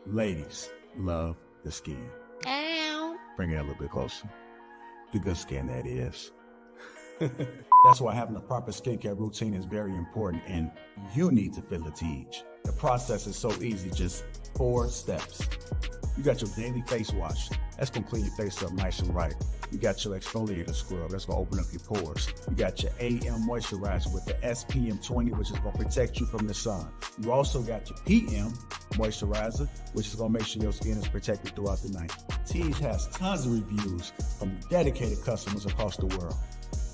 Ladies love the skin. Ow. Bring it a little bit closer. The good skin, that is. That's why having a proper skincare routine is very important, and you need to feel it to each. The process is so easy, just 4 steps. You got your daily face wash. That's gonna clean your face up nice and right. You got your exfoliator scrub. That's gonna open up your pores. You got your AM moisturizer with the SPM 20, which is gonna protect you from the sun. You also got your PM moisturizer, which is gonna make sure your skin is protected throughout the night. Teej has tons of reviews from dedicated customers across the world.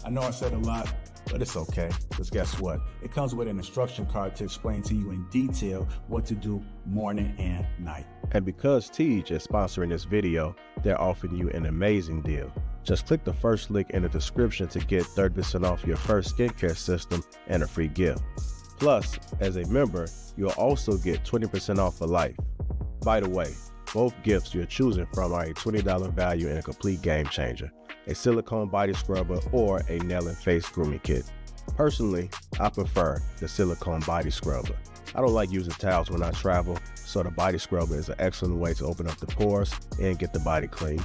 I know I said a lot, but it's okay, because guess what? It comes with an instruction card to explain to you in detail what to do morning and night. And because Teej is sponsoring this video, they're offering you an amazing deal. Just click the first link in the description to get 30% off your first skincare system and a free gift. Plus, as a member, you'll also get 20% off for life. By the way, both gifts you're choosing from are a $20 value and a complete game changer: a silicone body scrubber or a nail and face grooming kit. Personally, I prefer the silicone body scrubber. I don't like using towels when I travel, so the body scrubber is an excellent way to open up the pores and get the body clean.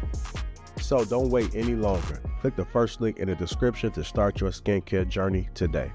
So don't wait any longer. Click the first link in the description to start your skincare journey today.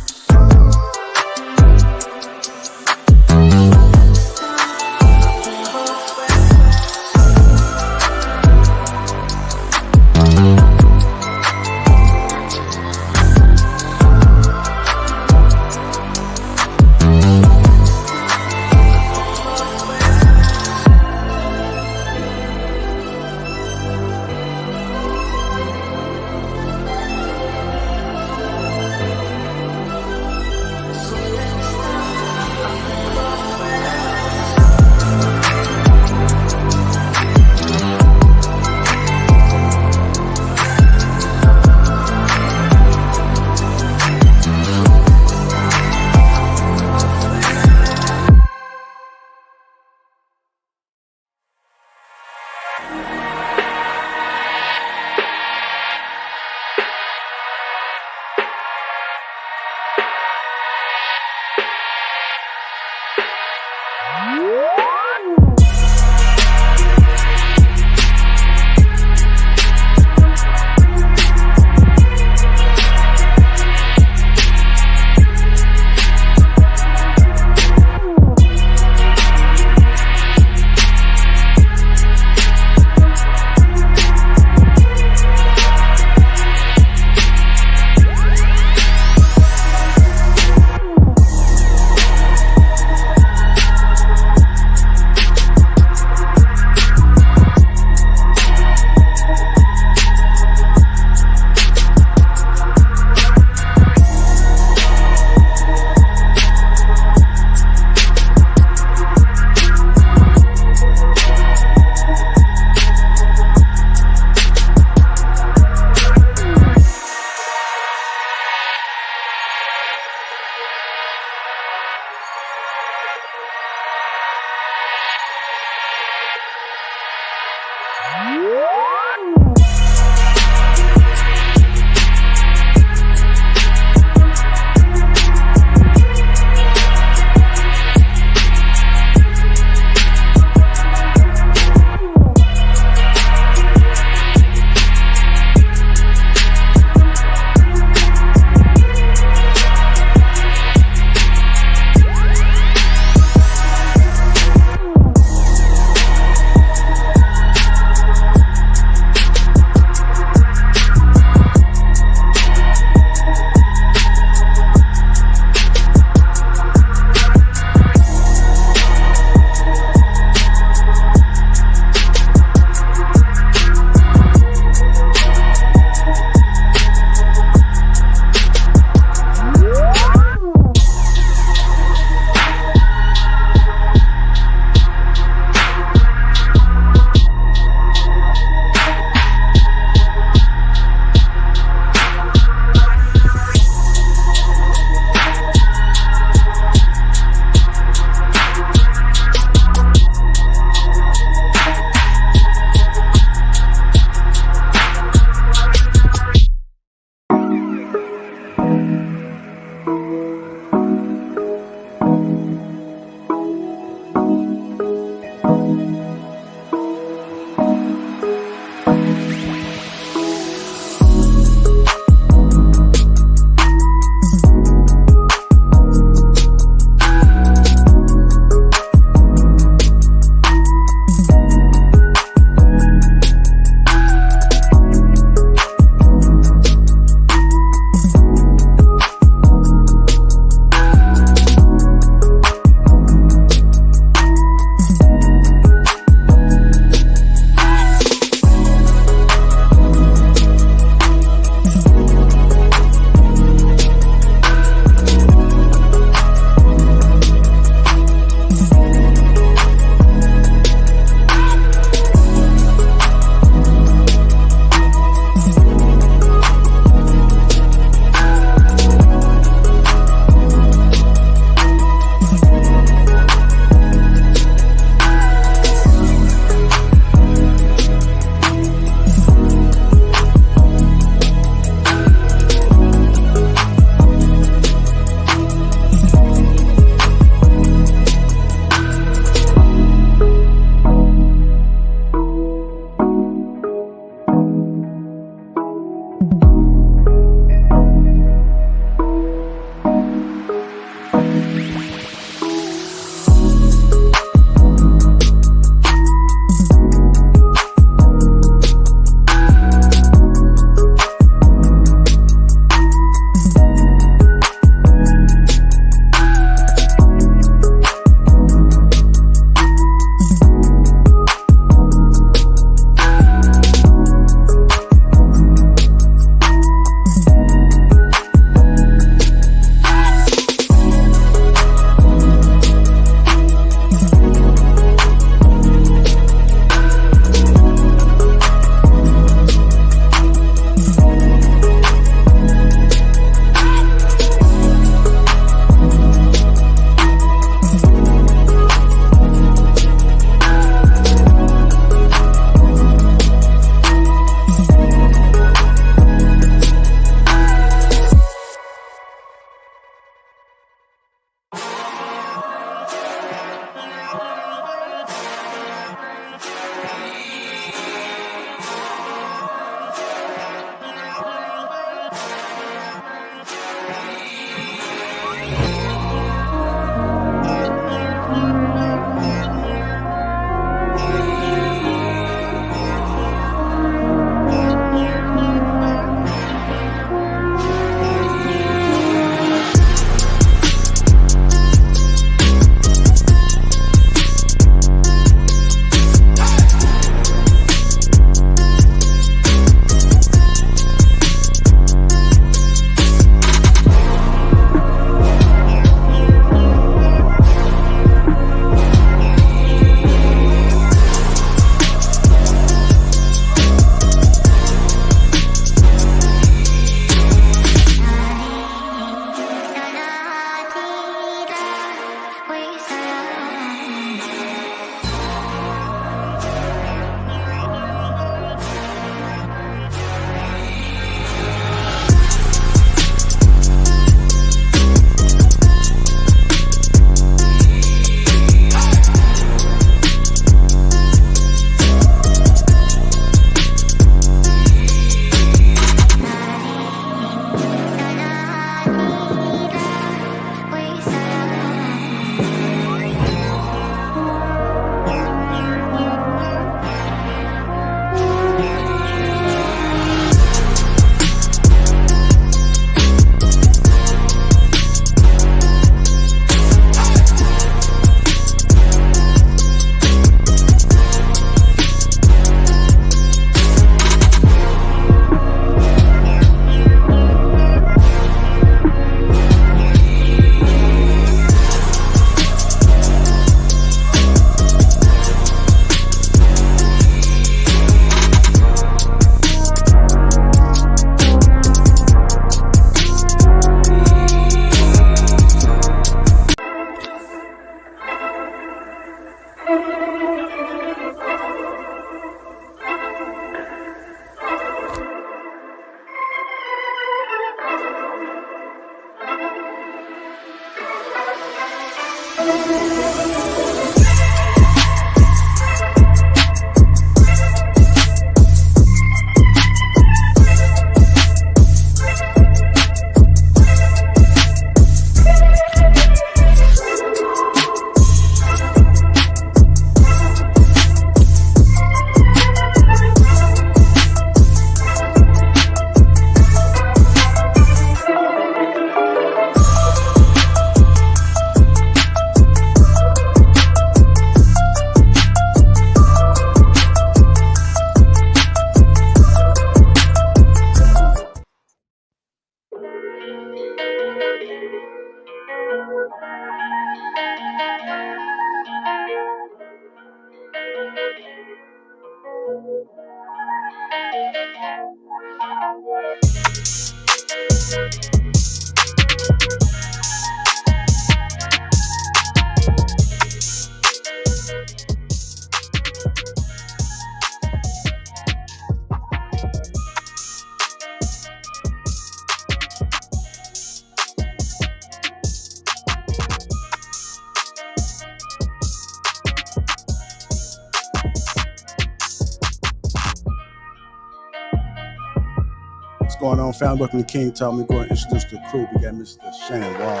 What's going on, family? Welcome to King Talk. We're going to introduce the crew. We got Mr. Shannon Wall,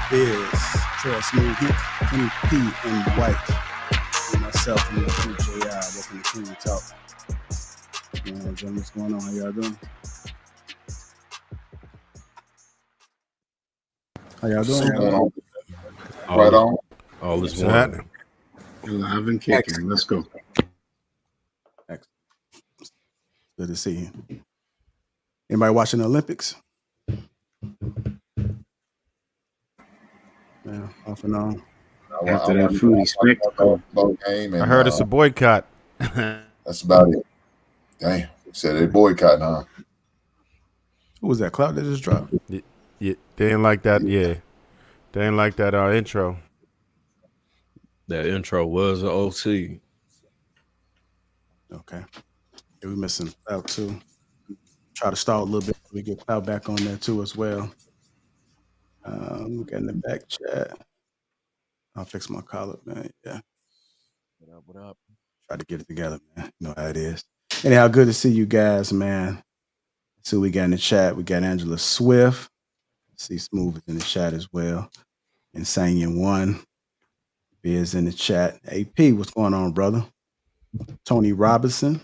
Biz, Trail Smooth, Kenny P, and White, and myself, and the crew, JI. Welcome to King Talk. Gentlemen, what's going on? How y'all doing? How y'all doing? Right on. All is one. Live and kicking. Let's go. Excellent. Good to see you. Anybody watching the Olympics? Yeah, off and on. After that foodie spectacle. I heard it's a boycott. That's about it. Dang. Said they boycotting, huh? Who was that? Cloud that just dropped? Yeah, they didn't like that. Yeah, they didn't like that intro. That intro was an OT. Okay. Yeah, we missing Cloud too. Try to stall a little bit. We get Cloud back on there too as well. We got in the back chat. I'll fix my collar, man. Yeah. What up? Try to get it together, man. You know how it is. Anyhow, good to see you guys, man. See what we got in the chat. We got Angela Swift. See Smooth is in the chat as well. Insane in one. Biz in the chat. AP, what's going on, brother? Tony Robinson.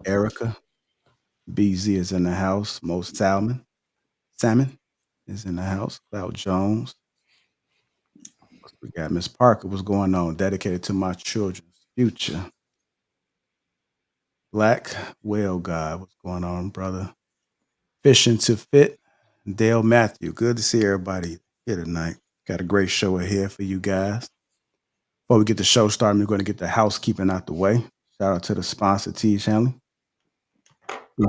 Erica. BZ is in the house. Mo Salmon is in the house. Cloud Jones. We got Miss Parker. What's going on? Dedicated to my children's future. Black Whale God. What's going on, brother? Fishing to Fit. Dale Matthew. Good to see everybody here tonight. Got a great show ahead for you guys. Before we get the show started, we're going to get the housekeeping out the way. Shout out to the sponsor, T. Hanley.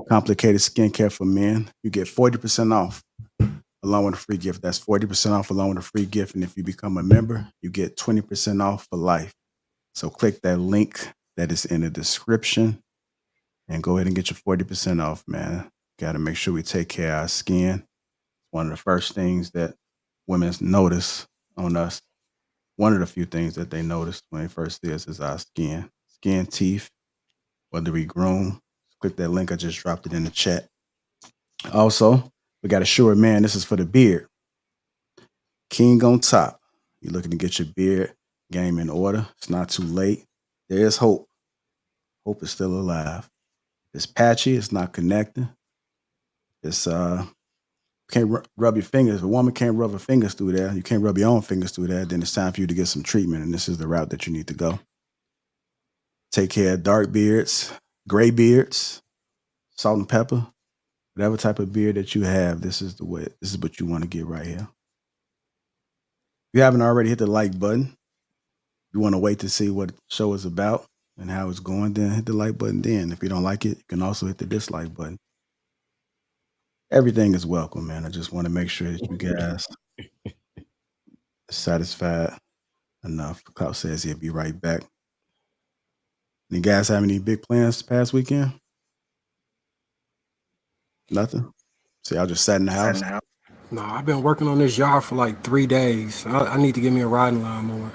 Complicated skincare for men. You get 40% off along with a free gift. That's 40% off along with a free gift. And if you become a member, you get 20% off for life. So click that link that is in the description and go ahead and get your 40% off, man. Got to make sure we take care of our skin. One of the first things that women notice on us, one of the few things that they notice when they first see us is our skin. Skin, teeth, whether we groom. Click that link. I just dropped it in the chat. Also, we got Assured Man. This is for the beard. King on top. You're looking to get your beard game in order. It's not too late. There is hope. Hope is still alive. It's patchy. It's not connecting. It's can't rub your fingers. If a woman can't rub her fingers through there, you can't rub your own fingers through there, then it's time for you to get some treatment, and this is the route that you need to go. Take care of dark beards, gray beards, salt and pepper, whatever type of beard that you have, this is what you want to get right here. If you haven't already hit the like button, you want to wait to see what the show is about and how it's going, then hit the like button then. If you don't like it, you can also hit the dislike button. Everything is welcome, man. I just want to make sure that you guys are satisfied enough. Klaus says he'll be right back. You guys have any big plans this past weekend? Nothing? See, I just sat in the house. No, I've been working on this yard for like 3 days. I need to get me a riding lawnmower.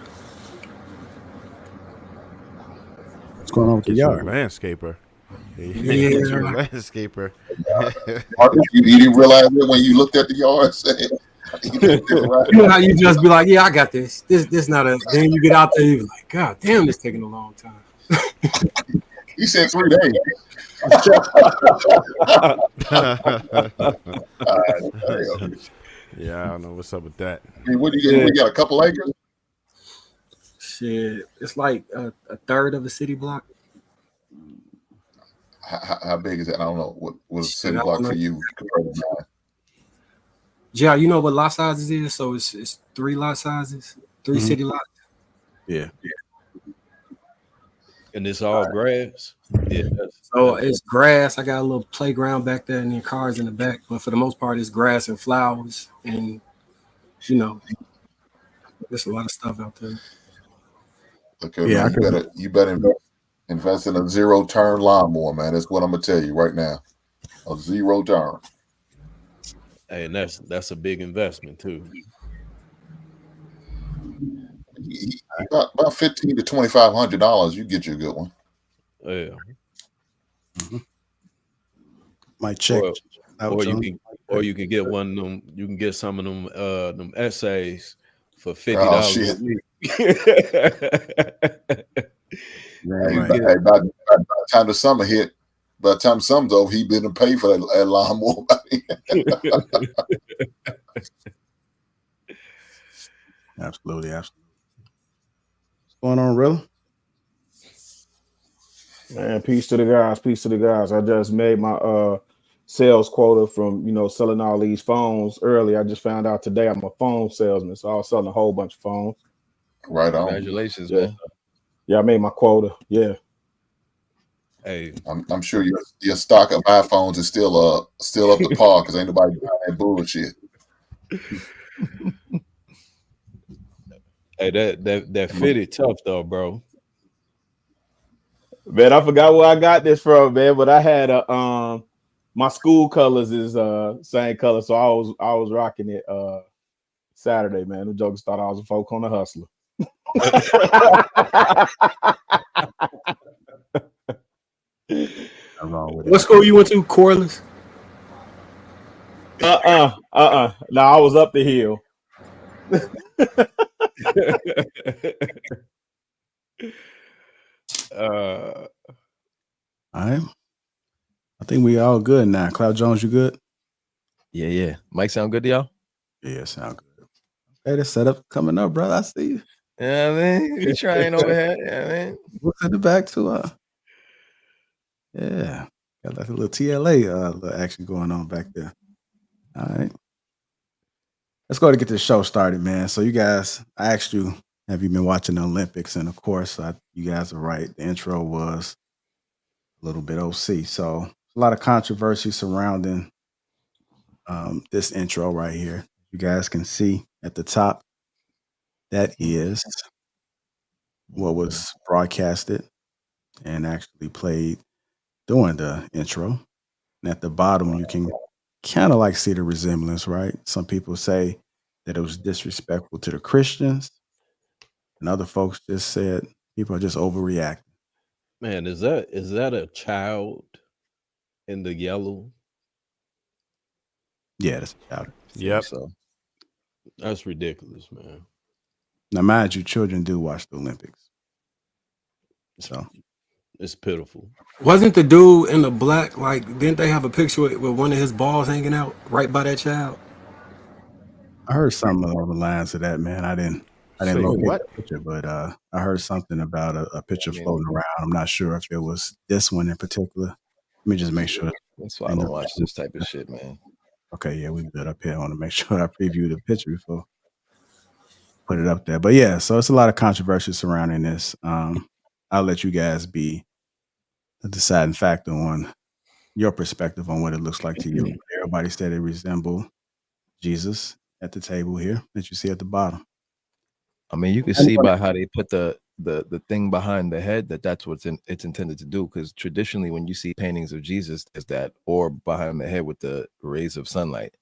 What's going on with the Get you a yard? landscaper. Yeah, Get you a landscaper. Marcus, you didn't realize it when you looked at the yard. You didn't get it right. you know how you just be like, yeah, I got this. This not a. Then you get out there, you be like, God damn, this taking a long time. He said 3 days. Yeah, I don't know what's up with that. I mean, what do you get? Yeah. We got a couple acres. Shit, it's like a third of a city block. How big is that? I don't know. What's Shit, city I block don't for know. you compared to mine? Yeah, you know what lot sizes is? So it's 3 lot sizes, 3 Mhm. city lots. Yeah. And it's all grass. Yeah. So it's grass. I got a little playground back there and then cars in the back. But for the most part, it's grass and flowers. And, you know, there's a lot of stuff out there. Okay, Yeah, man, you better invest in a 0-turn lawnmower, man. That's what I'm gonna tell you right now. A 0-turn. Hey, and that's a big investment too. About $1,500 to $2,500, you get you a good one. Yeah. Might check. Or you can get one of them. You can get some of them essays for $50 Oh, a shit. week. Right. By the time the summer hit, by the time summer's over, he been to pay for that lawnmower. Absolutely. What's going on, Rilla? Man, peace to the guys. Peace to the guys. I just made my sales quota from selling all these phones early. I just found out today I'm a phone salesman, so I was selling a whole bunch of phones. Right on. Congratulations, Yeah. man. Yeah, I made my quota. Yeah. Hey, I'm sure your stock of iPhones is still up to par because ain't nobody buying that bullshit. hey, that fitted tough though, bro. Man, I forgot where I got this from, man. But I had my school colors is same color, so I was rocking it Saturday, man. The jokers thought I was a folk on a hustler. What school you went to, Corliss? No, I was up the hill. All right. I think we all good now. Cloud Jones, you good? Yeah. Mike sound good to y'all? Yeah, sound good. Hey, the setup coming up, brother. I see you. Yeah, man. You trying over here? Yeah, man. Look at the back too. Yeah. Got like a little TLA little action going on back there. All right. Let's go to get this show started, man. So you guys, I asked you, have you been watching the Olympics? And of course, you guys are right. The intro was a little bit OC. So a lot of controversy surrounding this intro right here. You guys can see at the top, that is what was broadcasted and actually played during the intro. And at the bottom, you can kind of like see the resemblance, right? Some people say that it was disrespectful to the Christians, and other folks just said people are just overreacting. Man, is that a child in the yellow? Yeah, that's a child. Yep. So That's ridiculous, man. Now, mind you, children do watch the Olympics. So It's pitiful. Wasn't the dude in the black, like, didn't they have a picture with one of his balls hanging out right by that child? I heard some along the lines of that, man. I didn't Say look what? at the picture, but I heard something about a picture I mean, floating around. I'm not sure if it was this one in particular. Let me just make sure. that's why I don't watch this type of shit, man. Okay, yeah, we good up here. I want to make sure I preview the picture before put it up there. But yeah, so it's a lot of controversy surrounding this. I'll let you guys be the deciding factor on your perspective on what it looks like to you. Everybody said it resembled Jesus at the table here that you see at the bottom. I mean, you can see by how they put the thing behind the head that's what it's intended to do. Because traditionally, when you see paintings of Jesus, there's that orb behind the head with the rays of sunlight.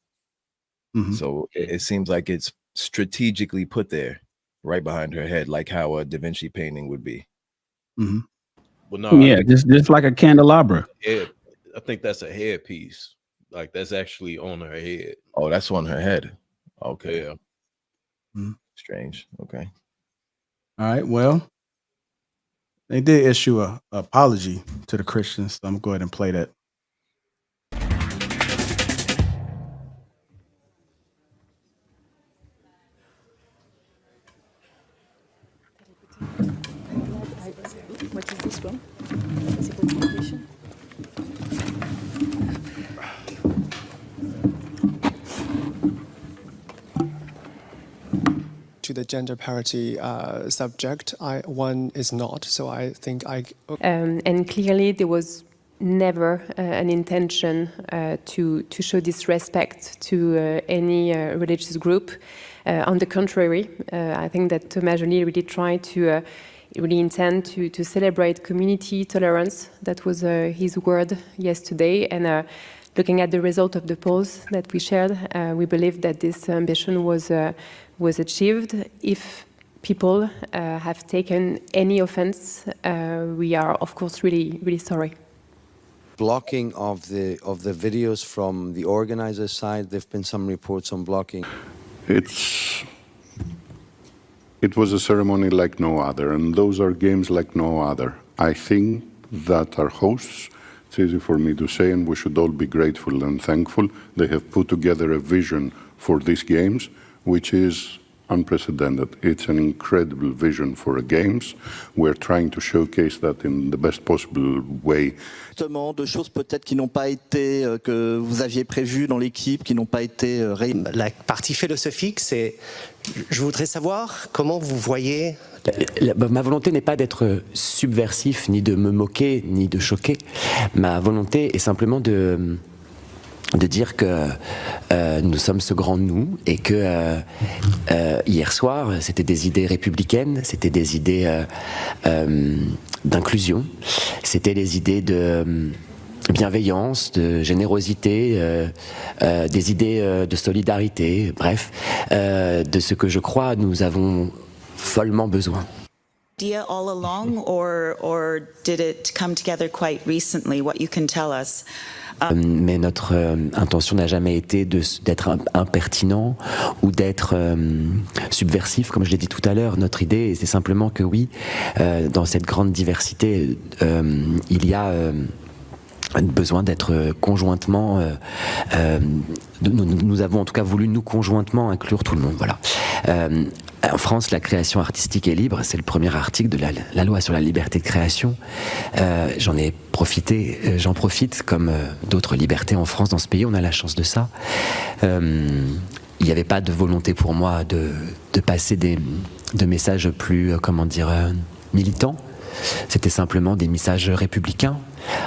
Mhm. So it seems like it's strategically put there, right behind her head, like how a Da Vinci painting would be. Mhm. Well, no, I Yeah, think just like a candelabra. head. I think that's a headpiece. Like that's actually on her head. Oh, that's on her head. Okay. Yeah. Mhm. Strange. Okay. All right. Well, they did issue a apology to the Christians. So I'm gonna go ahead and play that. What is this one? C'est pour translation. To the gender parity subject, one is not. So I think And clearly, there was never an intention to show disrespect to any religious group. On the contrary, I think that Thomas Joly really tried to really intend to celebrate community tolerance. That was his word yesterday. And looking at the result of the polls that we shared, we believe that this ambition was achieved. If people have taken any offense, we are of course really sorry. Blocking of the videos from the organizer side, there've been some reports on blocking. It was a ceremony like no other, and those are games like no other. I think that our hosts, it's easy for me to say, and we should all be grateful and thankful, they have put together a vision for these games, which is unprecedented. It's an incredible vision for the games. We're trying to showcase that in the best possible way. Justement, de choses peut-être qui n'ont pas été, que vous aviez prévues dans l'équipe, qui n'ont pas été La partie philosophique, c'est, je voudrais savoir comment vous voyez... Ma volonté n'est pas d'être subversif, ni de me moquer, ni de choquer. Ma volonté est simplement de dire que nous sommes ce grand nous et que hier soir, c'était des idées républicaines, c'était des idées d'inclusion, c'était des idées de bienveillance, de générosité, des idées de solidarité, bref, de ce que je crois nous avons follement besoin. Idea all along, or did it come together quite recently? What you can tell us? Mais notre intention n'a jamais été d'être impertinent ou d'être subversif, comme je l'ai dit tout à l'heure. Notre idée, c'est simplement que oui, dans cette grande diversité, il y a besoin d'être conjointement... nous avons en tout cas voulu nous conjointement inclure tout le monde. Voilà. En France, la création artistique est libre. C'est le premier article de la loi sur la liberté de création. J'en profite comme d'autres libertés en France, dans ce pays. On a la chance de ça. Il n'y avait pas de volonté pour moi de passer de messages plus, militants. C'était simplement des messages républicains.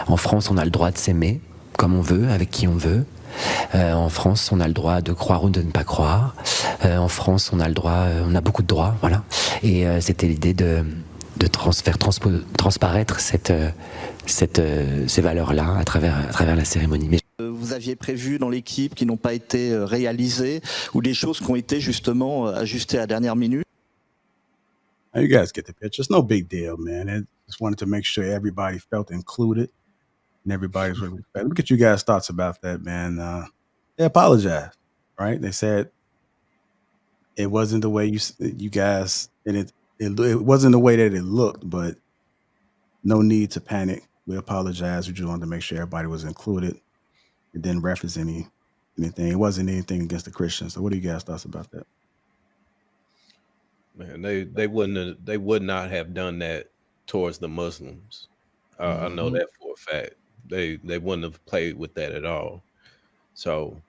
En France, on a le droit de s'aimer comme on veut, avec qui on veut. En France, on a le droit de croire ou de ne pas croire. En France, on a le droit, on a beaucoup de droits, voilà. Et c'était l'idée de faire transparaître ces valeurs-là à travers la cérémonie. Mais vous aviez prévu dans l'équipe qui n'ont pas été réalisées, ou des choses qui ont été justement ajustées à la dernière minute? You guys get the picture. It's no big deal, man. I just wanted to make sure everybody felt included and everybody's really respected. Look at you guys' thoughts about that, man. They apologized, right? They said it wasn't the way you guys, and it wasn't the way that it looked, but no need to panic. We apologize. We just wanted to make sure everybody was included. It didn't reference anything. It wasn't anything against the Christians. So what are you guys' thoughts about that? Man, they would not have done that towards the Muslims. I know that for a fact. They wouldn't have played with that at all. So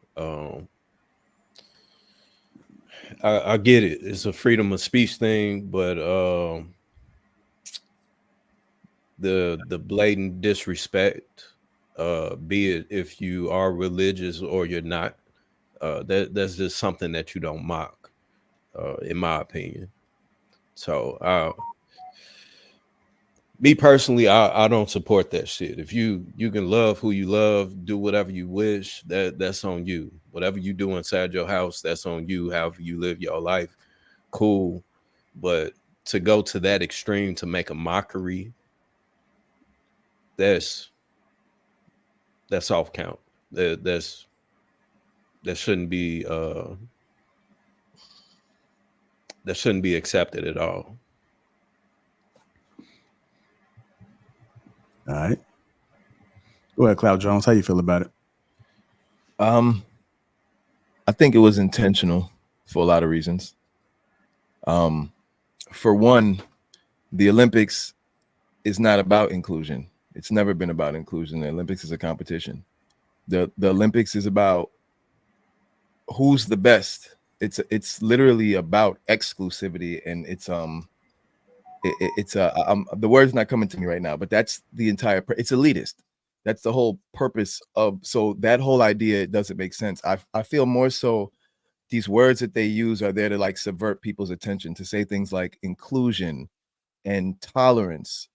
I get it. It's a freedom of speech thing, but the blatant disrespect, be it if you are religious or you're not, that's just something that you don't mock, in my opinion. So me personally, I don't support that shit. If you can love who you love, do whatever you wish, that's on you. Whatever you do inside your house, that's on you. However you live your life, cool. But to go to that extreme to make a mockery, that's off count. That shouldn't be accepted at all. All right. Go ahead, Cloud Jones. How you feel about it? I think it was intentional for a lot of reasons. For one, the Olympics is not about inclusion. It's never been about inclusion. The Olympics is a competition. The Olympics is about who's the best. It's literally about exclusivity, and the word's not coming to me right now, but that's the entire. It's elitist. That's the whole purpose of. So that whole idea doesn't make sense. I feel more so these words that they use are there to like subvert people's attention, to say things like inclusion and tolerance.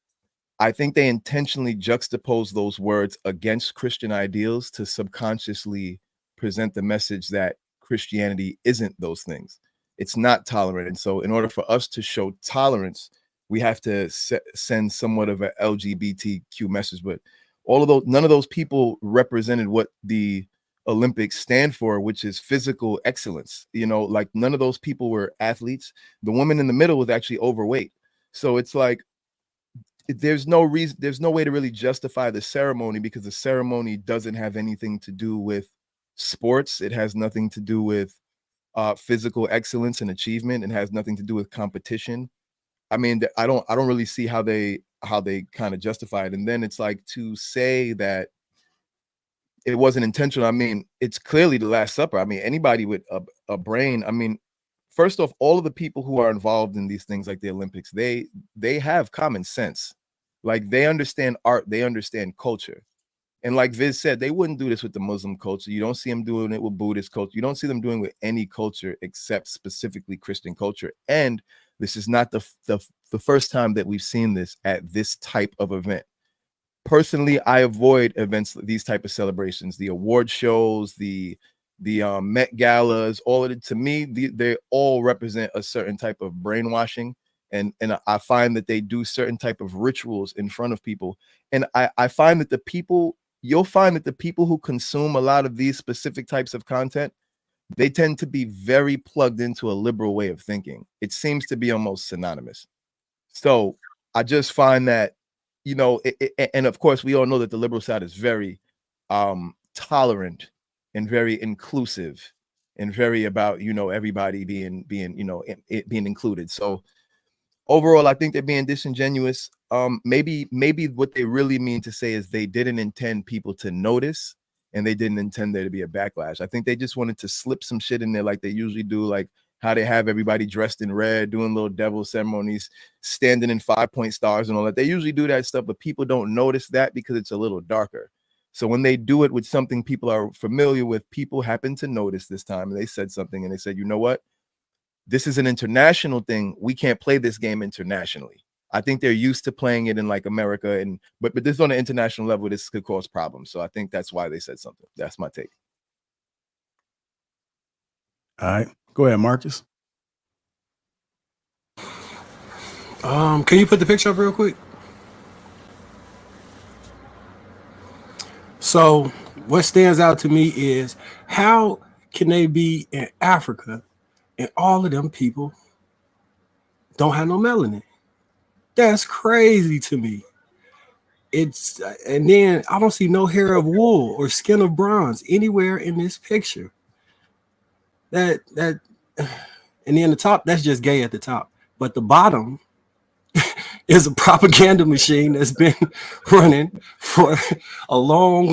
I think they intentionally juxtapose those words against Christian ideals to subconsciously present the message that Christianity isn't those things. It's not tolerant. And so in order for us to show tolerance, we have to send somewhat of an LGBTQ message. But all of those, none of those people represented what the Olympics stand for, which is physical excellence. You know, like none of those people were athletes. The woman in the middle was actually overweight. So it's like, there's no reason, there's no way to really justify the ceremony, because the ceremony doesn't have anything to do with sports. It has nothing to do with physical excellence and achievement. It has nothing to do with competition. I mean, I don't really see how they kind of justify it. And then it's like, to say that it wasn't intentional. I mean, it's clearly the Last Supper. I mean, anybody with a brain, I mean, first off, all of the people who are involved in these things like the Olympics, they have common sense. Like, they understand art, they understand culture. And like Viz said, they wouldn't do this with the Muslim culture. You don't see them doing it with Buddhist culture. You don't see them doing it with any culture except specifically Christian culture. And this is not the first time that we've seen this at this type of event. Personally, I avoid events, these type of celebrations, the award shows, the Met galas, all of it. To me, they all represent a certain type of brainwashing. And I find that they do certain type of rituals in front of people. And I find that you'll find that the people who consume a lot of these specific types of content, they tend to be very plugged into a liberal way of thinking. It seems to be almost synonymous. So I just find that, you know, and of course, we all know that the liberal side is very tolerant and very inclusive and very about, you know, everybody being you know, being included. So overall, I think they're being disingenuous. Maybe what they really mean to say is they didn't intend people to notice, and they didn't intend there to be a backlash. I think they just wanted to slip some shit in there like they usually do, like how they have everybody dressed in red, doing little devil ceremonies, standing in 5-point stars and all that. They usually do that stuff, but people don't notice that because it's a little darker. So when they do it with something people are familiar with, people happen to notice this time, and they said something, and they said, you know what? This is an international thing. We can't play this game internationally. I think they're used to playing it in like America, but this on an international level, this could cause problems. So I think that's why they said something. That's my take. All right, go ahead, Marcus. Can you put the picture up real quick? So what stands out to me is, how can they be in Africa and all of them people don't have no melanin? That's crazy to me. And then I don't see no hair of wool or skin of bronze anywhere in this picture. And then the top, that's just gay at the top. But the bottom is a propaganda machine that's been running for a long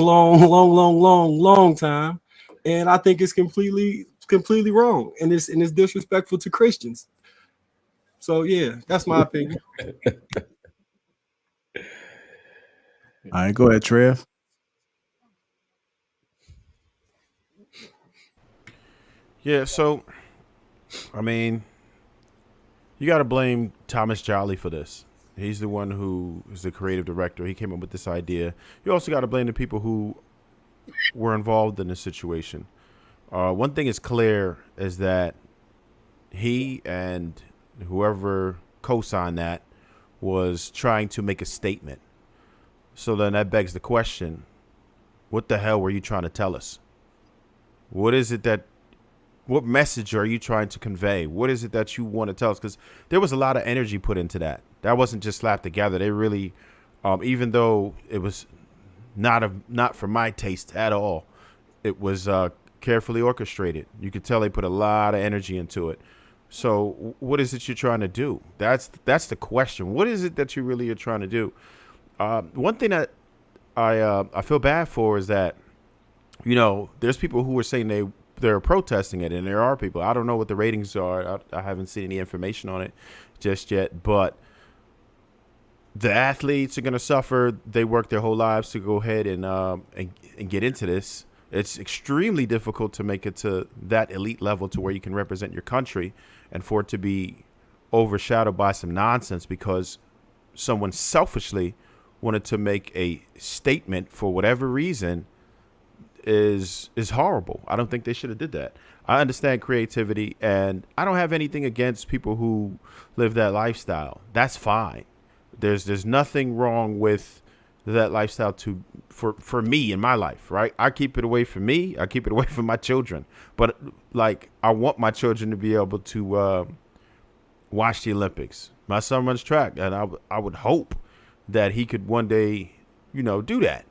time. And I think it's completely wrong. And it's disrespectful to Christians. So yeah, that's my opinion. All right, go ahead, Trev. Yeah, so I mean, you got to blame Thomas Jolly for this. He's the one who is the creative director. He came up with this idea. You also got to blame the people who were involved in this situation. One thing is clear is that he and whoever co-signed that was trying to make a statement. So then that begs the question, what the hell were you trying to tell us? What message are you trying to convey? What is it that you want to tell us? Because there was a lot of energy put into that. That wasn't just slapped together. They really, even though it was not for my taste at all, it was carefully orchestrated. You could tell they put a lot of energy into it. So what is it you're trying to do? That's the question. What is it that you really are trying to do? One thing that I feel bad for is that, there's people who are saying they're protesting it, and there are people. I don't know what the ratings are. I haven't seen any information on it just yet, but the athletes are going to suffer. They work their whole lives to go ahead and get into this. It's extremely difficult to make it to that elite level to where you can represent your country, and for it to be overshadowed by some nonsense because someone selfishly wanted to make a statement for whatever reason is horrible. I don't think they should have did that. I understand creativity, and I don't have anything against people who live that lifestyle. That's fine. There's nothing wrong with that lifestyle for me in my life, right? I keep it away from me. I keep it away from my children. But I want my children to be able to watch the Olympics. My son runs track, and I would hope that he could one day, do that.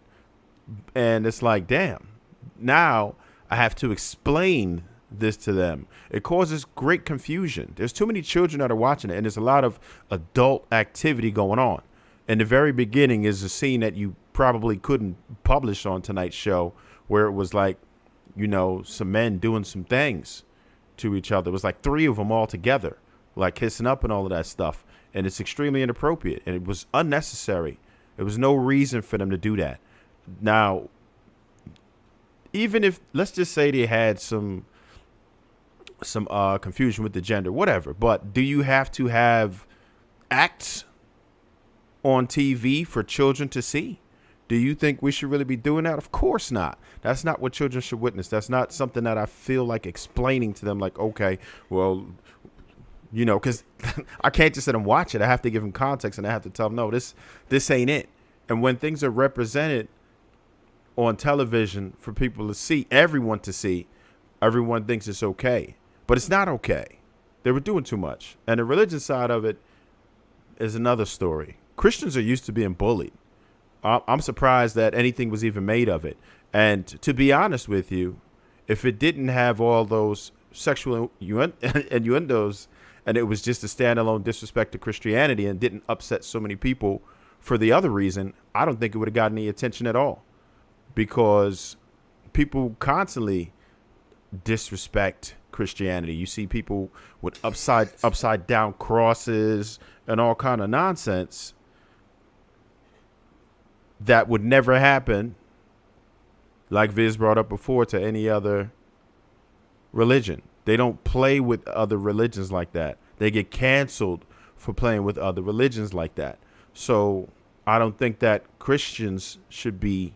And it's like, damn, now I have to explain this to them. It causes great confusion. There's too many children that are watching it, and there's a lot of adult activity going on. And the very beginning is a scene that you probably couldn't publish on tonight's show, where it was like, some men doing some things to each other. It was like 3 of them all together, like kissing up and all of that stuff. And it's extremely inappropriate, and it was unnecessary. There was no reason for them to do that. Now, even if, let's just say they had some confusion with the gender, whatever, but do you have to have acts on TV for children to see? Do you think we should really be doing that? Of course not. That's not what children should witness. That's not something that I feel like explaining to them, like, okay, well, because I can't just let them watch it. I have to give them context, and I have to tell them, no, this ain't it. And when things are represented on television for people to see, everyone thinks it's okay. But it's not okay. They were doing too much. And the religion side of it is another story. Christians are used to being bullied. I'm surprised that anything was even made of it. And to be honest with you, if it didn't have all those sexual innuendos, and it was just a standalone disrespect to Christianity and didn't upset so many people for the other reason, I don't think it would have gotten any attention at all, because people constantly disrespect Christianity. You see people with upside down crosses and all kind of nonsense that would never happen, like Viz brought up before, to any other religion. They don't play with other religions like that. They get canceled for playing with other religions like that. So I don't think that Christians should be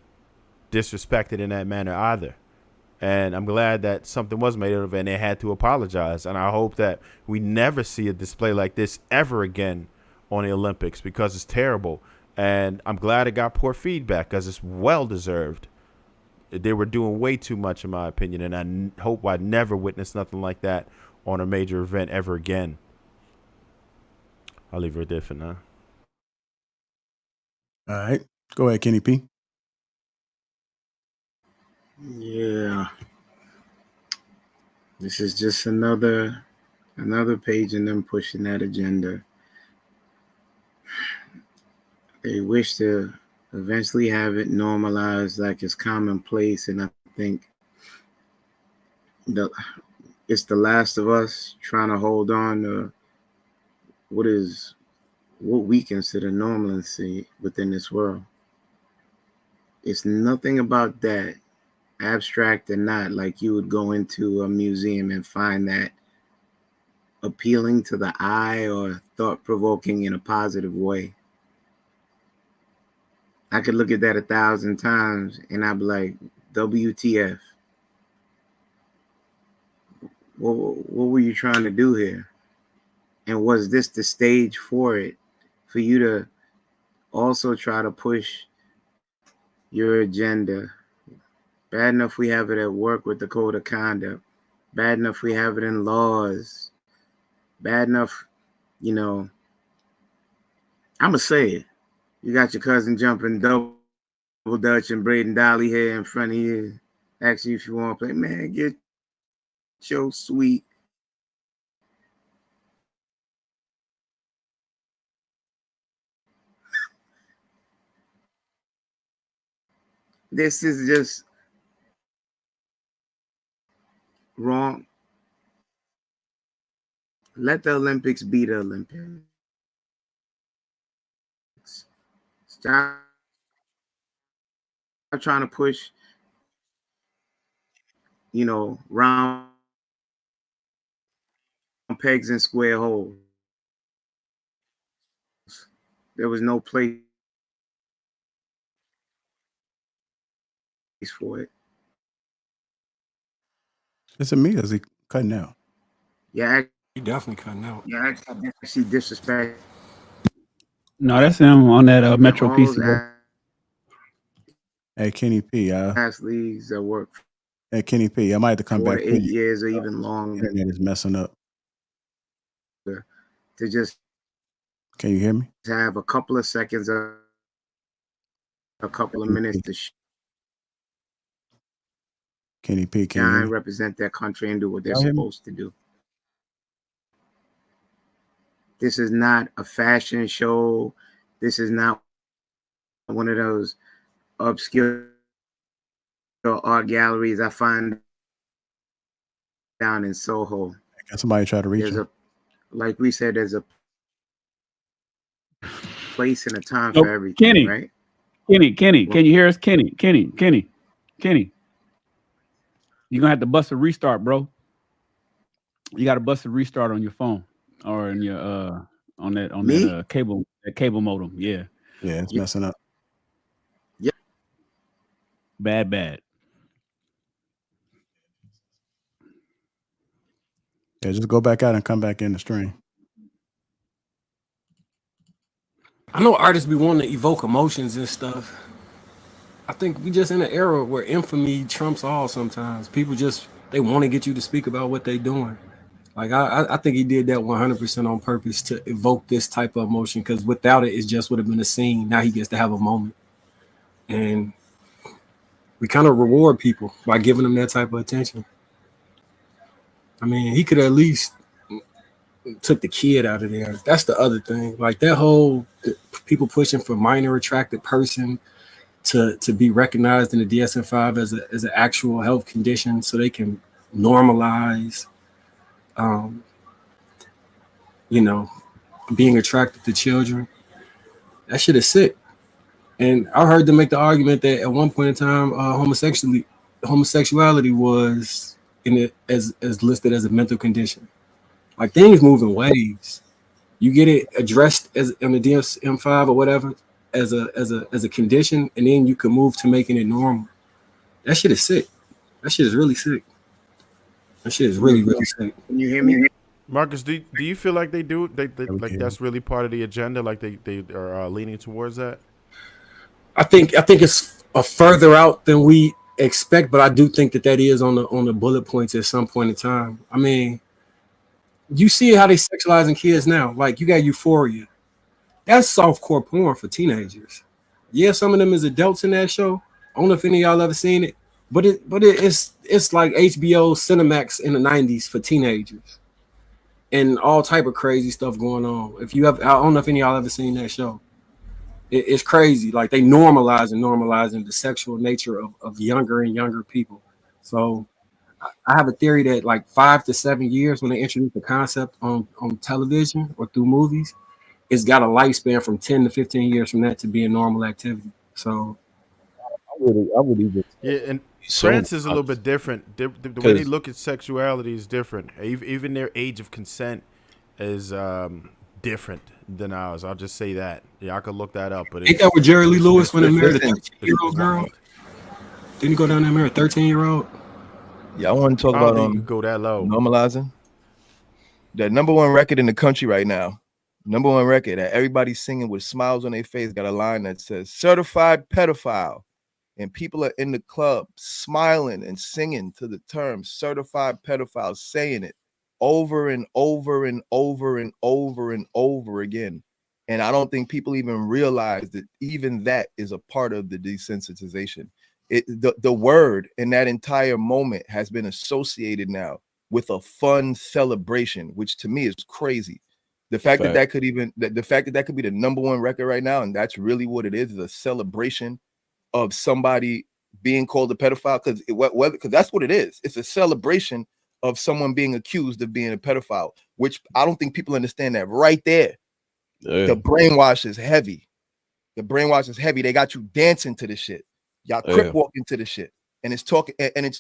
disrespected in that manner either. And I'm glad that something was made of it and they had to apologize. And I hope that we never see a display like this ever again on the Olympics, because it's terrible. And I'm glad it got poor feedback, because it's well deserved. They were doing way too much, in my opinion, and I hope I never witness nothing like that on a major event ever again. I'll leave it there for now. All right. Go ahead, Kenny P. Yeah. This is just another page in them pushing that agenda. They wish to eventually have it normalized like it's commonplace, and I think it's the last of us trying to hold on to what we consider normalcy within this world. It's nothing about that, abstract or not, like you would go into a museum and find that appealing to the eye or thought-provoking in a positive way. I could look at that 1,000 times and I'd be like, WTF. what were you trying to do here? And was this the stage for it? For you to also try to push your agenda. Bad enough we have it at work with the code of conduct. Bad enough we have it in laws. Bad enough, you know, I'ma say it. You got your cousin jumping double dutch and braiding dolly hair in front of you. Ask you if you want to play. Man, get your sweet. This is just wrong. Let the Olympics be the Olympics. Stop trying to push, you know, round pegs in square holes. There was no place for it. Is it me or is he cutting out? Yeah, He definitely cutting out. Yeah, I see disrespect. No, that's him on that Metro All PC. those Bro. Hey, Kenny P. athletes that work Hey, Kenny P. I might have to come 4 back to to 8 you. years or even longer Internet is messing up. to just Can you hear me? have a couple of seconds or a couple of minutes to Kenny P. Can you hear shine, me? represent their country, and do what they're Y'all hear me? supposed to do. This is not a fashion show. This is not one of those obscure art galleries I find down in Soho. Can somebody try to reach There's him? like we said, there's a place and a time So, for everything, Kenny, right? Kenny, can you hear us? Kenny. You're gonna have to bust a restart, bro. You gotta bust a restart on your phone or in your on that cable modem. Yeah. Yeah, it's messing up. Bad. Yeah, just go back out and come back in the stream. I know artists be wanting to evoke emotions and stuff. I think we just in an era where infamy trumps all sometimes. People just, they want to get you to speak about what they doing. Like, I think he did that 100% on purpose to evoke this type of emotion, because without it just would have been a scene. Now he gets to have a moment. And we kind of reward people by giving them that type of attention. I mean, he could at least took the kid out of there. That's the other thing. Like that whole people pushing for minor attracted person to be recognized in the DSM-5 as an actual health condition, so they can normalize, being attracted to children. That shit is sick. And I heard them make the argument that at one point in time, homosexuality was in it as listed as a mental condition. Like things move in waves. You get it addressed as in the DSM-5 or whatever as a condition, and then you can move to making it normal. That shit is sick. That shit is really sick. That shit is really sick. Can you hear me? Marcus, do you feel like they do? They like that's really part of the agenda. Like they are leaning towards that. I think it's a further out than we expect, but I do think that is on the bullet points at some point in time. I mean, you see how they sexualizing kids now. Like you got Euphoria. That's softcore porn for teenagers. Yeah, some of them is adults in that show. I don't know if any of y'all ever seen it, but it's like HBO Cinemax in the 90s for teenagers. And all type of crazy stuff going on. I don't know if any of y'all ever seen that show. It's crazy. Like they normalizing the sexual nature of younger and younger people. So I have a theory that like 5 to 7 years when they introduce the concept on television or through movies, it's got a lifespan from 10 to 15 years from that to be a normal activity. So I would even. Yeah, and So France is a little bit different. The way they look at sexuality is different. Even their age of consent is different than ours. I'll just say that. Yeah, I could look that up. But ain't that with Jerry Lee Lewis when he married a 13-year-old girl? Didn't he go down there and marry a 13-year-old? Yeah, I want to talk I don't about think you go that low. normalizing. The #1 record in the country right now, #1 record that everybody's singing with smiles on their face, got a line that says "certified pedophile," and people are in the club smiling and singing to the term "certified pedophile," saying it over and over and over and over and over again. And I don't think people even realize that even that is a part of the desensitization. The word in that entire moment has been associated now with a fun celebration, which to me is crazy. The fact that that could even the fact that that could be the #1 record right now, and that's really what it is a celebration of somebody being called a pedophile, because that's what it is. It's a celebration of someone being accused of being a pedophile, which I don't think people understand that right there. The brainwash is heavy. The brainwash is heavy. They got you dancing to the shit. Y'all crip walking to the shit. And it's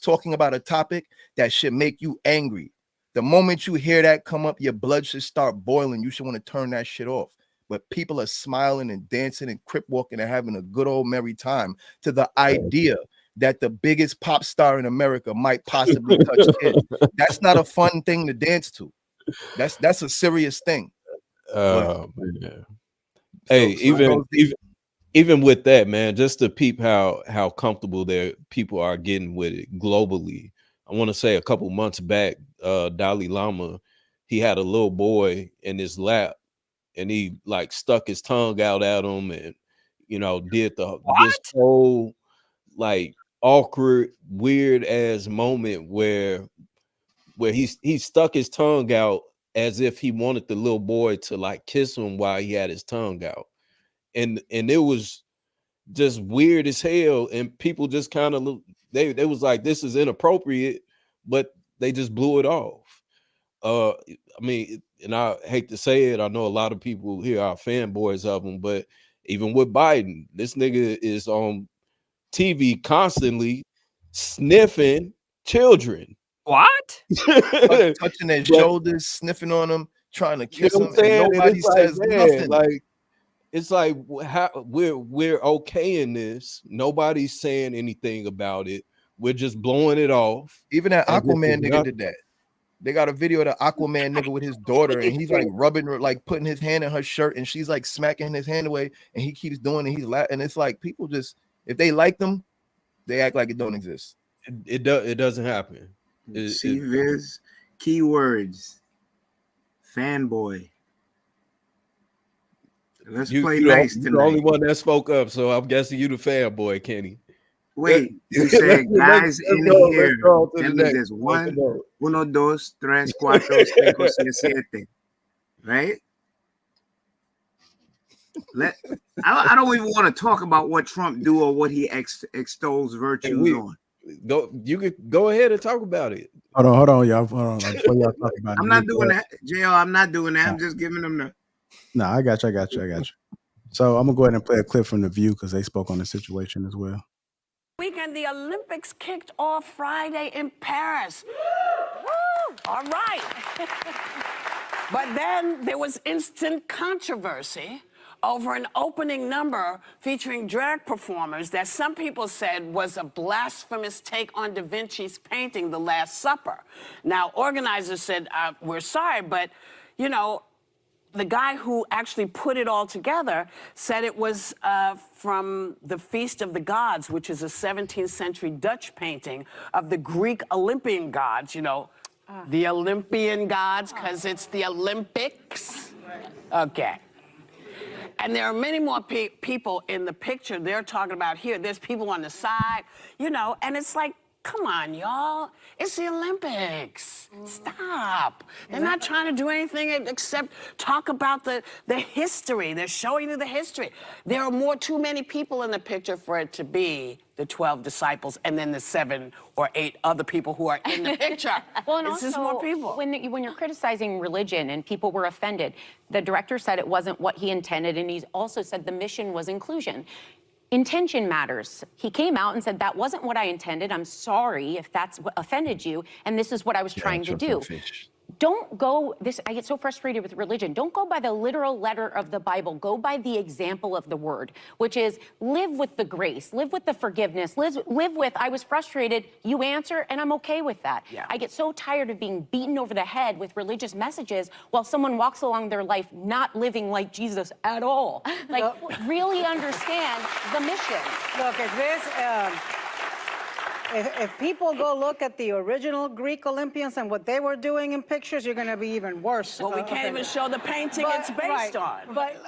talking about a topic that should make you angry. The moment you hear that come up, your blood should start boiling. You should want to turn that shit off. But people are smiling and dancing and crip walking and having a good old merry time to the idea that the biggest pop star in America might possibly touch kids. That's not a fun thing to dance to. That's a serious thing. Man. Hey, even with that, man, just to peep how comfortable their people are getting with it globally. I want to say a couple months back, Dalai Lama, he had a little boy in his lap, and he like stuck his tongue out at him, and did this whole like awkward, weird ass moment where he stuck his tongue out as if he wanted the little boy to like kiss him while he had his tongue out. And it was just weird as hell. And people just kind of they was like, this is inappropriate, but they just blew it off. I mean, and I hate to say it, I know a lot of people here are fanboys of him, but even with Biden, this nigga is on TV constantly sniffing children. What? Touching their shoulders, sniffing on them, trying to kiss them, and And nobody it's like, says man, nothing. like it's like how we're okay in this. Nobody's saying anything about it. We're just blowing it off. Even that And this Aquaman is nigga not- did that. They got a video of the Aquaman nigga with his daughter, and he's like rubbing her, like putting his hand in her shirt, and she's like smacking his hand away, and he keeps doing it. He's laughing, and it's like people just, if they like them, they act like it don't exist. It doesn't happen. See, Viz, keywords, fanboy. Let's play nice you're the tonight. only one that spoke up, so I'm guessing you the fanboy, Kenny. Wait, you said guys in here. That means there's 1, 1, 2, 3, 4, 5, 6, 7. Right? I don't even want to talk about what Trump do or what he extols virtues on. You could go ahead and talk about it. Hold on, y'all. Hold on. Before y'all talk about I'm not doing that, JL. I'm not doing that. I'm just giving them the. No, I got you. So I'm gonna go ahead and play a clip from The View because they spoke on the situation as well. Weekend, the Olympics kicked off Friday in Paris. Woo! All right. But then there was instant controversy over an opening number featuring drag performers that some people said was a blasphemous take on Da Vinci's painting, The Last Supper. Now, organizers said, we're sorry, but, the guy who actually put it all together said it was from the Feast of the Gods, which is a 17th century Dutch painting of the Greek Olympian gods, the Olympian gods, because it's the Olympics. Okay. And there are many more people in the picture they're talking about here. There's people on the side, and it's like, come on, y'all. It's the Olympics. Stop. They're not trying to do anything except talk about the history. They're showing you the history. There are too many people in the picture for it to be the 12 disciples and then the 7 or 8 other people who are in the picture. Well, and it's also, just more people. when you're criticizing religion and people were offended, the director said it wasn't what he intended, and he also said the mission was inclusion. Intention matters. He came out and said, that wasn't what I intended. I'm sorry if that's what offended you, and this is what I was trying to do. don't go I get so frustrated with religion. Don't go by the literal letter of the Bible. Go by the example of the word, which is live with the grace, live with the forgiveness, live with, I was frustrated, you answer, and I'm okay with that. Yeah. I get so tired of being beaten over the head with religious messages while someone walks along their life not living like Jesus at all. Like, really understand the mission. Look, if people go look at the original Greek Olympians and what they were doing in pictures, you're going to be even worse. Well, we can't even show the painting it's based on. But,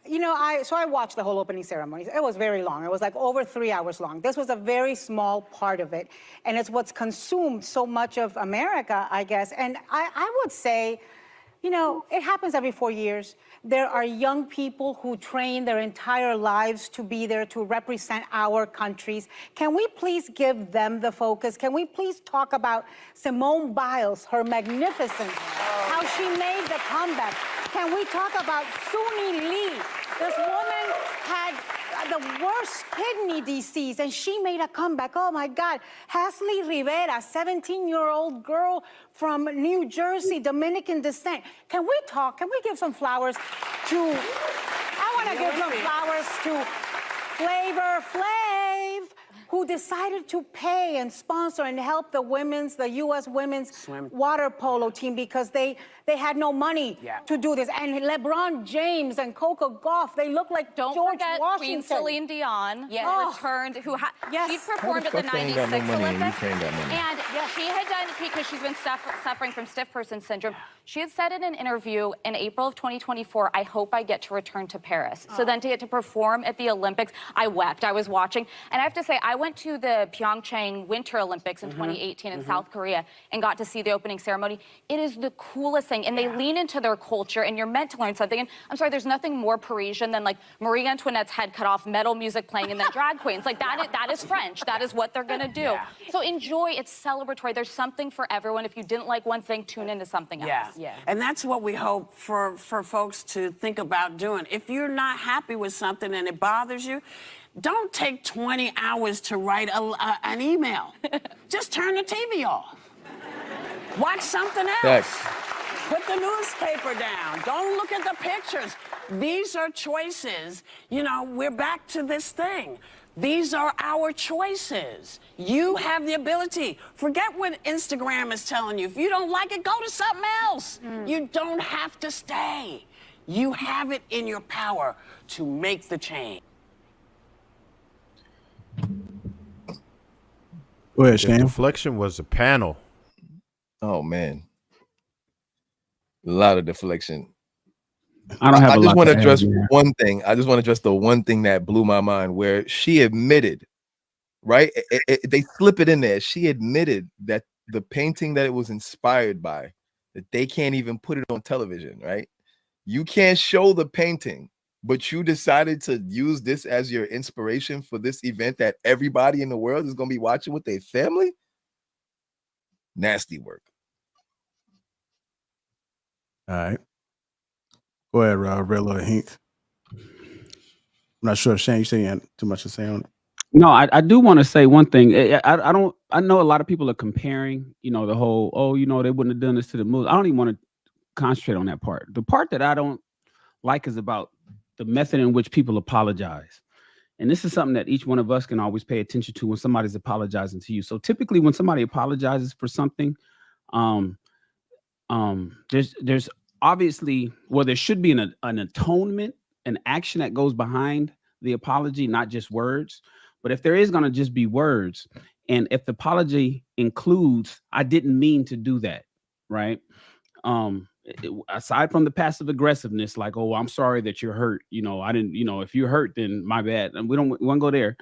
you know, I watched the whole opening ceremony. It was very long. It was like over 3 hours long. This was a very small part of it. And it's what's consumed so much of America, I guess. And I would say, you know, it happens every 4 years. There are young people who train their entire lives to be there to represent our countries. Can we please give them the focus? Can we please talk about Simone Biles, her magnificence, how she made the comeback? Can we talk about Suni Lee? This woman had the worst kidney disease, and she made a comeback. Oh my God. Hasley Rivera, 17-year-old girl from New Jersey, Dominican descent. Can we talk? Can we give some flowers to, I want to give some flowers to Flavor Flav, who decided to pay and sponsor and help the U.S. women's water polo team because they had no money to do this. And LeBron James and Coco Gauff, they look like George Forget Washington. Queen Celine Dion, returned, she performed at the Fuck, they ain't got no 96 money and Olympics. Ukraine got money. And she had done, because she's been suffering from stiff person syndrome, she had said in an interview in April of 2024, I hope I get to return to Paris. So then to get to perform at the Olympics, I wept. I was watching. And I have to say, I went to the Pyeongchang Winter Olympics in 2018 in South Korea and got to see the opening ceremony. It is the coolest thing. And they lean into their culture, and you're meant to learn something. And I'm sorry, there's nothing more Parisian than like Marie Antoinette's head cut off, metal music playing, and then drag queens. Like that is French. That is what they're gonna do. So enjoy. It's celebratory. There's something for everyone. If you didn't like one thing, tune into something else. Yeah. And that's what we hope for folks to think about doing. If you're not happy with something and it bothers you, don't take 20 hours to write an email. Just turn the TV off. Watch something else. Put the newspaper down. Don't look at the pictures. These are choices. You know, we're back to this thing. These are our choices. You have the ability. Forget what Instagram is telling you. If you don't like it, go to something else. You don't have to stay. You have it in your power to make the change. Go ahead, The Shane. deflection was a panel. Oh man, a lot of deflection. I don't have I a just lot want to to address add, yeah. one thing. I just want to address the one thing that blew my mind, where she admitted, right? They slip it in there. She admitted that the painting that it was inspired by, that they can't even put it on television, right? You can't show the painting, but you decided to use this as your inspiration for this event that everybody in the world is going to be watching with their family. Nasty work. All right. Go ahead, Rilla Hink. I'm not sure, Shane, you saying too much to say on it. No, I do want to say one thing. I know a lot of people are comparing, you know, the whole, they wouldn't have done this to the movies. I don't even want to concentrate on that part. The part that I don't like is about the method in which people apologize. And this is something that each one of us can always pay attention to when somebody's apologizing to you. So typically when somebody apologizes for something, there's obviously, there should be an atonement, an action that goes behind the apology, not just words. But if there is going to just be words, and if the apology includes, I didn't mean to do that, right? Aside from the passive aggressiveness, like, oh, I'm sorry that you're hurt. I didn't, if you're hurt, then my bad. And we want to go there.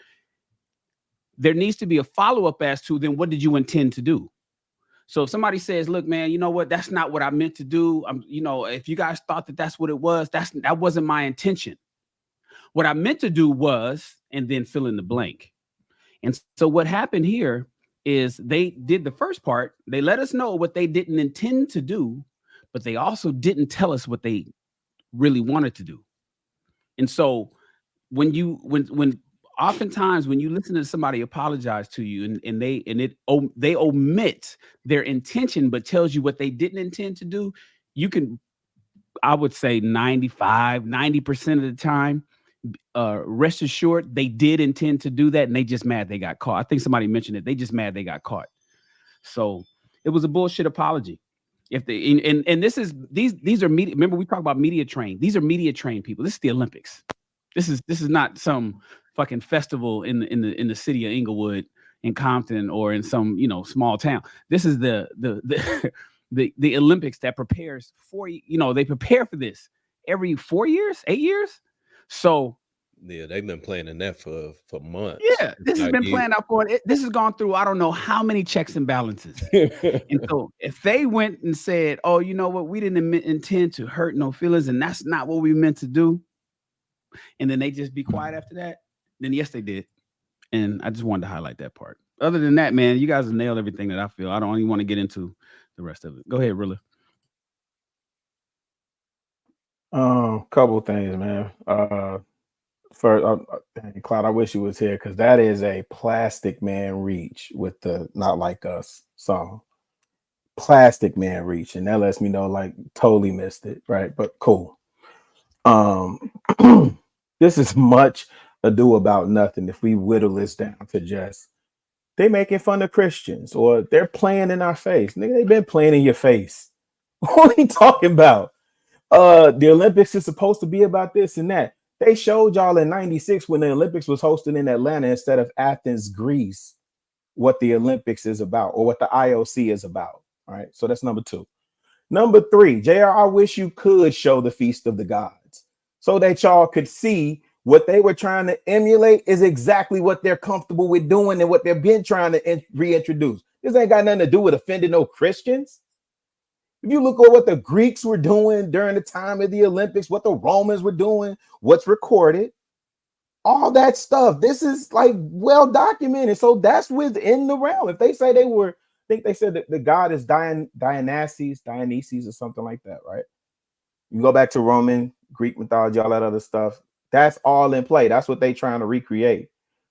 There needs to be a follow-up as to, then what did you intend to do? So if somebody says, look, man, you know what? That's not what I meant to do. If you guys thought that that's what it was, that wasn't my intention. What I meant to do was, and then fill in the blank. And so what happened here is they did the first part. They let us know what they didn't intend to do, but they also didn't tell us what they really wanted to do. And so when oftentimes when you listen to somebody apologize to you and they omit their intention but tells you what they didn't intend to do, you can, I would say 90% of the time, rest assured they did intend to do that and they just mad they got caught. I think somebody mentioned it. They just mad they got caught. So it was a bullshit apology. If they and this is these are media. Remember, we talk about media trained. These are media trained people. This is the Olympics. This is not some fucking festival in the city of Inglewood, in Compton, or in some small town. This is the the Olympics that prepares for they prepare for this every 4 years, 8 years. So yeah, they've been planning that for months. Yeah, this has been planned out for it. This has gone through I don't know how many checks and balances. And so if they went and said, "Oh, you know what? We didn't intend to hurt no feelings, and that's not what we meant to do," and then they just be quiet after that, then yes, they did. And I just wanted to highlight that part. Other than that, man, you guys have nailed everything that I feel. I don't even want to get into the rest of it. Go ahead, Rilla. Couple things, man. First, Cloud, I wish you was here because that is a Plastic Man reach with the Not Like Us song. Plastic Man reach, and that lets me know like totally missed it, right? But cool. This is much ado about nothing if we whittle this down to just they making fun of Christians or they're playing in our face. Nigga, they've been playing in your face. What are you talking about? The Olympics is supposed to be about this and that. They showed y'all in 96 when the Olympics was hosted in Atlanta instead of Athens, Greece, what the Olympics is about or what the IOC is about. All right. So that's number 2. Number 3, JR, I wish you could show the Feast of the Gods so that y'all could see what they were trying to emulate is exactly what they're comfortable with doing and what they've been trying to reintroduce. This ain't got nothing to do with offending no Christians. If you look at what the Greeks were doing during the time of the Olympics, what the Romans were doing, what's recorded, all that stuff, this is like well documented. So that's within the realm. If they say they were, I think they said that the god is Dionysus or something like that, right? You go back to Roman, Greek mythology, all that other stuff. That's all in play. That's what they trying to recreate.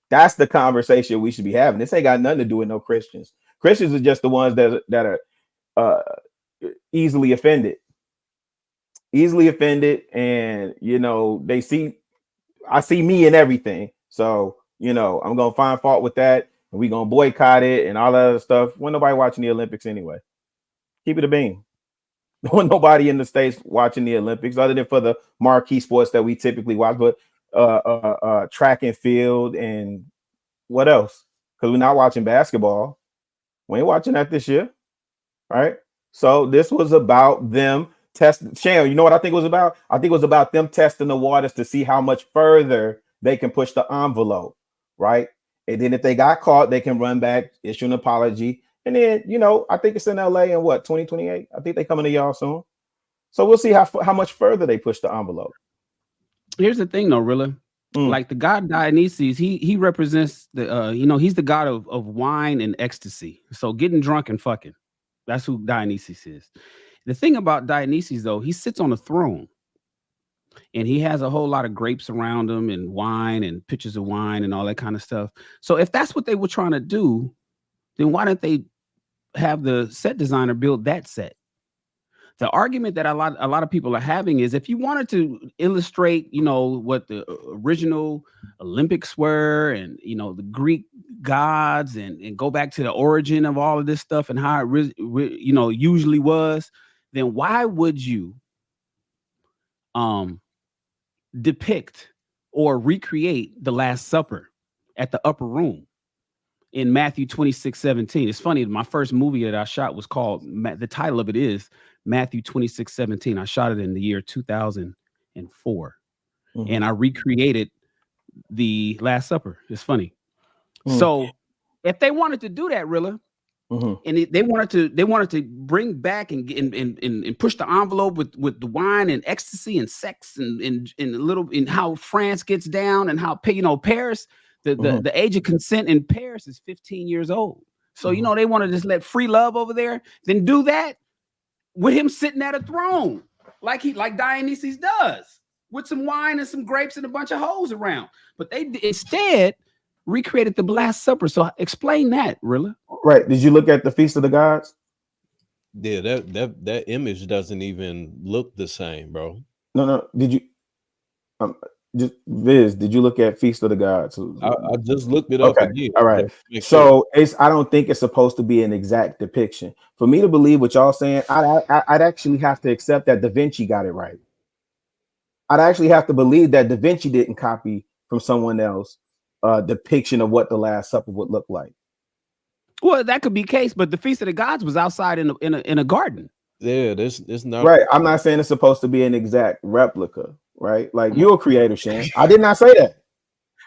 That's the conversation we should be having. This ain't got nothing to do with no Christians. Christians are just the ones that are easily offended, and I see me in everything, so I'm gonna find fault with that, and we gonna boycott it and all that other stuff. When nobody watching the Olympics anyway. Keep it a bean. When nobody in the States watching the Olympics other than for the marquee sports that we typically watch, but track and field and what else? Because we're not watching basketball. We ain't watching that this year, right? So this was about them testing. Shan, you know what I think it was about? I think it was about them testing the waters to see how much further they can push the envelope, right? And then if they got caught, they can run back, issue an apology. And then, I think it's in LA in 2028? I think they coming to y'all soon. So we'll see how much further they push the envelope. Here's the thing though, Rilla. Like the god Dionysus, he represents the he's the god of wine and ecstasy. So getting drunk and fucking. That's who Dionysus is. The thing about Dionysus, though, he sits on a throne and he has a whole lot of grapes around him and wine and pitchers of wine and all that kind of stuff. So if that's what they were trying to do, then why didn't they have the set designer build that set? The argument that a lot of people are having is if you wanted to illustrate, what the original Olympics were and, the Greek gods and go back to the origin of all of this stuff and how it usually was, then why would you depict or recreate the Last Supper at the upper room in Matthew 26:17? It's funny. My first movie that I shot was called, the title of it is Matthew 26:17. I shot it in the year 2004. And I recreated the Last Supper. It's funny. So if they wanted to do that, Rilla, and they wanted to bring back and push the envelope with the wine and ecstasy and sex and a little in how France gets down and how Paris, the age of consent in Paris is 15 years old. So they want to just let free love over there, then do that with him sitting at a throne like Dionysus does. with some wine and some grapes and a bunch of hoes around. But they instead recreated the Last Supper. So explain that, Rilla. Right. Did you look at the Feast of the Gods? Yeah, that image doesn't even look the same, bro. No. Did you? Just Viz, did you look at Feast of the Gods? I just looked it up Okay. again. All right. Just to make So I don't think it's supposed to be an exact depiction. For me to believe what y'all saying, I'd actually have to accept that Da Vinci got it right. I'd actually have to believe that Da Vinci didn't copy from someone else depiction of what the Last Supper would look like. Well, that could be case, but the Feast of the Gods was outside in a garden. Yeah, this not Right. I'm not saying it's supposed to be an exact replica, right? Like you're a creator, Shan. I did not say that.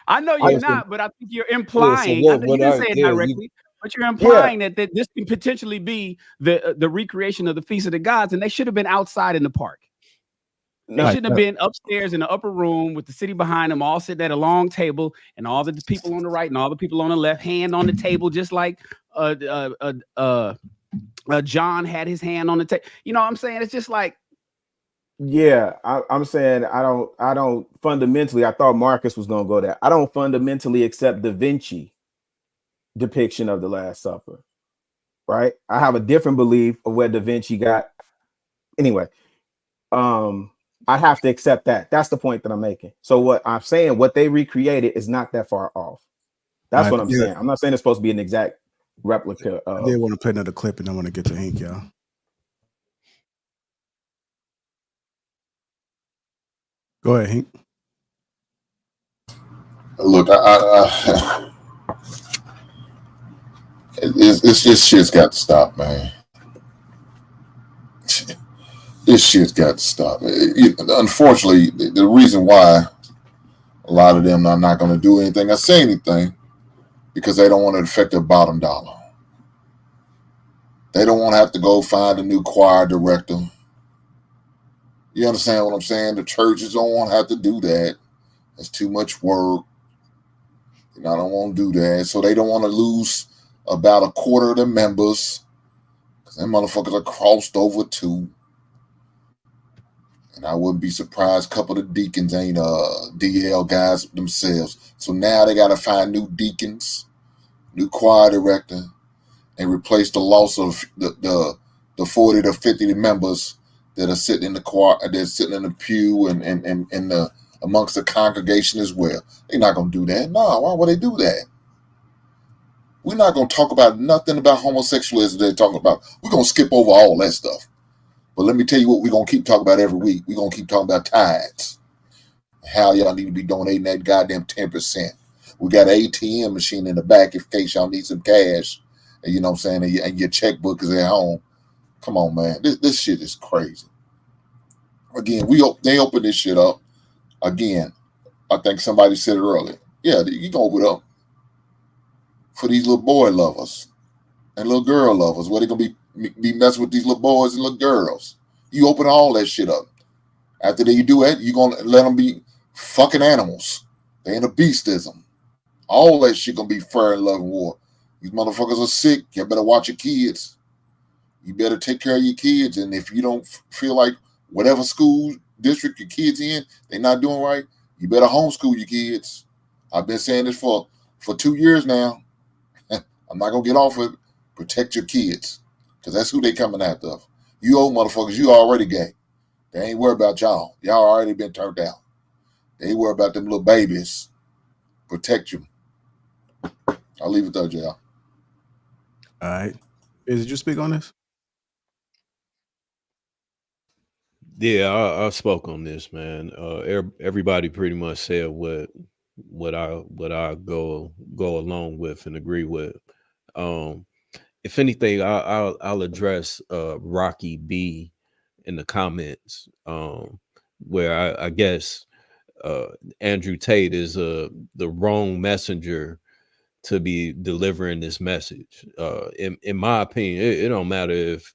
I know you're not, but I think you're implying. what you didn't say it directly, but you're implying that this can potentially be the recreation of the Feast of the Gods, and they should have been outside in the park. They shouldn't have been upstairs in the upper room with the city behind them, all sitting at a long table, and all the people on the right and all the people on the left, hand on the table, just like John had his hand on the table. You know what I'm saying? It's just like, yeah, I'm saying I don't fundamentally. I thought Marcus was gonna go there. I don't fundamentally accept Da Vinci depiction of the Last Supper. Right? I have a different belief of where Da Vinci got. Anyway, I have to accept that. That's the point that I'm making. So what I'm saying, what they recreated is not that far off. That's what I'm saying. I'm not saying it's supposed to be an exact replica. I did want to play another clip, and I want to get to Hank, y'all. Go ahead, Hank. Look, this shit's got to stop, man. This shit's got to stop. Unfortunately, the reason why a lot of them are not going to do anything or say anything because they don't want to affect their bottom dollar. They don't want to have to go find a new choir director. You understand what I'm saying? The churches don't want to have to do that. It's too much work. I don't want to do that. So they don't want to lose about a quarter of the members because them motherfuckers are crossed over too. And I wouldn't be surprised a couple of deacons ain't DL guys themselves. So now they got to find new deacons, new choir director, and replace the loss of the 40 to 50 members that are sitting in the choir, they're sitting in the pew and the amongst the congregation as well. They're not gonna do that. No, why would they do that? We're not gonna talk about nothing about homosexualism they're talking about. We're gonna skip over all that stuff. But let me tell you what we're gonna keep talking about every week. We're gonna keep talking about tithes. How y'all need to be donating that goddamn 10%. We got an ATM machine in the back in case y'all need some cash. And you know what I'm saying? And your checkbook is at home. Come on, man. This shit is crazy. Again, they open this shit up. Again, I think somebody said it earlier. Yeah, you can open it up for these little boy lovers and little girl lovers. Where they gonna be messing with these little boys and little girls. You open all that shit up. After you do that, you're gonna let them be fucking animals. They in a beastism. All that shit gonna be fair and love and war. These motherfuckers are sick. You better watch your kids. You better take care of your kids. And if you don't feel like whatever school district your kids in, they're not doing right, you better homeschool your kids. I've been saying this for 2 years now. I'm not gonna get off of it. Protect your kids, because that's who they coming after. You old motherfuckers, you already gay. They ain't worried about y'all. Y'all already been turned out. They ain't worried about them little babies. Protect them. I'll leave it there, y'all. All right. Did you speak on this? Yeah, I spoke on this, man. Everybody pretty much said what I go along with and agree with. If anything, I'll address Rocky B in the comments, where I guess Andrew Tate is the wrong messenger to be delivering this message. In my opinion, it don't matter if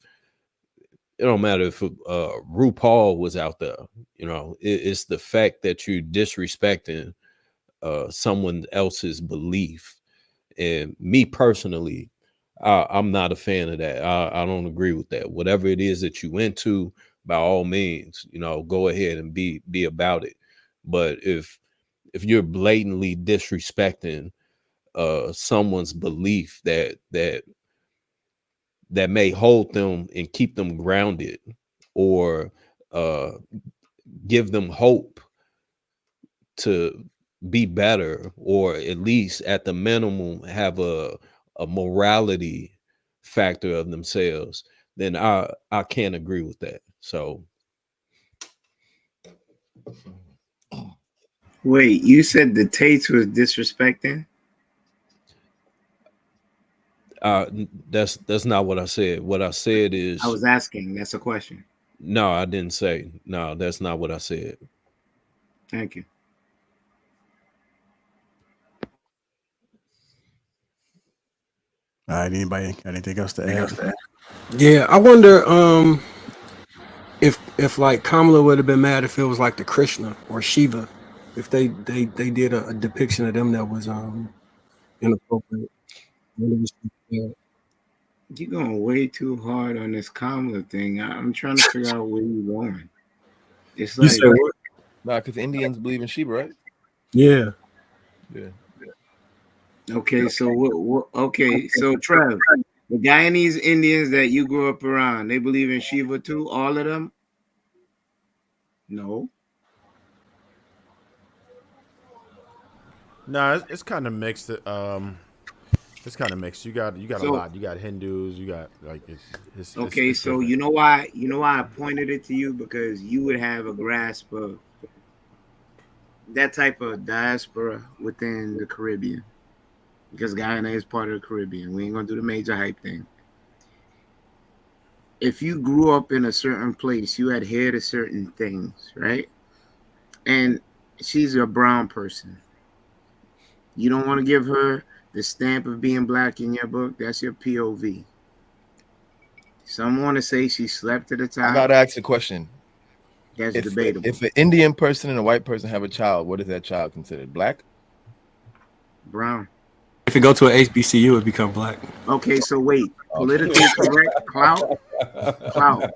RuPaul was out there. It's the fact that you're disrespecting someone else's belief. And me personally, I'm not a fan of that. I don't agree with that. Whatever it is that you into, by all means, you know, go ahead and be about it. But if you're blatantly disrespecting someone's belief that may hold them and keep them grounded, or give them hope to be better, or at least at the minimum have a morality factor of themselves, then I can't agree with that. So Wait, you said the Tates was disrespecting? that's not what I said. What I said is, I was asking. That's a question. no, I didn't say. No, that's not what I said. Thank you. All right, anybody got anything else to add? Yeah, I wonder if like Kamala would have been mad if it was like the Krishna or Shiva, if they did a depiction of them that was inappropriate. Yeah. You're going way too hard on this Kamala thing. I'm trying to figure out where you're going. It's You like, said what? Nah, because Indians believe in Shiva, right? Yeah. Yeah. okay, so what? Okay, so Trev, the Guyanese Indians that you grew up around, they believe in Shiva too. All of them? No. No, it's kind of mixed. It's kind of mixed. You got a So lot. You got Hindus. You got like it's okay, so different. you know why I pointed it to you, because you would have a grasp of that type of diaspora within the Caribbean, because Guyana is part of the Caribbean. We ain't gonna do the major hype thing. If you grew up in a certain place, you adhere to certain things, right? And she's a brown person. You don't want to give her the stamp of being black in your book. That's your POV. Some want to say she slept at a time. I gotta ask a question. That's If debatable. if an Indian person and a white person have a child, what is that child considered? Black? Brown. If it go to an HBCU, it become black. Okay, so wait. Politically correct clout.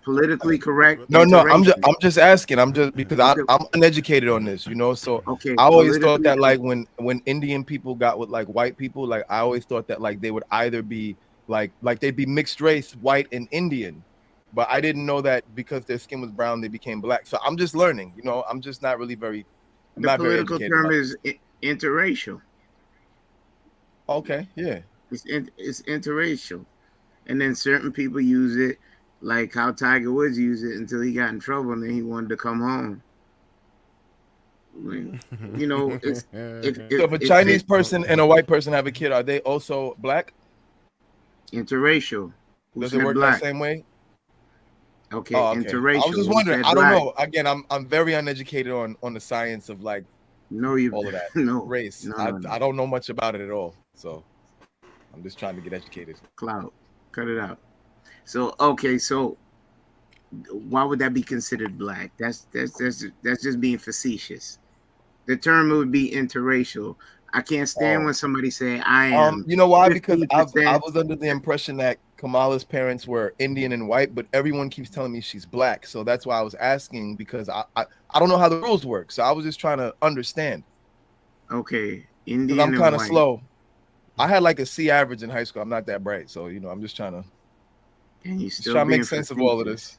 Politically correct. No, I'm just asking. I'm just because I'm uneducated on this, you know. So okay. I always thought that like when Indian people got with like white people, like I always thought that like they would either be like they'd be mixed race, white and Indian. But I didn't know that because their skin was brown, they became black. So I'm just learning, you know. I'm just not really very. The political term is interracial. Okay, yeah. It's interracial, and then certain people use it, like how Tiger Woods used it until he got in trouble, and then he wanted to come home. You know, it's so if a Chinese person and a white person have a kid, are they also black? Interracial. Does it work that same way? Okay, interracial. I was just wondering. I don't know. Again, I'm very uneducated on the science of like all of that race. I don't know much about it at all. So I'm just trying to get educated. Cloud, cut it out. So okay, so why would that be considered black? That's just being facetious. The term would be interracial. I can't stand when somebody say I am. You know why? Because I was under the impression that Kamala's parents were Indian and white, but everyone keeps telling me she's black. So that's why I was asking, because I don't know how the rules work. So I was just trying to understand. Okay, Indian. I'm kind of slow. I had like a C average in high school. I'm not that bright, so you know, I'm just trying to. And you still trying to make sense of all of this.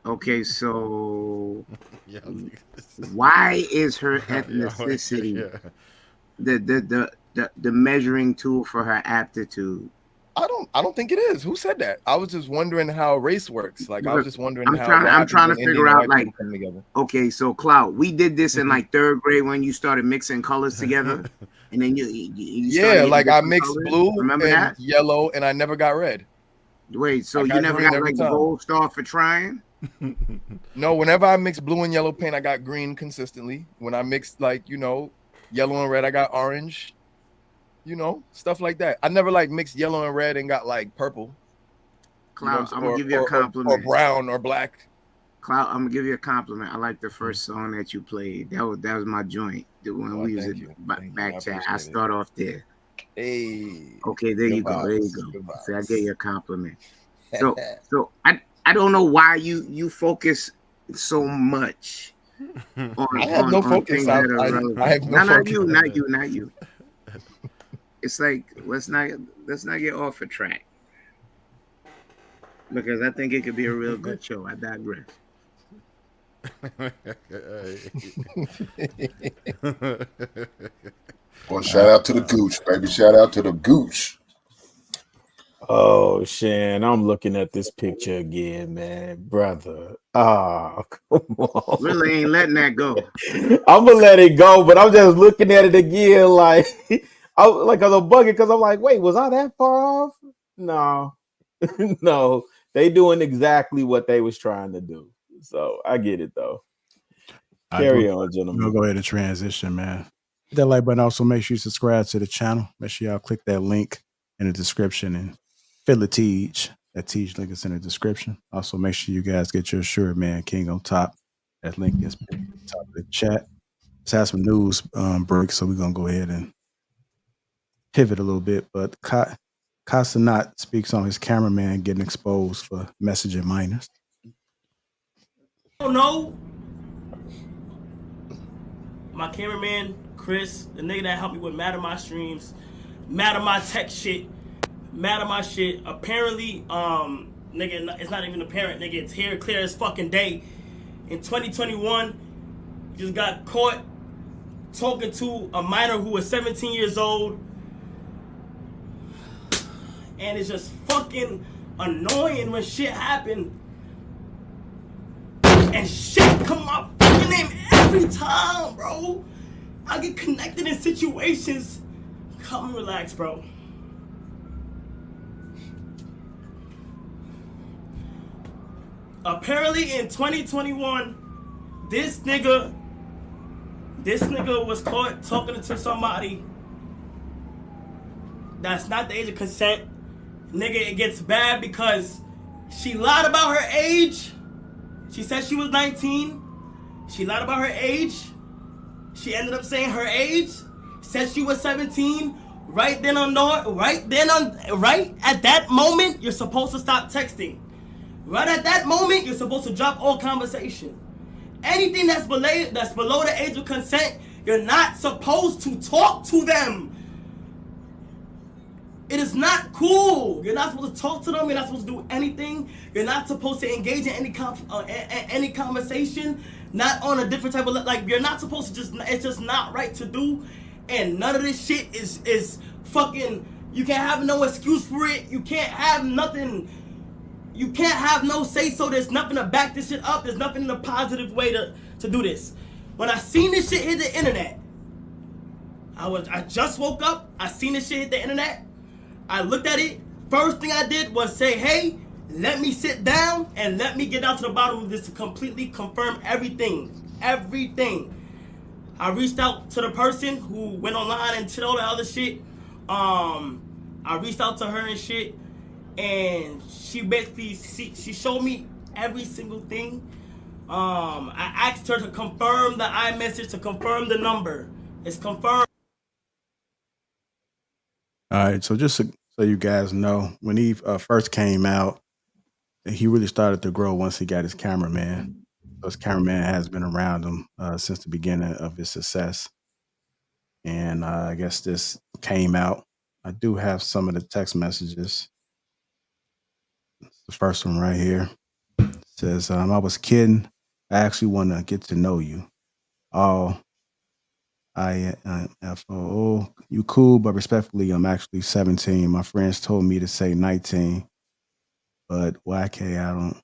Okay, so why is her ethnicity the measuring tool for her aptitude? I don't think it is. Who said that? I was just wondering how race works. Like I was just wondering I'm trying to figure out like okay, so Cloud, we did this in like third grade when you started mixing colors together, and then you like I mixed colors. blue Remember and that? yellow, and I never got red. Wait, so you never got like the gold star for trying? No, whenever I mix blue and yellow paint, I got green consistently. When I mixed like, you know, yellow and red, I got orange. You know, stuff like that. I never like mixed yellow and red and got like purple. Cloud, I'm gonna give you a compliment. Or brown or black. Cloud, I'm gonna give you a compliment. I like the first song that you played. That was my joint. When we was in back chat, I start off there. Hey. Okay, there you go. There you go. So I gave you a compliment. So I I don't know why you focus so much I have no on focus. things that are I relevant. have no No, not focus. you, not you, not you. It's like let's not get off a track because I think it could be a real good show. I digress. Well, shout out to the gooch, baby. Shout out to the gooch. Oh, Shan, I'm looking at this picture again, man, brother. Ah, come on. Really ain't letting that go. I'm gonna let it go, but I'm just looking at it again, like I'm like I'm bugging because I'm like, wait, was I that far off? No, no, they doing exactly what they was trying to do. So I get it though. Carry on, gentlemen. We'll go ahead and transition, man. Hit that like button. Also, make sure you subscribe to the channel. Make sure y'all click that link in the description and fill the Teach. That Teach link is in the description. Also, make sure you guys get your Sure Man King on top. That link is at the top of the chat. Let's have some news break, so we're gonna go ahead and pivot a little bit. But Casanat speaks on his cameraman getting exposed for messaging minors. don't know. My cameraman, Chris, the nigga that helped me with mad at my streams, mad at my tech shit, mad at my shit. Apparently, nigga, it's not even apparent, nigga. It's here, clear as fucking day. In 2021, just got caught talking to a minor who was 17 years old. And it's just fucking annoying when shit happen. And shit come my fucking name every time, bro. I get connected in situations. Come and relax, bro. Apparently in 2021, this nigga was caught talking to somebody that's not the age of consent. Nigga, it gets bad because she lied about her age. She said she was 19. She lied about her age. She ended up saying her age. Said she was 17. Right at that moment, you're supposed to stop texting. Right at that moment, you're supposed to drop all conversation. Anything that's below the age of consent, you're not supposed to talk to them. It is not cool. You're not supposed to talk to them. You're not supposed to do anything. You're not supposed to engage in any conversation. Not on a different type of like. You're not supposed to it's just not right to do. And none of this shit is fucking. You can't have no excuse for it. You can't have nothing. You can't have no say so. There's nothing to back this shit up. There's nothing in a positive way to do this. When I seen this shit hit the internet, I just woke up. I seen this shit hit the internet. I looked at it. First thing I did was say, hey, let me sit down and let me get down to the bottom of this to completely confirm everything. Everything. I reached out to the person who went online and did all the other shit. I reached out to her and shit. And she basically, she showed me every single thing. I asked her to confirm the iMessage, to confirm the number. It's confirmed. All right, so just so you guys know, when he first came out, he really started to grow once he got his cameraman. His cameraman has been around him since the beginning of his success. And I guess this came out. I do have some of the text messages. The first one right here. It says, I was kidding. I actually want to get to know you. Oh, IFOO, you cool, but respectfully, I'm actually 17. My friends told me to say 19, but YK, I don't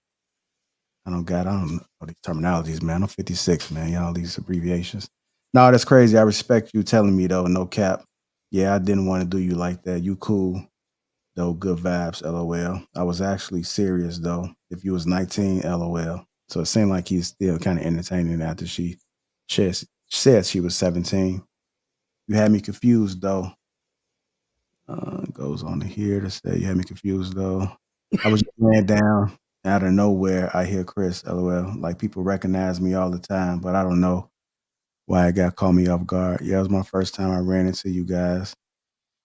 know these terminologies, man. I'm 56, man. Y'all these abbreviations. No, that's crazy. I respect you telling me though, no cap. Yeah, I didn't want to do you like that. You cool, though. Good vibes, LOL. I was actually serious though. If you was 19, LOL. So it seemed like he's still kind of entertaining after she said she was 17. You had me confused though. Goes on to here to say you had me confused though. I was just laying down out of nowhere. I hear Chris, LOL. Like people recognize me all the time, but I don't know why it got caught me off guard. Yeah, it was my first time I ran into you guys.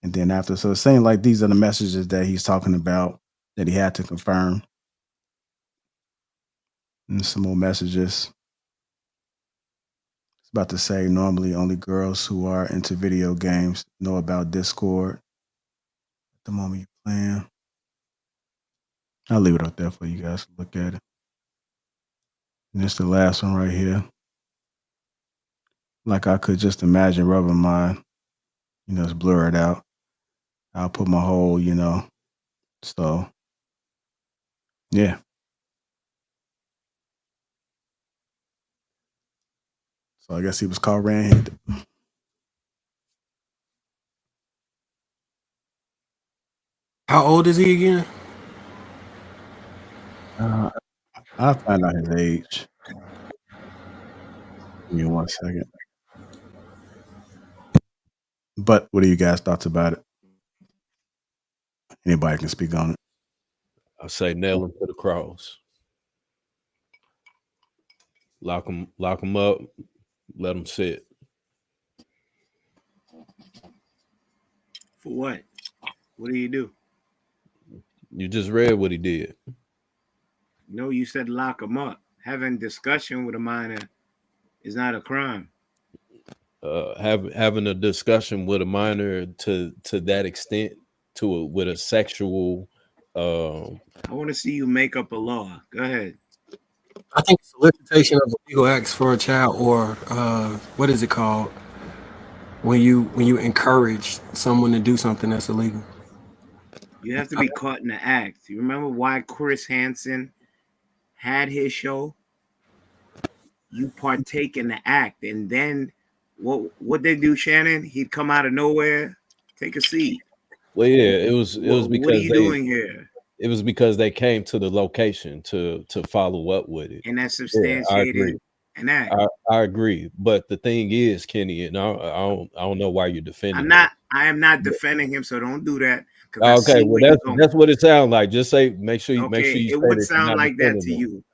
And then after, so it's saying like these are the messages that he's talking about that he had to confirm. And some more messages. It's about to say normally only girls who are into video games know about Discord. At the moment you're playing. I'll leave it up there for you guys to look at it. And it's the last one right here. Like I could just imagine rubbing mine, it's blurred out. I'll put my whole, so yeah. So I guess he was caught red-handed. How old is he again? I'll find out his age. Give me 1 second. But what are you guys' thoughts about it? Anybody can speak on it. I say nail him to the cross. Lock him up. Let him sit. For what? What do you do? You just read what he did. No, you said lock him up. Having discussion with a minor is not a crime. Having a discussion with a minor to that extent, with a sexual. I want to see you make up a law. Go ahead. I think solicitation of illegal acts for a child, or what is it called? When you encourage someone to do something that's illegal. You have to be caught in the act. You remember why Chris Hansen had his show? You partake in the act, and then what they do, Shannon? He'd come out of nowhere, take a seat. Well, yeah, it was because what are you doing here? It was because they came to the location to follow up with it, and that's substantiated. And that I agree, but the thing is, Kenny, and I don't know why you're defending. I am not defending him, so don't do that. Okay, well that's what it sounds like. Just make sure you it would sound like that to you.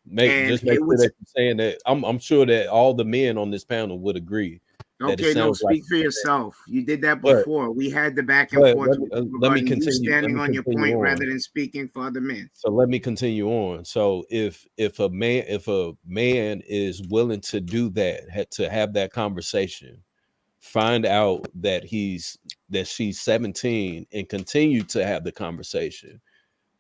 Make sure that you're saying that. I'm sure that all the men on this panel would agree. Okay, no, speak for yourself. You did that before. We had the back and forth. Let me continue. You standing on your point rather than speaking for other men. So let me continue on. So if a man is willing to do that, to have that conversation, find out that she's 17 and continue to have the conversation,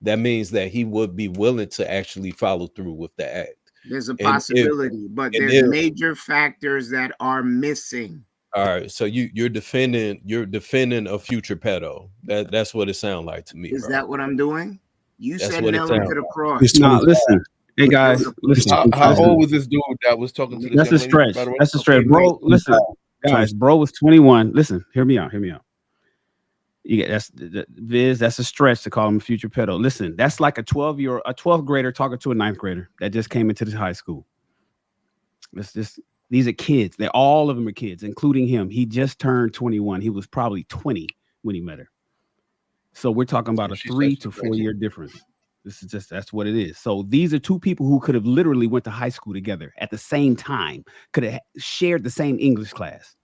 that means that he would be willing to actually follow through with the act. There's a possibility, but there's major factors that are missing. All right, so you're defending a future pedo. That's what it sounds like to me. Is that what I'm doing? You That's said what it nail him sounds to the like. cross. No, listen. Hey guys, listen. How old was this dude that was talking to the That's a stretch. That's a stretch, bro. Listen, guys, bro was 21. Listen, hear me out. You get that's a stretch to call him a future pedo. Listen, that's like a 12th grader talking to a 9th grader that just came into this high school. These are kids. All of them are kids, including him. He just turned 21. He was probably 20 when he met her. So we're talking about a 3 to 4 year difference. That's what it is. So these are two people who could have literally went to high school together at the same time, could have shared the same English class.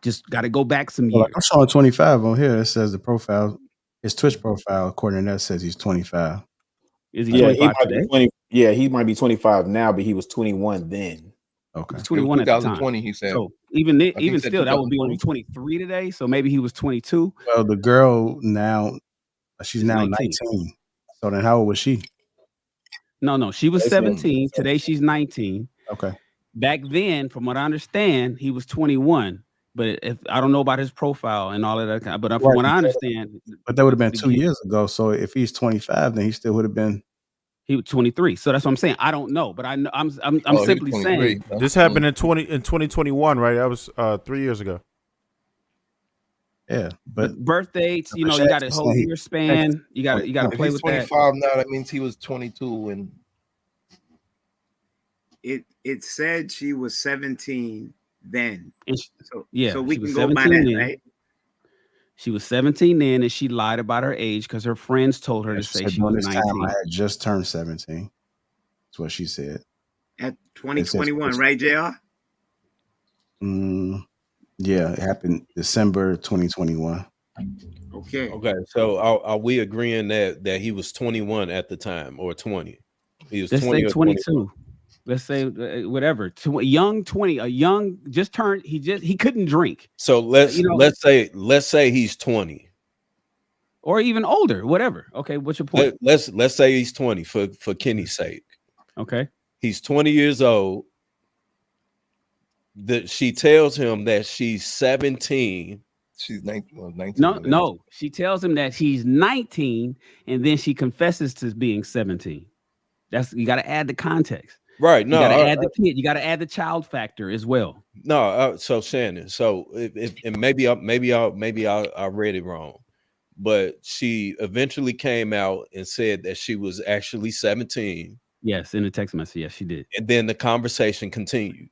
Just got to go back some years. I'm showing 25 on here. It says the profile, his Twitch profile, according to that, says he's 25. Is he 25 today? He might be 25 now, but he was 21 then. Okay. 21 at the time. 2020, he said. So even still, that would be only 23 today. So maybe he was 22. Well, the girl now, she's now 19. So then how old was she? No, she was 17. Today she's 19. Okay. Back then, from what I understand, he was 21. But if I don't know about his profile and all of that, but from what I understand, but that would have been 2 years ago. So if he's 25, then he still would have been. He was 23. So that's what I'm saying. I don't know, but I'm simply saying this happened in 2021, right? That was 3 years ago. Yeah, but birth dates, you got a whole year span. You got to play with that. 25 now, that means he was 22 and it said she was 17 then. So we can go by that, right? She was 17 then, and she lied about her age because her friends told her to say she was 19. Time I had just turned 17. That's what she said. At 2021, right, JR? Yeah, it happened December 2021. Okay. So are we agreeing that he was 21 at the time or 20? He was Let's 20 say or 22. Let's say whatever. A young 20, a young just turned. He couldn't drink. So let's say he's 20. Or even older, whatever. Okay, what's your point? Let's say he's 20 for Kenny's sake. Okay. He's 20 years old. She tells him that she's 17. She's 19. No. She tells him that he's 19, and then she confesses to being 17. You got to add the context. Right. No, you got to add the kid. You got to add the child factor as well. No. So Shannon. So and maybe I read it wrong, but she eventually came out and said that she was actually 17. Yes, in the text message. Yes, she did. And then the conversation continued.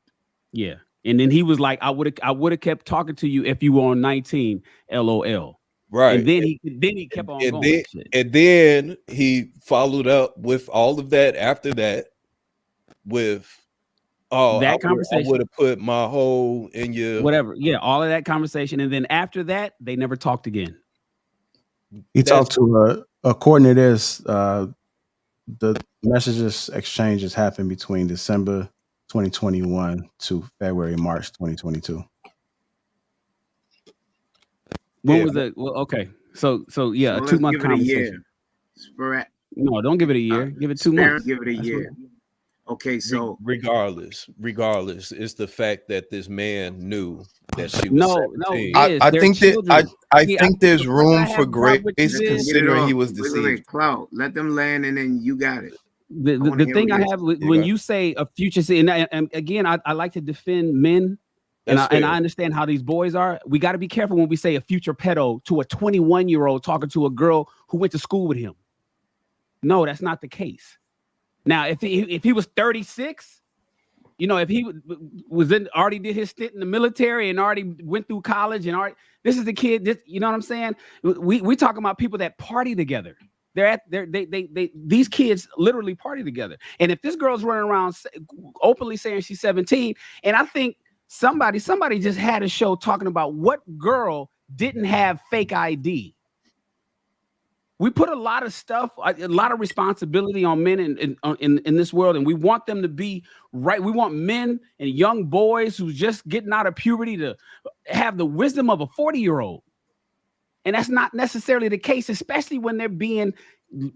Yeah. And then he was like, I would have kept talking to you if you were on 19. LOL. Right. And then he kept on going. And then he followed up with all of that after that with that conversation. I would have put my whole in your whatever. Yeah, all of that conversation. And then after that, they never talked again. He talked to according to this, the messages exchanges happened between December 2021 to March 2022. When was it? Well, okay. So yeah, So a 2-month give it a year. conversation. No, don't give it a year. Give it 2 months. Give it a year. Okay, so regardless, it's the fact that this man knew that she was No, 17. I think that I think there's room for grace considering he was Wait, deceived. Cloud, let them land and then you got it. The thing I have when you say a future, and again, I like to defend men, and I understand how these boys are. We got to be careful when we say a future pedo to a 21-year-old talking to a girl who went to school with him. No, that's not the case. Now, if he was 36, if he already did his stint in the military and already went through college and this is the kid. You know what I'm saying? We talking about people that party together. These kids literally party together. And if this girl's running around openly saying she's 17, and I think somebody just had a show talking about what girl didn't have fake ID. We put a lot of stuff, a lot of responsibility on men in this world, and we want them to be right. We want men and young boys who's just getting out of puberty to have the wisdom of a 40-year-old. And that's not necessarily the case, especially when they're being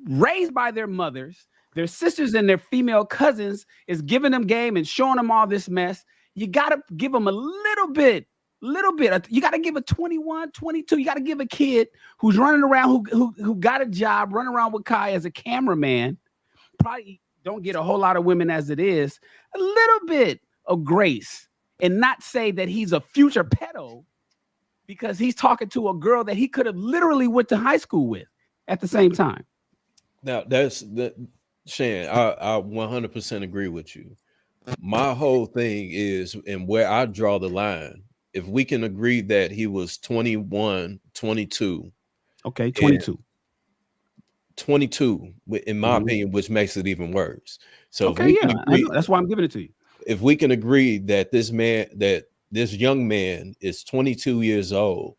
raised by their mothers, their sisters and their female cousins is giving them game and showing them all this mess. You got to give them a little bit. You got to give a 21, 22. You got to give a kid who's running around, who got a job, running around with Kai as a cameraman. Probably don't get a whole lot of women as it is. A little bit of grace and not say that he's a future pedo because he's talking to a girl that he could have literally went to high school with at the same time. Now Shan, I 100% agree with you. My whole thing is, and where I draw the line, if we can agree that he was 21, 22. Okay, 22. 22, in my opinion, which makes it even worse. So okay, that's why I'm giving it to you. If we can agree that this young man is 22 years old,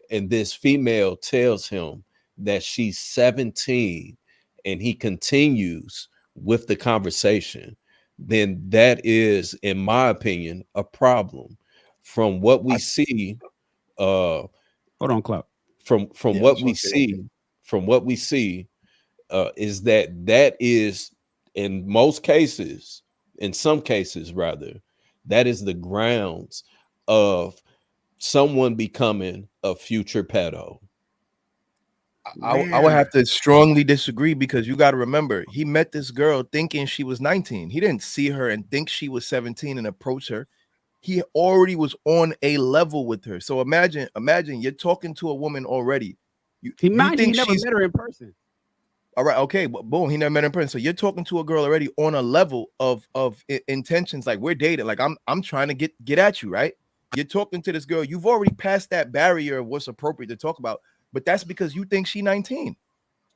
and this female tells him that she's 17, and he continues with the conversation, then that is, in my opinion, a problem. From what we see, hold on, Cloud. From what we see, is that is in most cases, in some cases rather, that is the grounds of someone becoming a future pedo. I would have to strongly disagree because you got to remember, he met this girl thinking she was 19. He didn't see her and think she was 17 and approach her. He already was on a level with her. So imagine you're talking to a woman already. He never met her in person. All right, okay, but boom, he never met her in person. So you're talking to a girl already on a level of intentions, like we're dating, like I'm trying to get at you, right? You're talking to this girl, you've already passed that barrier of what's appropriate to talk about, but that's because you think she's 19.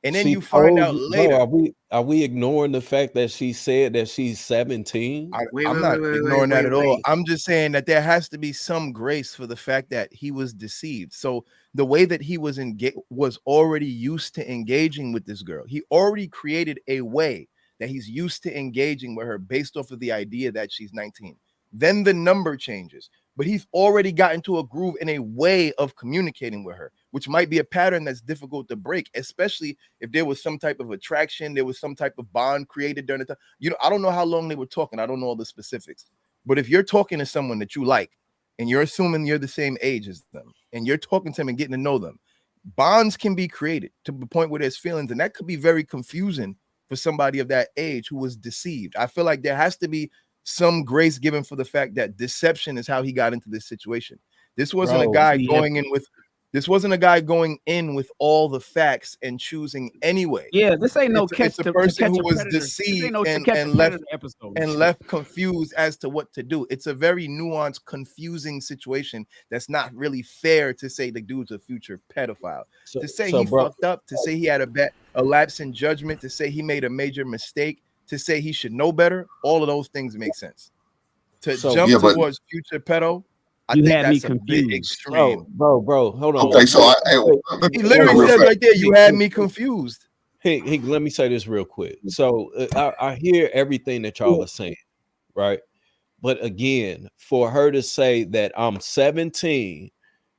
And then you find out later. No, are we ignoring the fact that she said that she's 17? I'm not ignoring that at all. I'm just saying that there has to be some grace for the fact that he was deceived. So the way that he was already used to engaging with this girl. He already created a way that he's used to engaging with her based off of the idea that she's 19. Then the number changes, but he's already got into a groove in a way of communicating with her, which might be a pattern that's difficult to break, especially if there was some type of attraction, there was some type of bond created during the time. You know, I don't know how long they were talking. I don't know all the specifics, but if you're talking to someone that you like and you're assuming you're the same age as them and you're talking to them and getting to know them, bonds can be created to the point where there's feelings, and that could be very confusing for somebody of that age who was deceived. I feel like there has to be some grace given for the fact that deception is how he got into this situation. This wasn't a guy going in with all the facts and choosing anyway. Yeah, this ain't no It's a person who was deceived and left confused as to what to do. It's a very nuanced, confusing situation that's not really fair to say the dude's a future pedophile. To say he fucked up, to say he had a lapse in judgment, to say he made a major mistake, to say he should know better, all of those things make sense. To jump towards future pedo, I think that's a bit extreme. Bro, hold on. Okay, so he literally said right there, you had me confused. Hey, let me say this real quick. So I hear everything that y'all are saying, right? But again, for her to say that I'm 17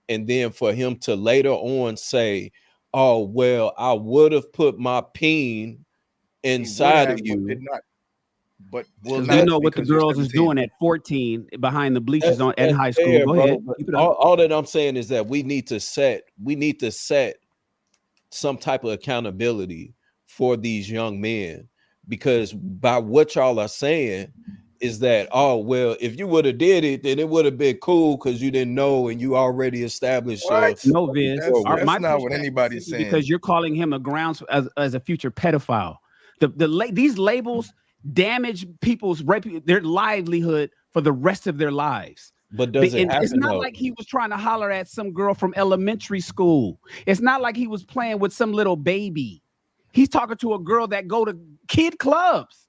and then for him to later on say, oh, well, I would have put my peen inside of you. But you know what the girls is doing at 14 behind the bleachers at high school. Go ahead. All that I'm saying is that we need to set some type of accountability for these young men, because by what y'all are saying is that, oh, well, if you would have did it, then it would have been cool because you didn't know and you already established. No, Viz, that's not what anybody's saying. Because you're calling him a grounds as a future pedophile. These labels damage people's their livelihood for the rest of their lives. But does it happen? It's not like he was trying to holler at some girl from elementary school. It's not like he was playing with some little baby. He's talking to a girl that go to kid clubs.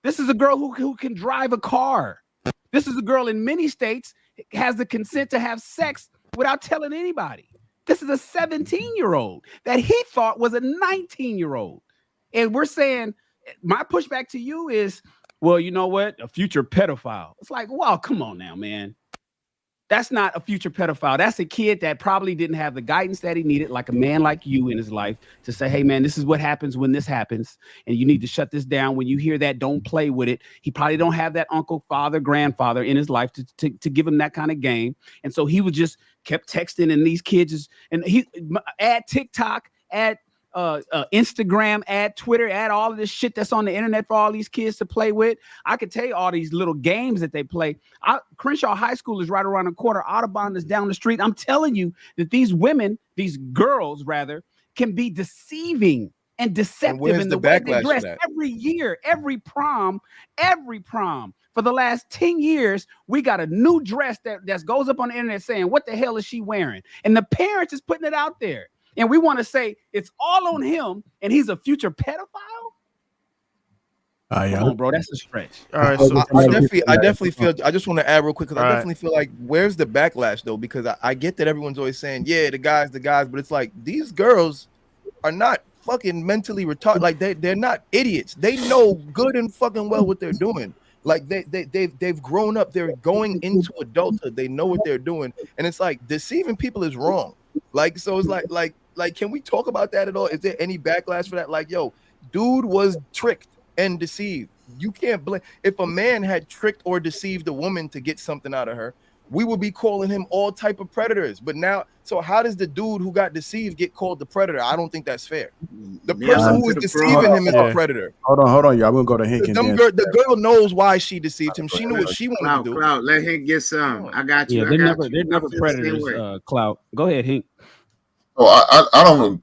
This is a girl who can drive a car. This is a girl in many states has the consent to have sex without telling anybody. This is a 17-year-old that he thought was a 19-year-old. And we're saying, my pushback to you is, well, you know what? A future pedophile. It's like, wow, come on now, man. That's not a future pedophile. That's a kid that probably didn't have the guidance that he needed, like a man like you in his life, to say, hey, man, this is what happens when this happens. And you need to shut this down. When you hear that, don't play with it. He probably don't have that uncle, father, grandfather in his life to give him that kind of game. And so he was just kept texting, and these kids and he add TikTok, add Instagram, add Twitter, add all of this shit that's on the internet for all these kids to play with. I could tell you all these little games that they play. Crenshaw High School is right around the corner. Audubon is down the street. I'm telling you that these women, these girls rather, can be deceiving and deceptive in the way they dress every year, every prom. For the last 10 years, we got a new dress that goes up on the internet saying, what the hell is she wearing? And the parents is putting it out there. And we want to say it's all on him and he's a future pedophile? Come on, bro, that's a stretch. All right, so I definitely feel, I just want to add real quick, because I definitely feel like, where's the backlash though? Because I get that everyone's always saying, yeah, the guys, but it's like, these girls are not fucking mentally retarded. Like they're not idiots. They know good and fucking well what they're doing. Like they've grown up. They're going into adulthood. They know what they're doing, and it's like deceiving people is wrong. Like, so it's like, can we talk about that at all? Is there any backlash for that? Like, yo, dude was tricked and deceived. You can't blame. If a man had tricked or deceived a woman to get something out of her, we would be calling him all type of predators. But now, so how does the dude who got deceived get called the predator? I don't think that's fair. The person who is deceiving him is the predator. Hold on, y'all. We'll go to Hank. The girl knows why she deceived him. She knew what she wanted to do. Clout, let Hank get some. I got you. Yeah, they're never predators. Clout. Go ahead, Hank. Oh, I don't,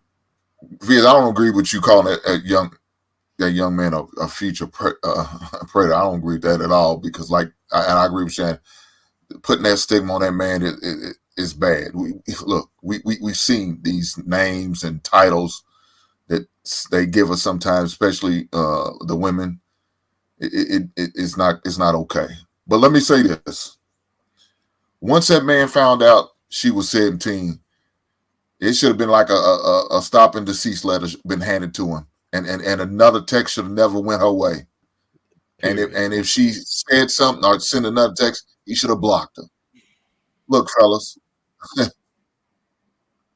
Viz, I don't agree with you calling that young man a future predator. I don't agree with that at all, because and I agree with Shannon. Putting that stigma on that man is bad. We've seen these names and titles that they give us sometimes, especially the women. It's not okay. But let me say this: once that man found out she was 17, it should have been like a stop and decease letter been handed to him and another text should have never went her way. And if she said something or sent another text, he should have blocked her. Look, fellas,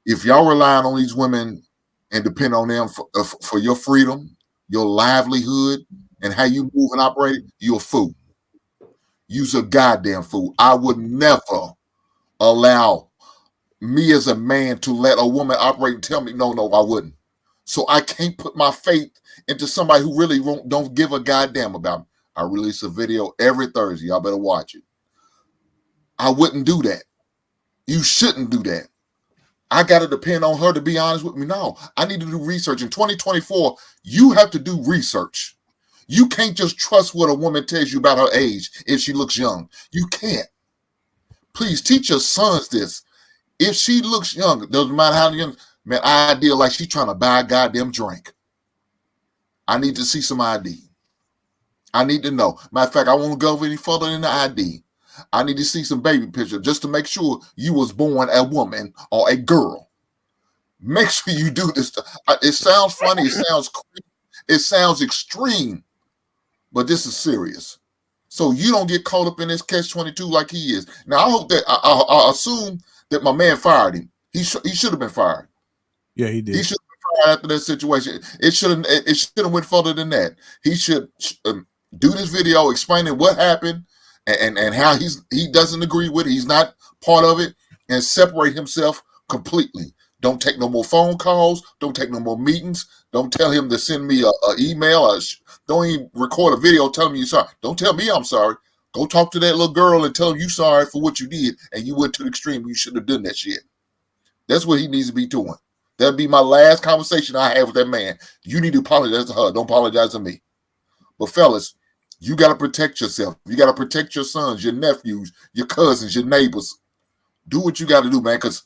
if y'all relying on these women and depend on them for your freedom, your livelihood, and how you move and operate, you're a fool. You's a goddamn fool. I would never allow me as a man to let a woman operate and tell me, no, I wouldn't. So I can't put my faith into somebody who really don't give a goddamn about me. I release a video every Thursday. Y'all better watch it. I wouldn't do that. You shouldn't do that. I got to depend on her to be honest with me. No, I need to do research. In 2024, you have to do research. You can't just trust what a woman tells you about her age if she looks young. You can't. Please teach your sons this. If she looks young, doesn't matter how young, man, I deal like she's trying to buy a goddamn drink. I need to see some ID. I need to know. Matter of fact, I won't go any further than the ID. I need to see some baby pictures just to make sure you was born a woman or a girl. Make sure you do this. It sounds funny. It sounds extreme, but this is serious. So you don't get caught up in this catch-22 like he is. Now, I hope that I assume that my man fired him. He should have been fired. Yeah, he did. He should have been fired after that situation. It should have went further than that. He should do this video explaining what happened and how he doesn't agree with it. He's not part of it, and separate himself completely. Don't take no more phone calls. Don't take no more meetings. Don't tell him to send me an email. Don't even record a video telling me you're sorry. Don't tell me I'm sorry. Go talk to that little girl and tell him you sorry for what you did and you went to the extreme. You shouldn't have done that shit. That's what he needs to be doing. That'll be my last conversation I have with that man. You need to apologize to her. Don't apologize to me. But fellas, you got to protect yourself. You got to protect your sons, your nephews, your cousins, your neighbors. Do what you got to do, man, because,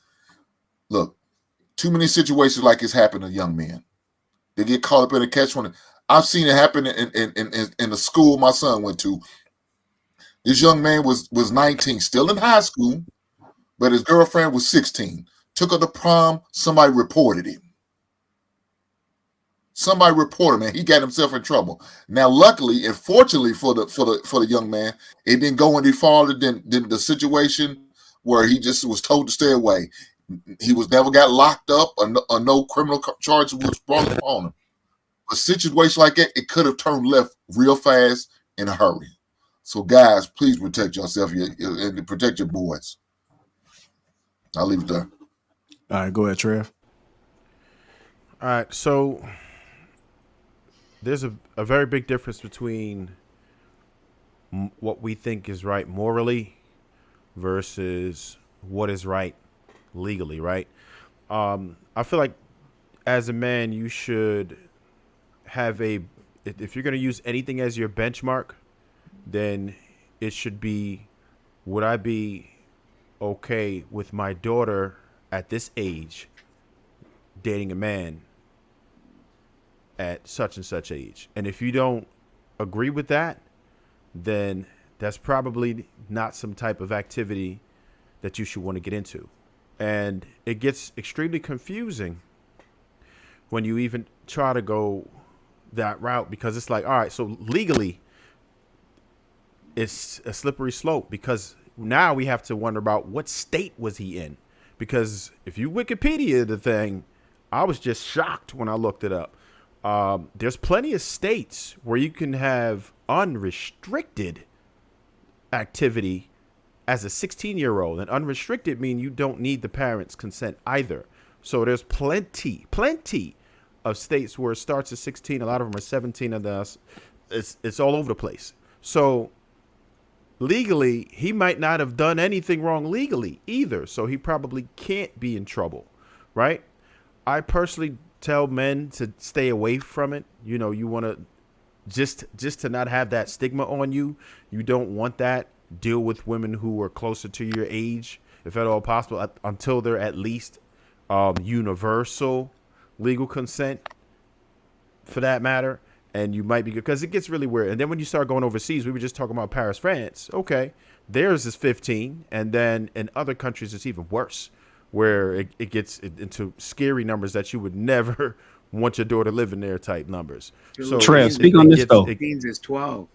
look, too many situations like this happen to young men. They get caught up in a catch-22. I've seen it happen in the school my son went to. This young man was 19, still in high school, but his girlfriend was 16. Took her to prom. Somebody reported him. Somebody reported him, and he got himself in trouble. Now, luckily and fortunately for the young man, it didn't go any farther than the situation where he just was told to stay away. He was never got locked up, or no criminal charges was brought upon him. A situation like that, it could have turned left real fast in a hurry. So, guys, please protect yourself and protect your boys. I'll leave it there. All right, go ahead, Trev. All right, so there's a very big difference between what we think is right morally versus what is right legally, right? I feel like as a man, you should have if you're going to use anything as your benchmark, then it should be, would I be okay with my daughter at this age dating a man at such and such age? And if you don't agree with that, then that's probably not some type of activity that you should want to get into. And it gets extremely confusing when you even try to go that route, because it's like, all right, so legally it's a slippery slope, because now we have to wonder about what state was he in. Because if you Wikipedia the thing, I was just shocked when I looked it up. There's plenty of states where you can have unrestricted activity as a 16-year-old, and unrestricted mean you don't need the parents' consent either. So there's plenty of states where it starts at 16. A lot of them are 17, and it's all over the place. So legally, he might not have done anything wrong legally either. So he probably can't be in trouble, right? I personally tell men to stay away from it. You know, you want to just to not have that stigma on you. You don't want that. Deal with women who are closer to your age, if at all possible, until they're at least universal legal consent, for that matter. And you might be good, because it gets really weird. And then when you start going overseas, we were just talking about Paris, France. Okay, theirs is 15, and then in other countries it's even worse, where it gets into scary numbers that you would never want your daughter living there type numbers. So Trev, speak on this though. Philippines is 12.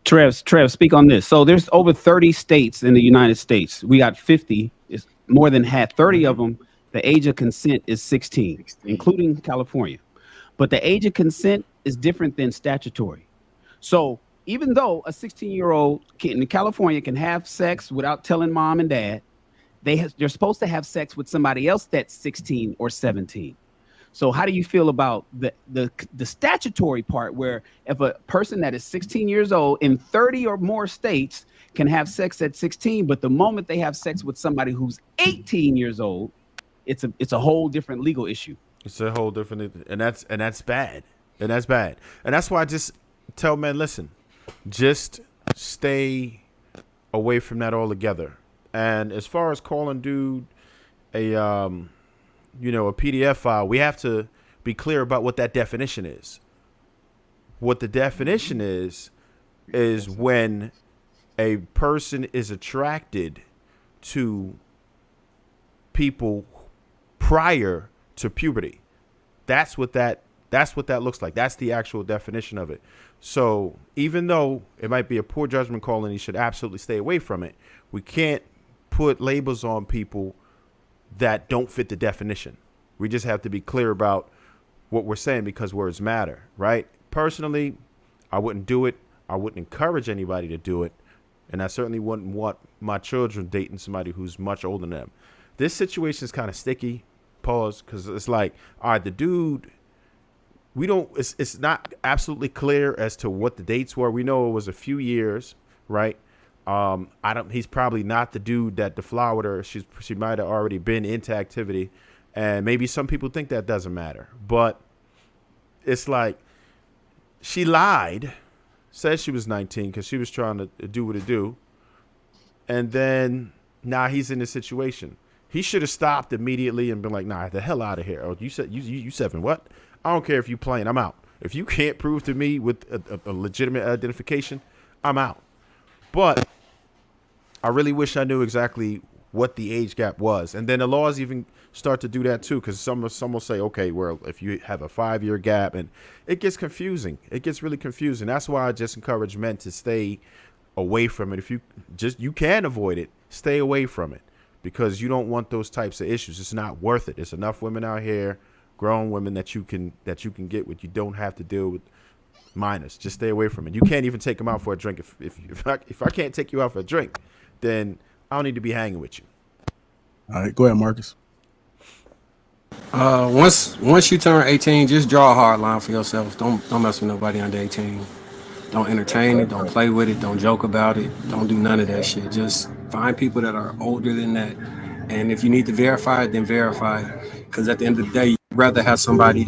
Trev, speak on this. So there's over 30 states in the United States. We got 50. It's more than half. 30 of them, the age of consent is 16, including California. But the age of consent is different than statutory. So even though a 16-year-old in California can have sex without telling mom and dad, they're supposed to have sex with somebody else that's 16 or 17. So how do you feel about the statutory part, where if a person that is 16 years old in 30 or more states can have sex at 16, but the moment they have sex with somebody who's 18 years old, it's a whole different legal issue. It's a whole different, and that's bad, and that's bad, and that's why I just tell men, listen, just stay away from that altogether. And as far as calling dude a PDF file, we have to be clear about what that definition is. What the definition is when a person is attracted to people prior to puberty. That's what that looks like. That's the actual definition of it. So even though it might be a poor judgment call and he should absolutely stay away from it, we can't put labels on people that don't fit the definition. We just have to be clear about what we're saying, because words matter, right? Personally, I wouldn't do it. I wouldn't encourage anybody to do it. And I certainly wouldn't want my children dating somebody who's much older than them. This situation is kind of sticky, pause, because it's like, all right, the dude, it's not absolutely clear as to what the dates were. We know it was a few years, right? He's probably not the dude that deflowered her. She might have already been into activity, and maybe some people think that doesn't matter, but it's like she lied, said she was 19 because she was trying to do what it do, and then now he's in this situation. He should have stopped immediately and been like, nah, the hell out of here. Oh, you said you 7 what? I don't care if you playing, I'm out. If you can't prove to me with a legitimate identification, I'm out. But I really wish I knew exactly what the age gap was. And then the laws even start to do that too, because some will say, okay, well, if you have a 5-year gap, and it gets confusing. It gets really confusing. That's why I just encourage men to stay away from it. If you can avoid it, stay away from it, because you don't want those types of issues. It's not worth it. There's enough women out here, grown women, that you can get with. You don't have to deal with minors. Just stay away from it. You can't even take them out for a drink. If I can't take you out for a drink, then I don't need to be hanging with you. All right, go ahead, Marcus. Once you turn 18, just draw a hard line for yourself. Don't mess with nobody under 18. Don't entertain it. Don't play with it. Don't joke about it. Don't do none of that shit. Just find people that are older than that. And if you need to verify it, then verify it. Because at the end of the day, you'd rather have somebody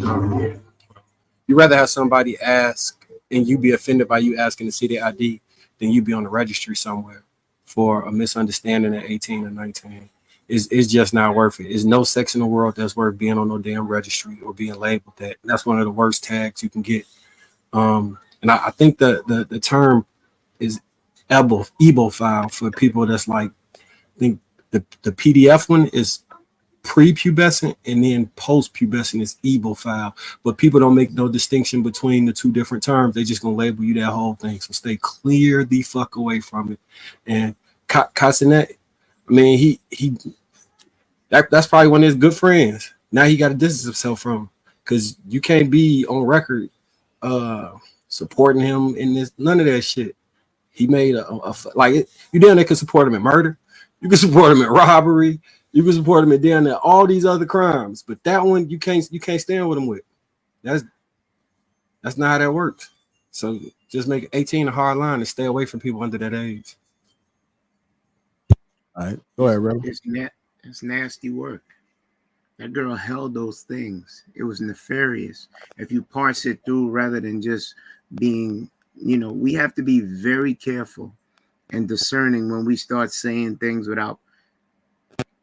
ask and you be offended by you asking to see their ID than you be on the registry somewhere for a misunderstanding at 18 or 19. It's just not worth it. There's no sex in the world that's worth being on no damn registry or being labeled that. That's one of the worst tags you can get. And I think the term is Ebo file for people that's like, I think the PDF one is prepubescent and then post-pubescent is Ebo file. But people don't make no distinction between the two different terms. They just gonna label you that whole thing. So stay clear the fuck away from it. And Casanet, I mean, that's probably one of his good friends. Now he got to distance himself from him, because you can't be on record supporting him in this, none of that shit. He made you down there could support him in murder, you can support him in robbery, you can support him in down there all these other crimes, but that one you can't stand with him with. That's not how that works. So just make 18 a hard line and stay away from people under that age. All right, go ahead, Rebel. It's nasty work. That girl held those things. It was nefarious. If you parse it through rather than just being, we have to be very careful and discerning when we start saying things without,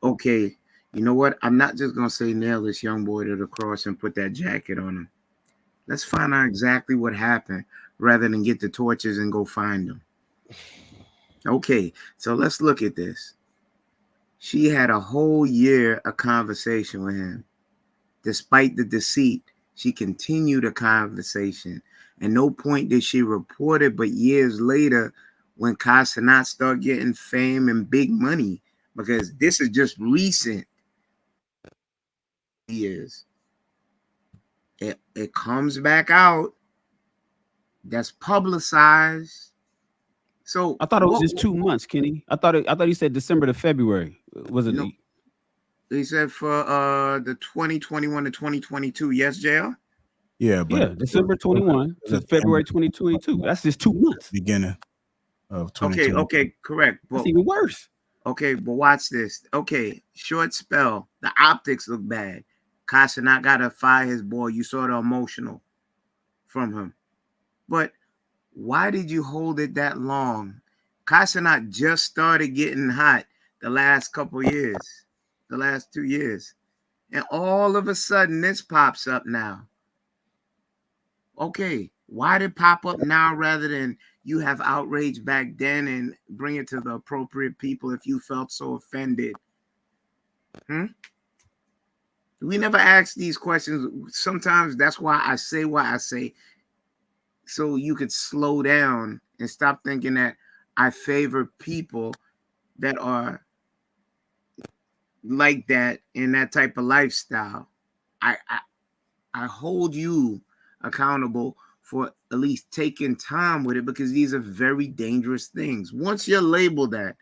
okay, you know what? I'm not just going to say nail this young boy to the cross and put that jacket on him. Let's find out exactly what happened rather than get the torches and go find him. Okay, so let's look at this. She had a whole year of conversation with him. Despite the deceit, She continued a conversation. And no point did she report it, but years later, when Casanat started getting fame and big money, because this is just recent years, it comes back out. That's publicized. So I thought it was just 2 months, Kenny. I thought he said December to February. Was it? No, they said for the 2021 to 2022. Yes, JL? Yeah, but Yeah, December 21 to February 2022. That's just 2 months. Beginning of 2022. Okay, correct. That's even worse. Okay, but watch this. Okay, short spell. The optics look bad. Casanat got to fire his boy. You saw the emotional from him. But why did you hold it that long? Casanat just started getting hot the last couple years, the last 2 years. And all of a sudden, this pops up now. Okay, why did it pop up now rather than you have outrage back then and bring it to the appropriate people if you felt so offended? We never ask these questions. Sometimes that's why I say what I say, so you could slow down and stop thinking that I favor people that are like that in that type of lifestyle. I hold you accountable for at least taking time with it, because these are very dangerous things. Once you're labeled that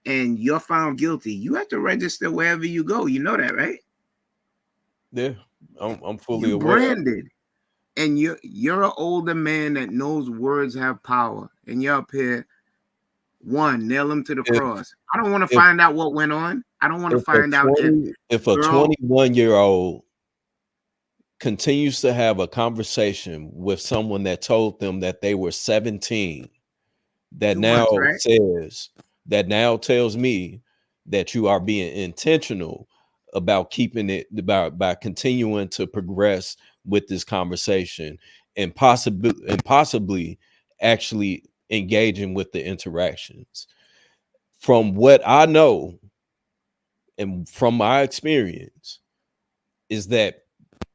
and you're found guilty, you have to register wherever you go. You know that, right? Yeah, I'm fully aware. Branded. And you're an older man that knows words have power, and you're up here, nail him to the cross. I don't want to find out what went on. I don't want to find out if a 21-year-old continues to have a conversation with someone that told them that they were 17, that now tells me that you are being intentional about keeping it, by continuing to progress with this conversation and possibly actually engaging with the interactions. From what I know and from my experience is that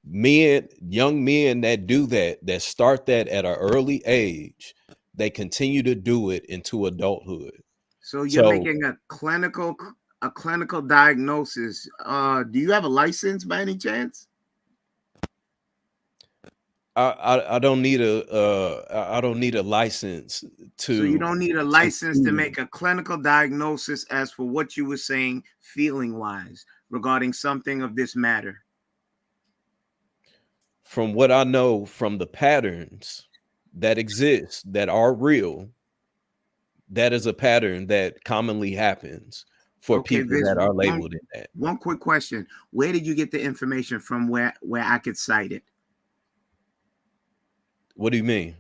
young men that do that start that at an early age, they continue to do it into adulthood. So you're making a clinical diagnosis. Do you have a license by any chance? I don't need a license to. So you don't need a license to make a clinical diagnosis as for what you were saying feeling wise regarding something of this matter. From what I know from the patterns that exist, that are real, that is a pattern that commonly happens for people that are labeled in that. One quick question. Where did you get the information from where I could cite it? What do you mean?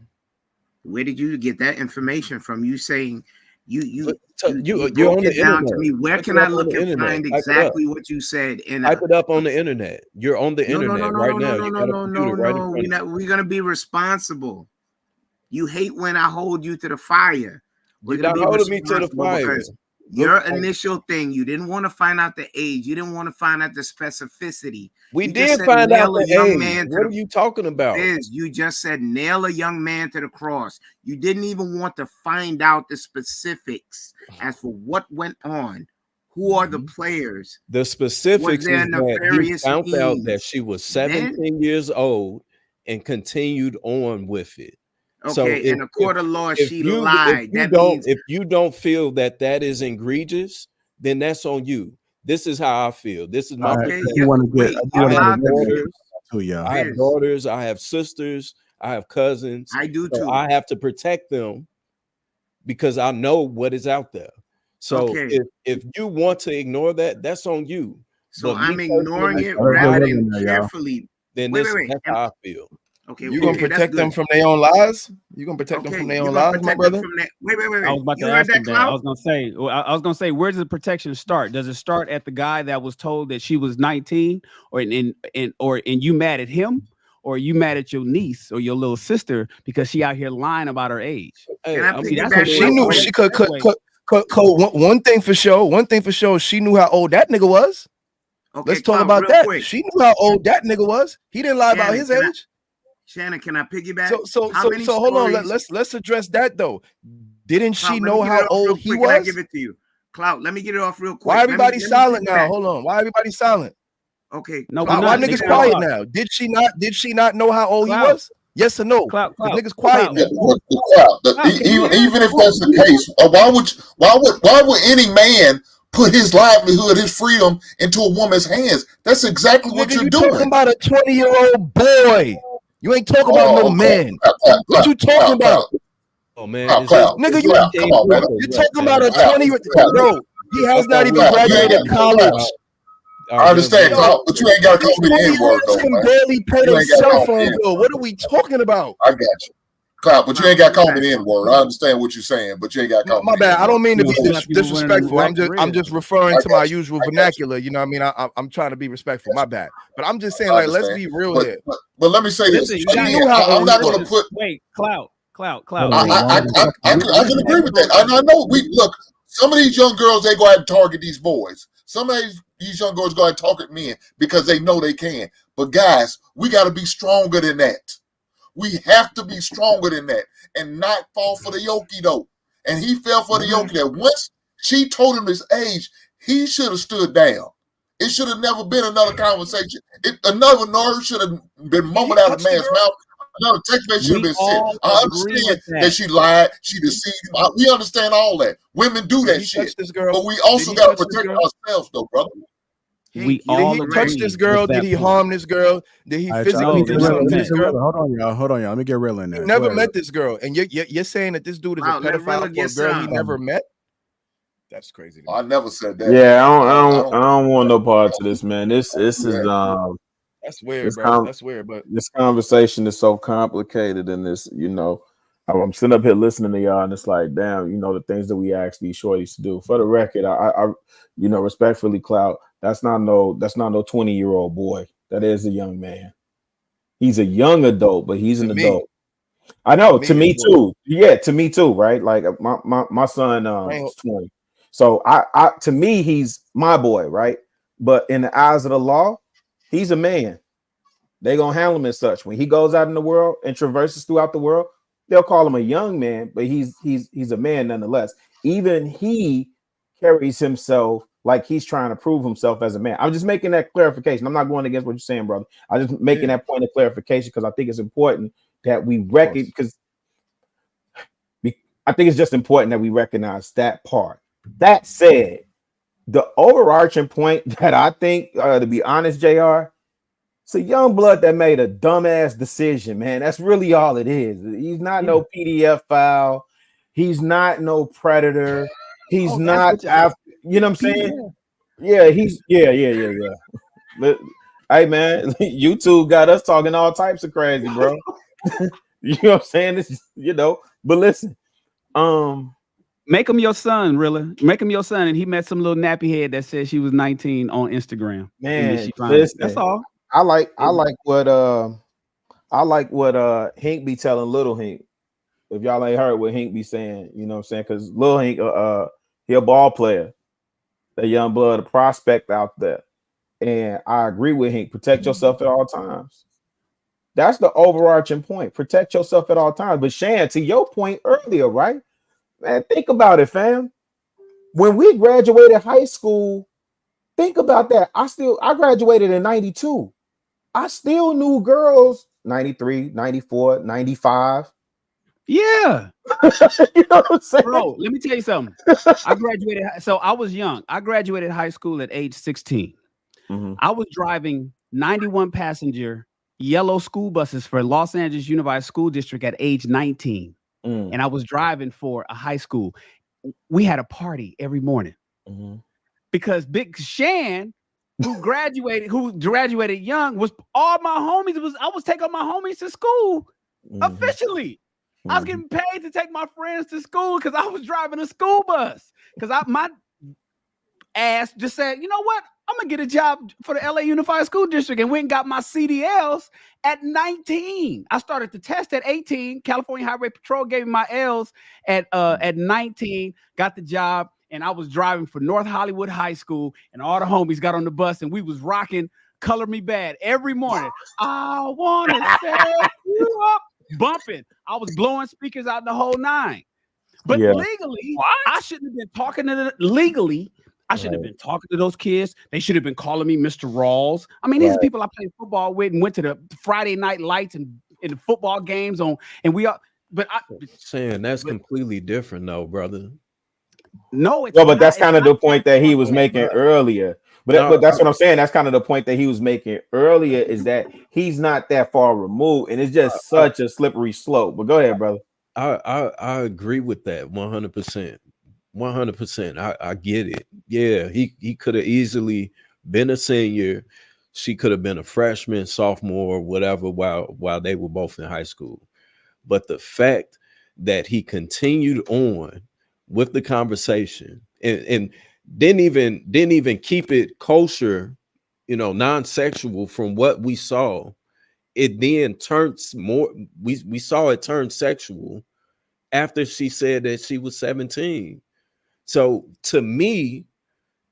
Where did you get that information from? You saying you're on the down to internet. me. Where can I look and find exactly what you said? Type it up on the internet. You're on the internet right now. No. We're gonna be responsible. You hate when I hold you to the fire. You're not holding me to the fire. Your initial thing, you didn't want to find out the age. You didn't want to find out the specificity. We did find out the age. What are you talking about? You just said nail a young man to the cross. You didn't even want to find out the specifics as for what went on. Who are the players? The specifics is that he found out that she was 17 years old and continued on with it. Okay, so in a court of law, she lied. If you don't feel that is egregious, then that's on you. This is how I feel. This is my I have daughters, I have sisters, I have cousins. I do too. I have to protect them because I know what is out there. So if you want to ignore that, that's on you. So I'm ignoring it rather than carefully. Then that's how I feel. Okay, you gonna protect them from their own lies? You gonna protect them from their own lies, my brother? Wait. I was about to ask him that. I was gonna say, where does the protection start? Does it start at the guy that was told that she was 19, or you mad at him, or are you mad at your niece or your little sister because she out here lying about her age? She knew she could. One thing for sure. She knew how old that nigga was. Okay, Let's talk Clout, about real that. quick. She knew how old that nigga was. He didn't lie about Shannon, his can I- age. Shannon, can I piggyback? So How many hold on. stories- Let's address that though. Didn't she Clout, let me know get it how off real old he quick and I was? give it to you. Clout, let me get it off real quick. Why everybody let me silent now? piggyback. Hold on. Why everybody silent? Okay. No, Clout, Why let me niggas get it quiet off. now? Did she not know how old he Clout. was? Yes or no? Clout, Because Clout, niggas quiet Clout. Yeah, now. even if that's the case, why would any man put his livelihood, his freedom into a woman's hands? That's exactly what Nigga, you're you doing. talking about a 20-year-old boy. You ain't talking about no man. What you talking about? Oh man, Nigga, you come on, man. you're talking about a 20 bro. He has not even Clout, graduated college. I understand, Clout, but you ain't got to call me the N-word, though, can man. barely pay You their ain't gotta cell call me phone the bill. What are we talking about? I got you. Clout, but you ain't got to call me the N-word. I understand what you're saying, but you ain't got to call me My the bad. I N-word. don't mean to be Slap you with one of them disrespectful. I'm rack just ribs. referring I to my got you. usual I got you. vernacular. You know what I mean? I'm trying to be respectful. My bad. But I'm just saying, I like, let's understand. be real But, here. but let me say this. Listen, you She got knew how I'm old not he going to was. put Wait, Clout. I can agree with that. And I know look, some of these young girls, they go out and target these boys. Some of these young girls go out and target men because they know they can. But guys, we got to be stronger than that. We have to be stronger than that and not fall for the yokie though. And he fell for the yokie that once she told him his age, he should have stood down. It should have never been another conversation. Another nerve should have been mumbled out of the man's mouth. Another text message should have We been sent. all I agree understand with that she lied, she deceived him. We understand all that. Women do Did that he shit. touch this girl? But we also Did he got to touch this protect girl? ourselves though, brother. We Did all he agree touch this girl? with Did that he point. harm this girl? Did he All right, physically y'all, do let something me to get this girl? real. Hold on, y'all. Let me get real in there. You Go never ahead. met this girl, and you're saying that this dude is a Wow, let pedophile Rilla for a get girl he some. never met? That's crazy. To me. I never said that. Yeah, I I don't want no parts of this, man. This is That's weird, this bro. That's weird, but this conversation is so complicated, and this, I'm sitting up here listening to y'all, and it's like, damn, the things that we ask these shorties to do. For the record, I respectfully, Clout, that's not no 20-year-old boy. That is a young man. He's a young adult, but he's To an me. adult. I know, to me it's more. too. Yeah, to me too, right? Like my son is 20. So I to me, he's my boy, right? But in the eyes of the law, he's a man. They're gonna handle him as such. When he goes out in the world and traverses throughout the world, they'll call him a young man, but he's a man nonetheless. Even he carries himself like he's trying to prove himself as a man. I'm just making that clarification. I'm not going against what you're saying, brother. I'm just making that point of clarification because I think it's important that we recognize, because I think it's just important that we recognize that part. That said, the overarching point that I think, to be honest, JR, it's a young blood that made a dumbass decision, man. That's really all it is. He's not no PDF file. He's not no predator. He's not after, you know what I'm saying? Yeah, Hey man, YouTube got us talking all types of crazy, bro. You know what I'm saying? But listen, make him your son, Rilla. Make him your son, and he met some little nappy head that said she was 19 on Instagram. man, Listen, that's all. I like what Hink be telling Little Hink. If y'all ain't heard what Hink be saying, you know what I'm saying? Because Little Hink, he a ball player, a young blood, a prospect out there. And I agree with Hink. Protect yourself at all times. That's the overarching point. Protect yourself at all times. But Shan, to your point earlier, right? Man, think about it, fam. When we graduated high school, think about that. I graduated in 92. I still knew girls 93, 94, 95. Yeah. You know what I'm saying? Bro, let me tell you something. I graduated. So I was young. I graduated high school at age 16. I was driving 91 passenger yellow school buses for Los Angeles Unified School District at age 19. And I was driving for a high school. We had a party every morning because Big Shan, who graduated young, was all my homies. I was taking my homies to school officially. I was getting paid to take my friends to school because I was driving a school bus. Because my ass just said, you know what? I'm gonna get a job for the LA Unified School District, and went and got my CDLs at 19. I started the test at 18. California Highway Patrol gave me my Ls at 19. Got the job, and I was driving for North Hollywood High School, and all the homies got on the bus, and we was rocking Color Me Bad every morning. I wanna set you up, bumping. I was blowing speakers out the whole nine. But Yeah. legally, I shouldn't have been talking to legally. I shouldn't have been talking to those kids. They should have been calling me Mr. Rawls. I mean, these are people I played football with and went to the Friday night lights and in the football games on, and we are. But saying that's completely different, though, brother. No, it's no, but not, that's it's kind of not the point that he was making earlier. But that's what I'm saying. That's kind of the point that he was making earlier, is that he's not that far removed, and it's just such a slippery slope. But go ahead, brother. I agree with that 100%. 100%. I get it. Yeah, he could have easily been a senior. She could have been a freshman, sophomore, whatever, while they were both in high school. But the fact that he continued on with the conversation and didn't even keep it kosher, non-sexual from what we saw, it then turns more. We saw it turn sexual after she said that she was 17. So to me,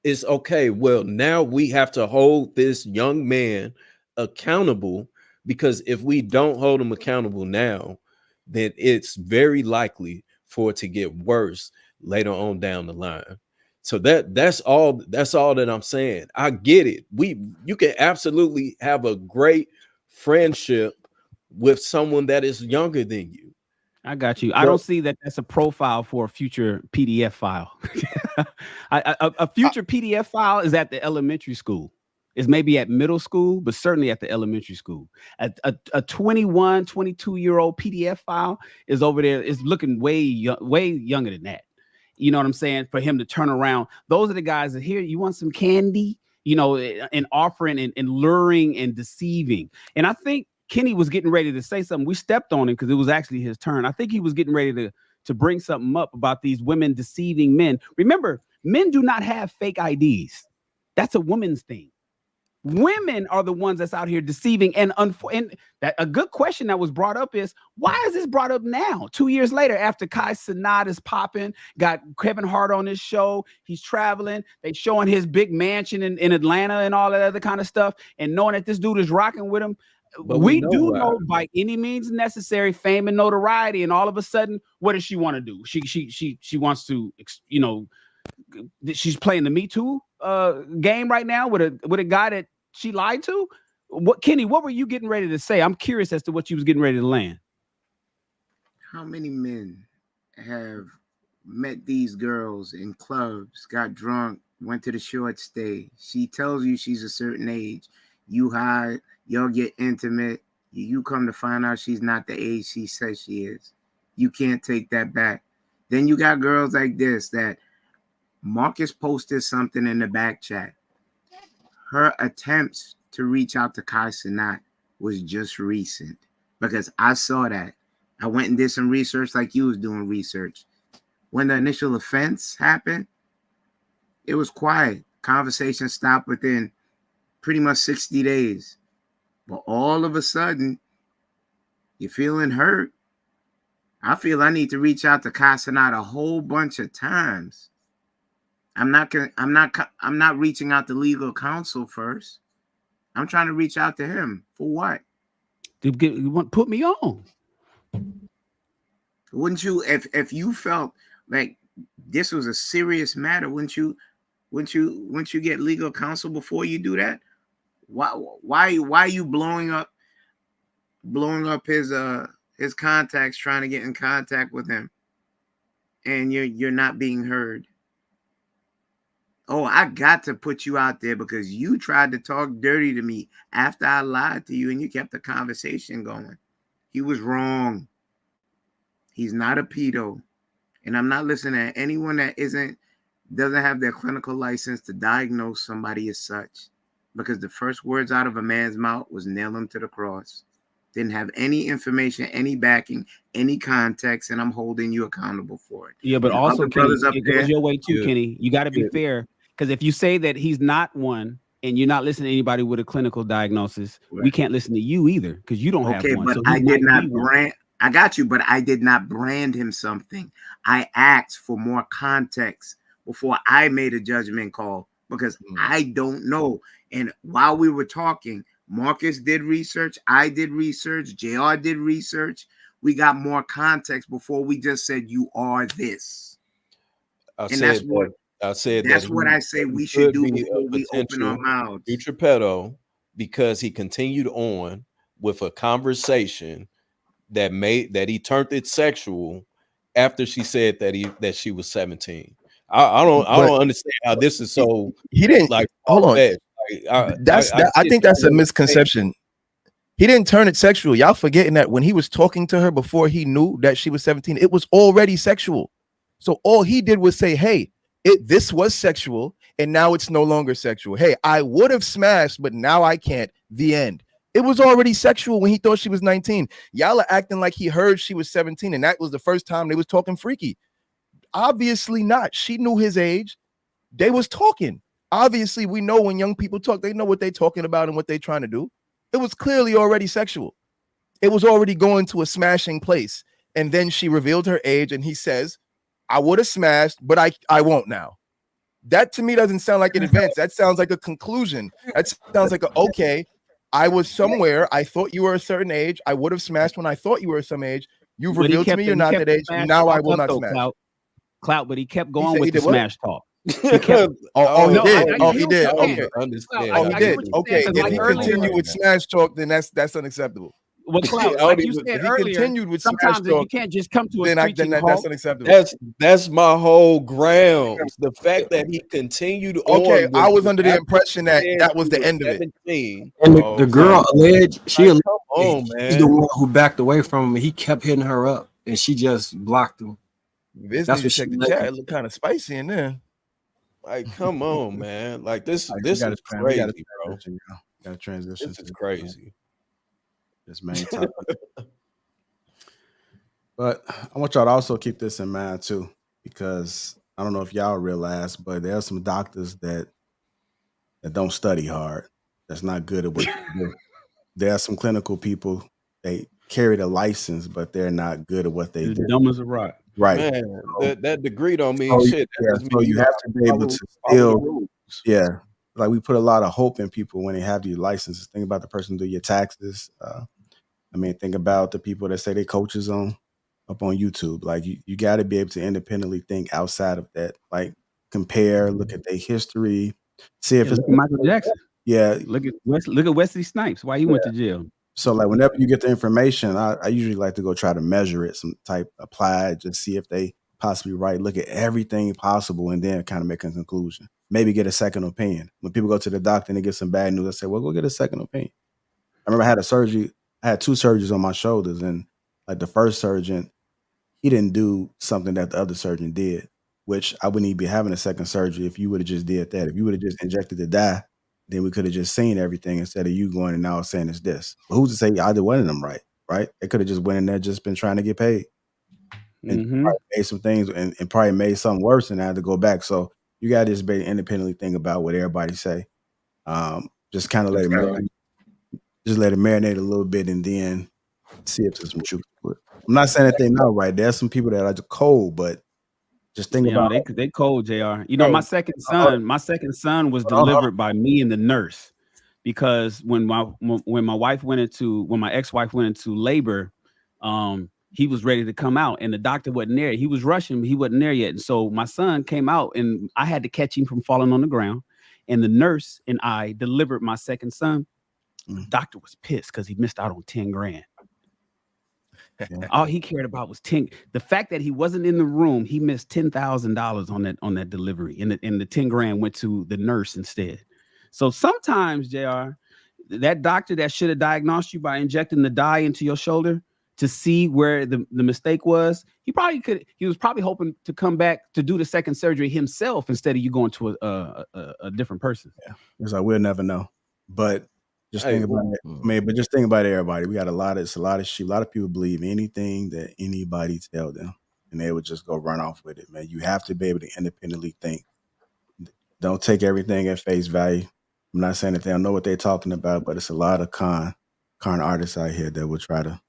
it's okay. Well, now we have to hold this young man accountable, because if we don't hold him accountable now, then it's very likely for it to get worse later on down the line. So that's all that I'm saying. I get it. You can absolutely have a great friendship with someone that is younger than you. I got you. I don't see that that's a profile for a future PDF file. A future PDF file is at the elementary school. It's maybe at middle school, but certainly at the elementary school. A 21, 22-year-old PDF file is over there. It's looking way younger than that. You know what I'm saying? For him to turn around. Those are the guys that here, you want some candy, and offering and luring and deceiving. And I think Kenny was getting ready to say something. We stepped on him because it was actually his turn. I think he was getting ready to bring something up about these women deceiving men. Remember, men do not have fake IDs. That's a woman's thing. Women are the ones that's out here deceiving. And that a good question that was brought up is, why is this brought up now? 2 years later, after Kai Cenat is popping, got Kevin Hart on his show, he's traveling, they showing his big mansion in Atlanta and all that other kind of stuff, and knowing that this dude is rocking with him. But we do know by any means necessary fame and notoriety, and all of a sudden, what does she want to do? She wants to, she's playing the Me Too game right now with a guy that she lied to. Kenny, what were you getting ready to say? I'm curious as to what you was getting ready to land. How many men have met these girls in clubs, got drunk, went to the short stay? She tells you she's a certain age. You hide. Y'all get intimate. You come to find out she's not the age she says she is. You can't take that back. Then you got girls like this that Marcus posted something in the back chat. Her attempts to reach out to Kai Cenat was just recent, because I saw that. I went and did some research like you was doing research. When the initial offense happened, it was quiet. Conversation stopped within pretty much 60 days. But all of a sudden, you're feeling hurt. I feel I need to reach out to Kai Cenat a whole bunch of times. I'm not reaching out to legal counsel first. I'm trying to reach out to him for what? Put me on. Wouldn't you, if you felt like this was a serious matter, wouldn't you get legal counsel before you do that? Why are you blowing up his contacts, trying to get in contact with him, and you're not being heard? Oh, I got to put you out there because you tried to talk dirty to me after I lied to you, and you kept the conversation going. He was wrong. He's not a pedo, and I'm not listening to anyone that doesn't have their clinical license to diagnose somebody as such. Because the first words out of a man's mouth was nail him to the cross. Didn't have any information, any backing, any context, and I'm holding you accountable for it. Yeah, but and also, Kenny, it goes your way too, Yeah. Kenny. You got to be fair, because if you say that he's not one and you're not listening to anybody with a clinical diagnosis, we can't listen to you either, because you don't have one. Okay, but I did not brand. I got you, but I did not brand him something. I asked for more context before I made a judgment call because I don't know. And while we were talking, Marcus did research, I did research, JR did research. We got more context before we just said you are this. I And that's said what I say we should do before we open our mouths. Future pedo, because he continued on with a conversation that he turned it sexual after she said that she was 17. I don't understand how this is so. He didn't like hold on. Like, I think that's a misconception. He didn't turn it sexual. Y'all forgetting that when he was talking to her before he knew that she was 17, it was already sexual. So all he did was say, hey, this was sexual and now it's no longer sexual. Hey, I would have smashed, but now I can't. The end. It was already sexual when he thought she was 19. Y'all are acting like he heard she was 17 and that was the first time they was talking freaky. Obviously not. She knew his age. They was talking. Obviously, we know when young people talk, they know what they're talking about and what they're trying to do. It was clearly already sexual. It was already going to a smashing place. And then she revealed her age and he says, I would have smashed, but I won't now. That to me doesn't sound like an advance. That sounds like a conclusion. That sounds like okay, I was somewhere. I thought you were a certain age. I would have smashed when I thought you were some age. You've revealed to me you're not that age. Now I will not smash. Clout, but he kept going with the smash talk. He did. He did. Okay. He did. Okay. If he continued with smash talk, then that's unacceptable. Well, Clout, like you said earlier, continued with sometimes smash talk, you can't just come to a then that's unacceptable. That's my whole grounds. The fact that he continued okay, on. I was under the impression that was the end of it. And the girl alleged she's man. the one who backed away from him. And he kept hitting her up, and she just blocked him. That's what check the chat. It looked kind of spicy in there. Like, come on, man. Like this is crazy, bro. Got to transition. This is crazy. This main topic. But I want y'all to also keep this in mind too, because I don't know if y'all realize, but there are some doctors that don't study hard. That's not good at what they do. There are some clinical people, they carry the license, but they're not good at what they do. Dumb as a rock. Right. Man, that degree don't mean shit. So you have to be able to still, like we put a lot of hope in people when they have these licenses. Think about the person who do your taxes. Think about the people that say they coaches up on YouTube. Like you got to be able to independently think outside of that. Like compare, look at their history, see if it's look at Michael Jackson. Yeah, look at Wesley Snipes. Why he went to jail. So like whenever you get the information, I usually like to go try to measure it, some type apply it, just see if they possibly right. Look at everything possible and then kind of make a conclusion. Maybe get a second opinion. When people go to the doctor and they get some bad news, I say, well, go get a second opinion. I remember I had a surgery. I had 2 surgeries on my shoulders, and like the first surgeon, he didn't do something that the other surgeon did, which I wouldn't even be having a second surgery if you would have just did that. If you would have just injected the dye, then we could have just seen everything instead of you going and now saying it's this. But who's to say either one of them right? They could have just went in there, just been trying to get paid. And probably made some things and probably made something worse and had to go back. So you got to just independently think about what everybody say. Just kind of let it marinate a little bit and then see if there's some truth to it. I'm not saying that they know right. There's some people that are cold, but just think about they cold, JR. You know, my second son was delivered by me and the nurse, because when my ex-wife went into labor, he was ready to come out and the doctor wasn't there. He was rushing, but he wasn't there yet. And so my son came out and I had to catch him from falling on the ground. And the nurse and I delivered my second son. The doctor was pissed because he missed out on 10 grand. All he cared about was 10. The fact that he wasn't in the room, he missed $10,000 on that delivery, and the 10 grand went to the nurse instead. So sometimes, JR, that doctor that should have diagnosed you by injecting the dye into your shoulder to see where the mistake was, he was probably hoping to come back to do the second surgery himself instead of you going to a different person. Yeah, it's like we'll never know, but. Just think about it. But just think about everybody. We got a lot of shit. A lot of people believe anything that anybody tell them, and they would just go run off with it, man. You have to be able to independently think. Don't take everything at face value. I'm not saying that they don't know what they're talking about, but it's a lot of con artists out here that will try to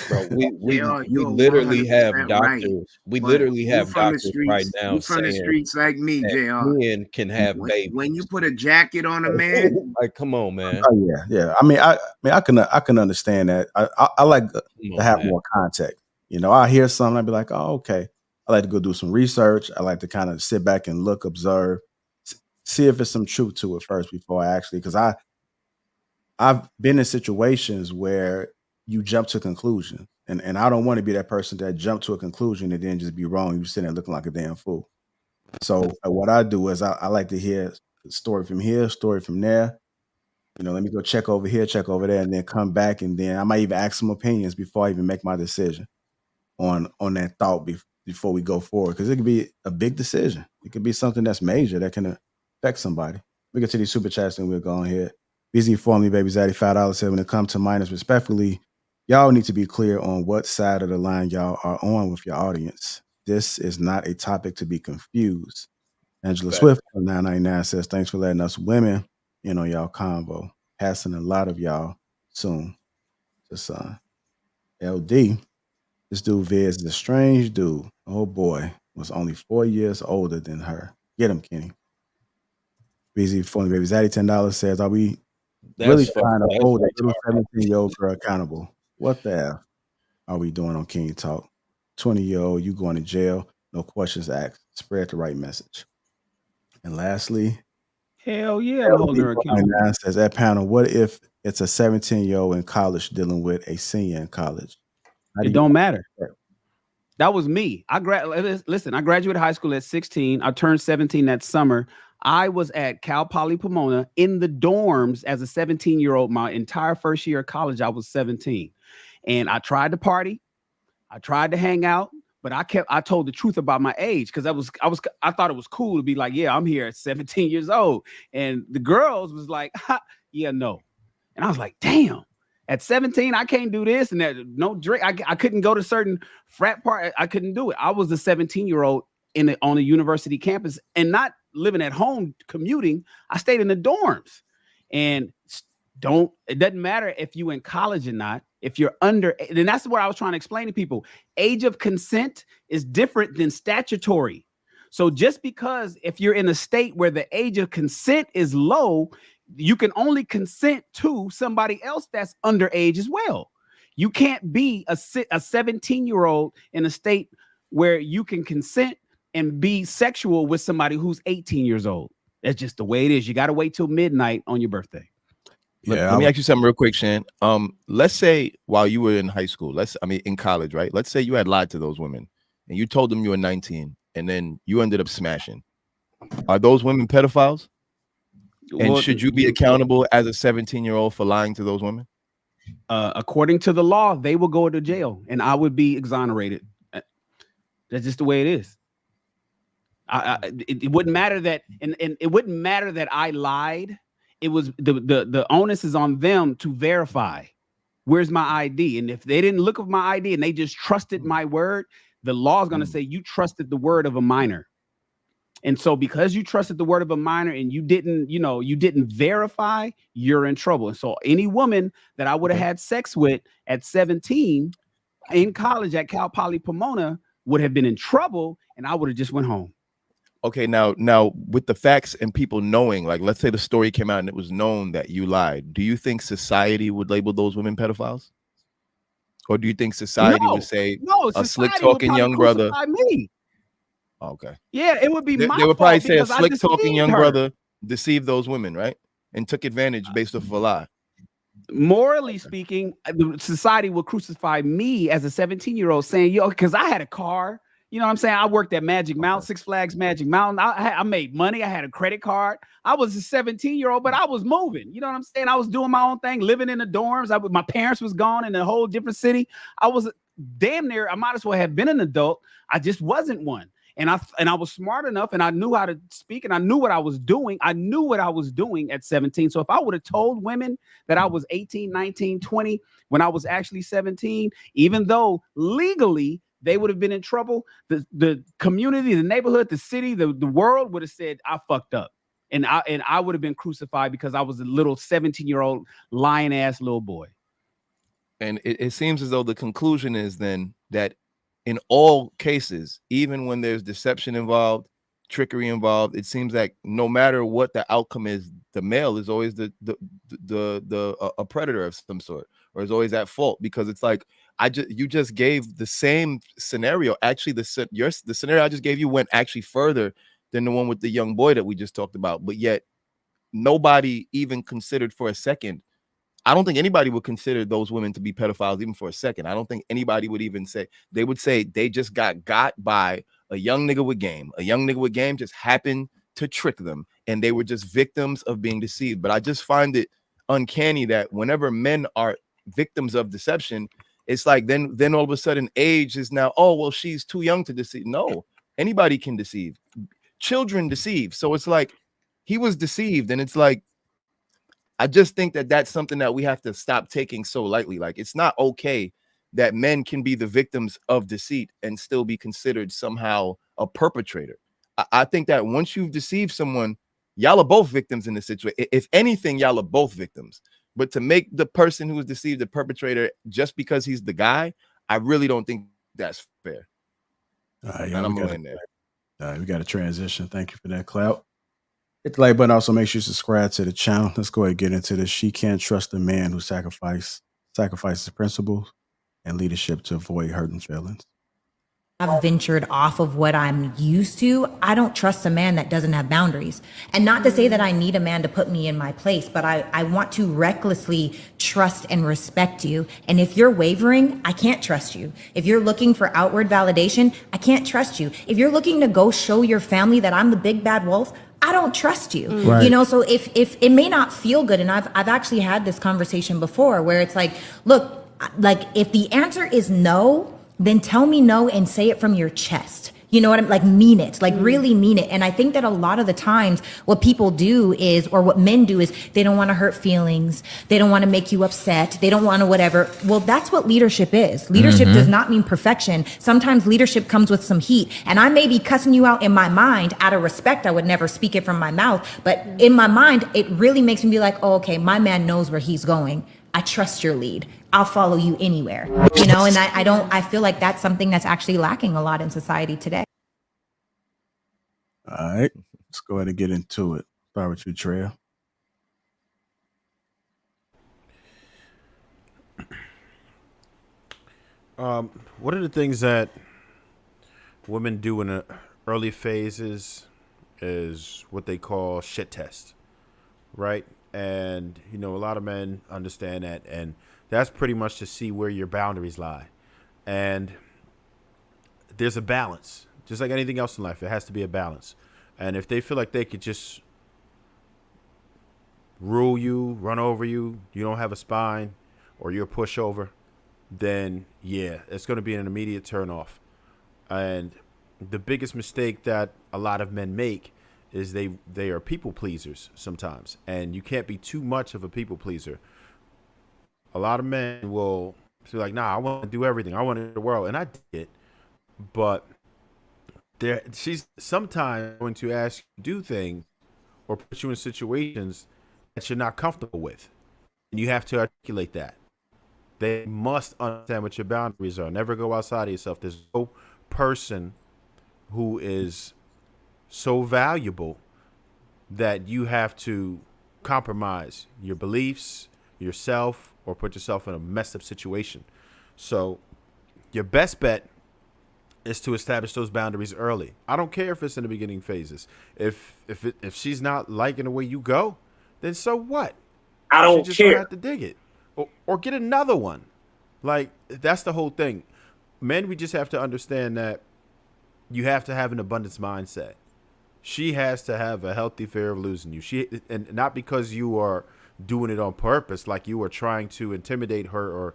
Bro, we You're literally 100% have right. doctors. We But literally you have from the doctors right streets. now You from the saying streets like me, that JR. men can have babies. When you put a jacket on a man, Like, come on, man. Oh yeah. I mean, I can understand that. I like to have more context. You know, I hear something, I'd be like, oh, okay. I like to go do some research. I like to kind of sit back and look, observe, see if there's some truth to it first before I actually, because I've been in situations where you jump to conclusions, and I don't want to be that person that jump to a conclusion and then just be wrong. You sitting there looking like a damn fool. So what I do is I like to hear the story from here, story from there. You know, let me go check over here, check over there, and then come back, and then I might even ask some opinions before I even make my decision on that thought before we go forward, because it could be a big decision. It could be something that's major that can affect somebody. We get to these super chats and we'll go on here. BZ Formally Baby Zaddy $5 said when it comes to minors, respectfully, y'all need to be clear on what side of the line y'all are on with your audience. This is not a topic to be confused. Angela Swift 999 says, thanks for letting us women in on y'all convo. Passing a lot of y'all soon. Just LD. This dude Viz is a strange dude. Oh boy, was only 4 years older than her. Get him, Kenny. BZ Formally Baby Zaddy $10 says, are we really trying to hold a little 17-year-old girl accountable? What the F are we doing on King Talk? 20-year-old, you going to jail, no questions asked. Spread the right message. And lastly, hell yeah, I'm holding her accountable. Says that panel, what if it's a 17-year-old in college dealing with a senior in college? It don't matter. That was me. Listen, I graduated high school at 16. I turned 17 that summer. I was at Cal Poly Pomona in the dorms as a 17-year-old. My entire first year of college, I was 17. And I tried to party. I tried to hang out, but I told the truth about my age, because I thought it was cool to be like, yeah, I'm here at 17 years old. And the girls was like, yeah, no. And I was like, damn. At 17, I can't do this and that. No drink. I couldn't go to certain frat party. I couldn't do it. I was a 17-year-old on a university campus and not living at home commuting. I stayed in the dorms. And it doesn't matter if you in college or not. If you're under, and that's what I was trying to explain to people. Age of consent is different than statutory. So just because if you're in a state where the age of consent is low, you can only consent to somebody else that's underage as well. You can't be a 17-year-old in a state where you can consent and be sexual with somebody who's 18 years old. That's just the way it is. You got to wait till midnight on your birthday. Let me ask you something real quick, Shan. Let's say while you were in high school, in college, right? Let's say you had lied to those women and you told them you were 19 and then you ended up smashing. Are those women pedophiles? And should you be accountable as a 17-year-old for lying to those women? According to the law, they will go to jail and I would be exonerated. That's just the way it is. It wouldn't matter that, and it wouldn't matter that I lied. It was the onus is on them to verify. Where's my ID? And if they didn't look at my ID and they just trusted my word, the law is going to say you trusted the word of a minor. And so because you trusted the word of a minor and you didn't verify, you're in trouble. And so any woman that I would have had sex with at 17 in college at Cal Poly Pomona would have been in trouble and I would have just went home. Okay, now with the facts and people knowing, like let's say the story came out and it was known that you lied, do you think society would label those women pedophiles? Or do you think society would say a slick talking young brother? Me. Okay. Yeah, it would be my fault. They would probably say a because I slick talking young her. brother deceived those women, right? And took advantage based off of a lie. Morally speaking, the society would crucify me as a 17-year-old saying, yo, because I had a car. You know what I'm saying? I worked at Magic Mountain, Six Flags Magic Mountain. I made money. I had a credit card. I was a 17-year-old, but I was moving. You know what I'm saying? I was doing my own thing, living in the dorms. My parents was gone in a whole different city. I was damn near, I might as well have been an adult. I just wasn't one. And I was smart enough and I knew how to speak and I knew what I was doing. I knew what I was doing at 17. So if I would have told women that I was 18, 19, 20, when I was actually 17, even though legally they would have been in trouble, the community, the neighborhood, the city, the world would have said, I fucked up. And I would have been crucified because I was a little 17-year-old lying ass little boy. And it seems as though the conclusion is then that in all cases, even when there's deception involved, trickery involved, it seems like no matter what the outcome is, the male is always a predator of some sort, or is always at fault, because it's like you just gave the same scenario. Actually, the scenario I just gave you went actually further than the one with the young boy that we just talked about, but yet nobody even considered for a second. I don't think anybody would consider those women to be pedophiles even for a second. I don't think anybody would even say, they would say they just got by a young nigga with game. A young nigga with game just happened to trick them, and they were just victims of being deceived. But I just find it uncanny that whenever men are victims of deception, it's like then all of a sudden age is now, oh, well, she's too young to deceive. No, anybody can deceive. Children deceive. So it's like he was deceived, and it's like, I just think that that's something that we have to stop taking so lightly. Like, it's not okay that men can be the victims of deceit and still be considered somehow a perpetrator. I think that once you've deceived someone, y'all are both victims in this situation. If anything, y'all are both victims. But to make the person who was deceived a perpetrator just because he's the guy, I really don't think that's fair. Yeah, and I'm we going there. We got to transition. Thank you for that, Clout. Hit the like button. Also, make sure you subscribe to the channel. Let's go ahead and get into this. She can't trust a man who sacrifices principles and leadership to avoid hurting feelings. I've ventured off of what I'm used to. I don't trust a man that doesn't have boundaries. And not to say that I need a man to put me in my place, but I want to recklessly trust and respect you. And if you're wavering, I can't trust you. If you're looking for outward validation, I can't trust you. If you're looking to go show your family that I'm the big bad wolf, I don't trust you. Right. You know, so if it may not feel good, and I've actually had this conversation before where it's like, look, like if the answer is no, then tell me no and say it from your chest. You know what I'm like, mean it, like really mean it. And I think that a lot of the times what people do is, or what men do is, they don't want to hurt feelings. They don't want to make you upset. They don't want to whatever. Well, that's what leadership is. Leadership does not mean perfection. Sometimes leadership comes with some heat. And I may be cussing you out in my mind out of respect. I would never speak it from my mouth. But in my mind, it really makes me be like, oh, okay, my man knows where he's going. I trust your lead. I'll follow you anywhere, you know, and I feel like that's something that's actually lacking a lot in society today. All right, let's go ahead and get into it. Start with you, Treya. One of the things that women do in the early phases is what they call shit test, right? And, you know, a lot of men understand that. And that's pretty much to see where your boundaries lie. And there's a balance. Just like anything else in life, it has to be a balance. And if they feel like they could just rule you, run over you, you don't have a spine, or you're a pushover, then, yeah, it's going to be an immediate turnoff. And the biggest mistake that a lot of men make is they are people pleasers sometimes, and you can't be too much of a people pleaser. A lot of men will be like, nah, I want to do everything. I want the world. And I did. But she's sometimes going to ask you to do things or put you in situations that you're not comfortable with. And you have to articulate that. They must understand what your boundaries are. Never go outside of yourself. There's no person who is so valuable that you have to compromise your beliefs, yourself, or put yourself in a messed up situation. So your best bet is to establish those boundaries early. I don't care if it's in the beginning phases. If she's not liking the way you go, then so what? I don't She just care. gonna have to dig it, or get another one. Like, that's the whole thing. Men, we just have to understand that you have to have an abundance mindset. She has to have a healthy fear of losing you. And not because you are doing it on purpose, like you are trying to intimidate her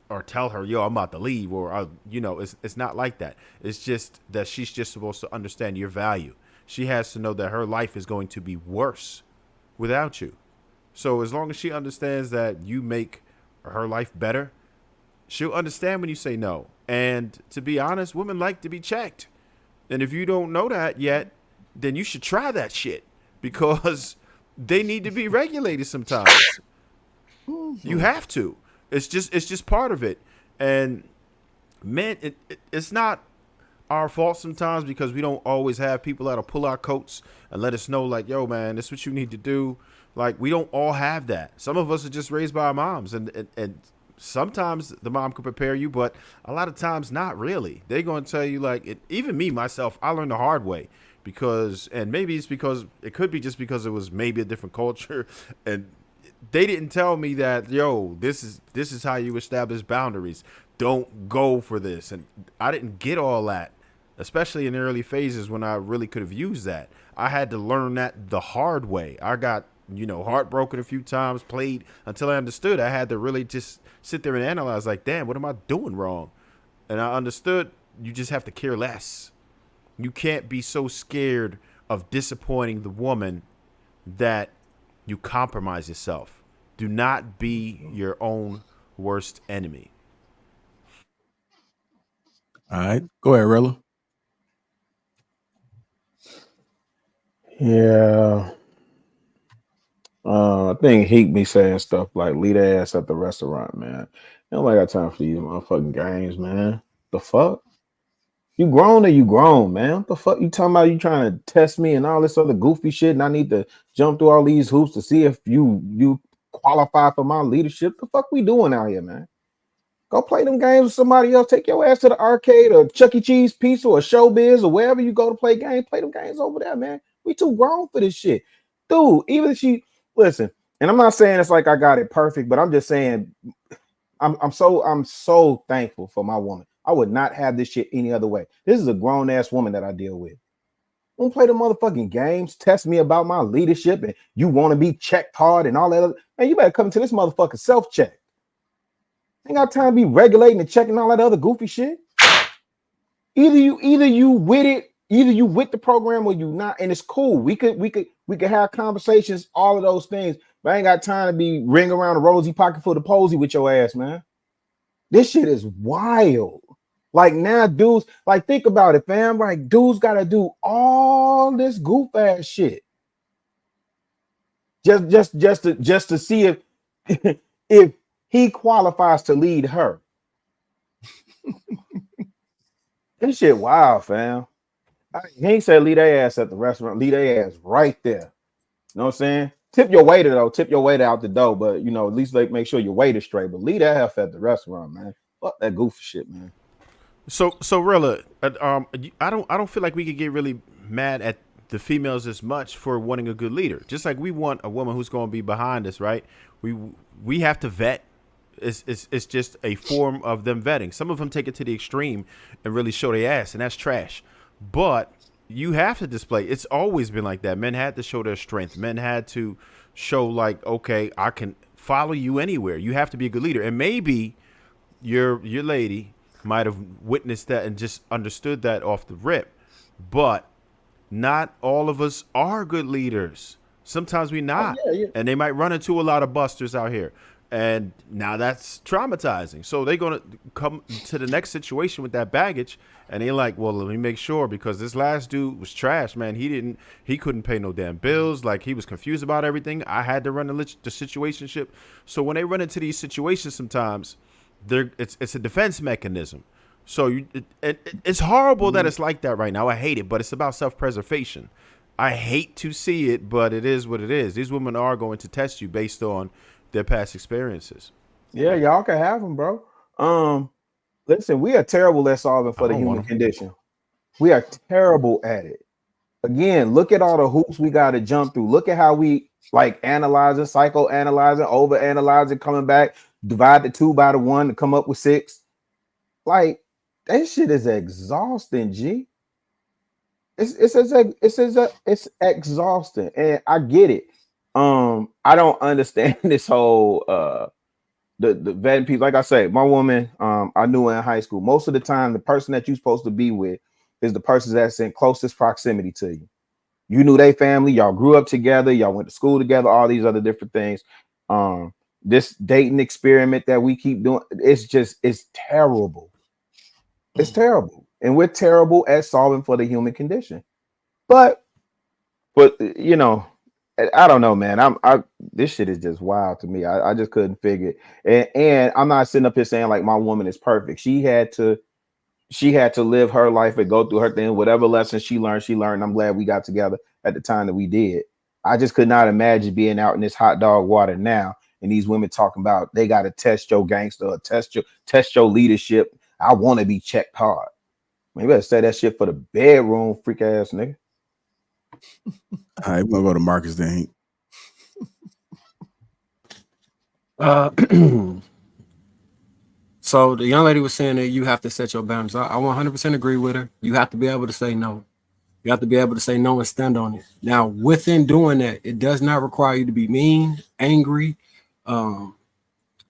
or tell her, yo, I'm about to leave, or you know, it's not like that. It's just that she's just supposed to understand your value. She has to know that her life is going to be worse without you. So as long as she understands that you make her life better, she'll understand when you say no. And to be honest, women like to be checked. And if you don't know that yet, then you should try that shit, because they need to be regulated sometimes. You have to. It's just part of it. And man, it's not our fault sometimes because we don't always have people that'll pull our coats and let us know, like, yo, man, this is what you need to do. Like, we don't all have that. Some of us are just raised by our moms, and sometimes the mom can prepare you, but a lot of times not really. They're going to tell you, like, even me, myself, I learned the hard way because, and maybe it's because, it could be just because it was maybe a different culture, and they didn't tell me that, yo, this is how you establish boundaries. Don't go for this. And I didn't get all that, especially in the early phases when I really could have used that. I had to learn that the hard way. I got, heartbroken a few times, played until I understood. I had to really just sit there and analyze, like, damn, what am I doing wrong? And I understood you just have to care less. You can't be so scared of disappointing the woman that you compromise yourself. Do not be your own worst enemy. All right, go ahead, Rilla. Yeah. I think Heat be saying stuff like leave their ass at the restaurant, man. I don't got time for these motherfucking games, man. The fuck? You grown or you grown, man? What the fuck you talking about? You trying to test me and all this other goofy shit, and I need to jump through all these hoops to see if you qualify for my leadership? The fuck we doing out here, man? Go play them games with somebody else. Take your ass to the arcade or Chuck E. Cheese Pizza or Showbiz or wherever you go to play games. Play them games over there, man. We too grown for this shit. Dude, even if she listen, and I'm not saying it's like I got it perfect, but I'm just saying I'm so thankful for my woman. I would not have this shit any other way. This is a grown-ass woman that I deal with. Don't play the motherfucking games, test me about my leadership, and you want to be checked hard and all that other. Man, you better come to this motherfucker self-check. Ain't got time to be regulating and checking all that other goofy shit. Either you with it, either you with the program or you not, and it's cool. We could have conversations, all of those things, but I ain't got time to be ring around a rosy pocket full of posy with your ass, man. This shit is wild. Like now, dudes, like think about it, fam. Like dudes gotta do all this goof ass shit. Just to see if if he qualifies to lead her. This shit wild, fam. He ain't said leave their ass at the restaurant, leave their ass right there. You know what I'm saying? Tip your waiter though, tip your waiter out the door, but at least like make sure your waiter's straight. But leave that F at the restaurant, man. Fuck that goofy shit, man. So Rilla, I don't feel like we could get really mad at the females as much for wanting a good leader. Just like we want a woman who's going to be behind us, right? We have to vet. It's just a form of them vetting. Some of them take it to the extreme and really show their ass, and that's trash. But you have to display. It's always been like that. Men had to show their strength. Men had to show like, okay, I can follow you anywhere. You have to be a good leader. And maybe your lady might have witnessed that and just understood that off the rip. But not all of us are good leaders. Sometimes we're not. Oh, yeah. And they might run into a lot of busters out here. And now that's traumatizing. So they're going to come to the next situation with that baggage. And they're like, well, let me make sure, because this last dude was trash, man. He couldn't pay no damn bills. Like, he was confused about everything. I had to run the situationship. So when they run into these situations sometimes, it's a defense mechanism. So it's horrible that it's like that right now. I hate it, but it's about self-preservation. I hate to see it, but it is what it is. These women are going to test you based on their past experiences. Yeah, y'all can have them, bro. Listen, we are terrible at solving for the human condition. We are terrible at it. Again, look at all the hoops we got to jump through. Look at how we like analyzing, psychoanalyzing, overanalyzing, coming back, divide the 2 by the 1 to come up with 6. Like that shit is exhausting, G. It's exhausting, and I get it. I don't understand this whole the vetting people. Like I say, my woman, I knew in high school. Most of the time, the person that you're supposed to be with is the person that's in closest proximity to you. You knew their family, y'all grew up together, y'all went to school together, all these other different things. This dating experiment that we keep doing, it's terrible. It's terrible. And we're terrible at solving for the human condition. But I don't know, man. This shit is just wild to me. I just couldn't figure it. And I'm not sitting up here saying like my woman is perfect. She had to live her life and go through her thing. Whatever lessons she learned. I'm glad we got together at the time that we did. I just could not imagine being out in this hot dog water now and these women talking about they got to test your gangster, or test your leadership. I want to be checked hard. Man, you better say that shit for the bedroom, freak ass nigga. All right, we're gonna go to Marcus then. So the young lady was saying that you have to set your boundaries. I 100% agree with her. You have to be able to say no. You have to be able to say no and stand on it. Now, within doing that, it does not require you to be mean, angry,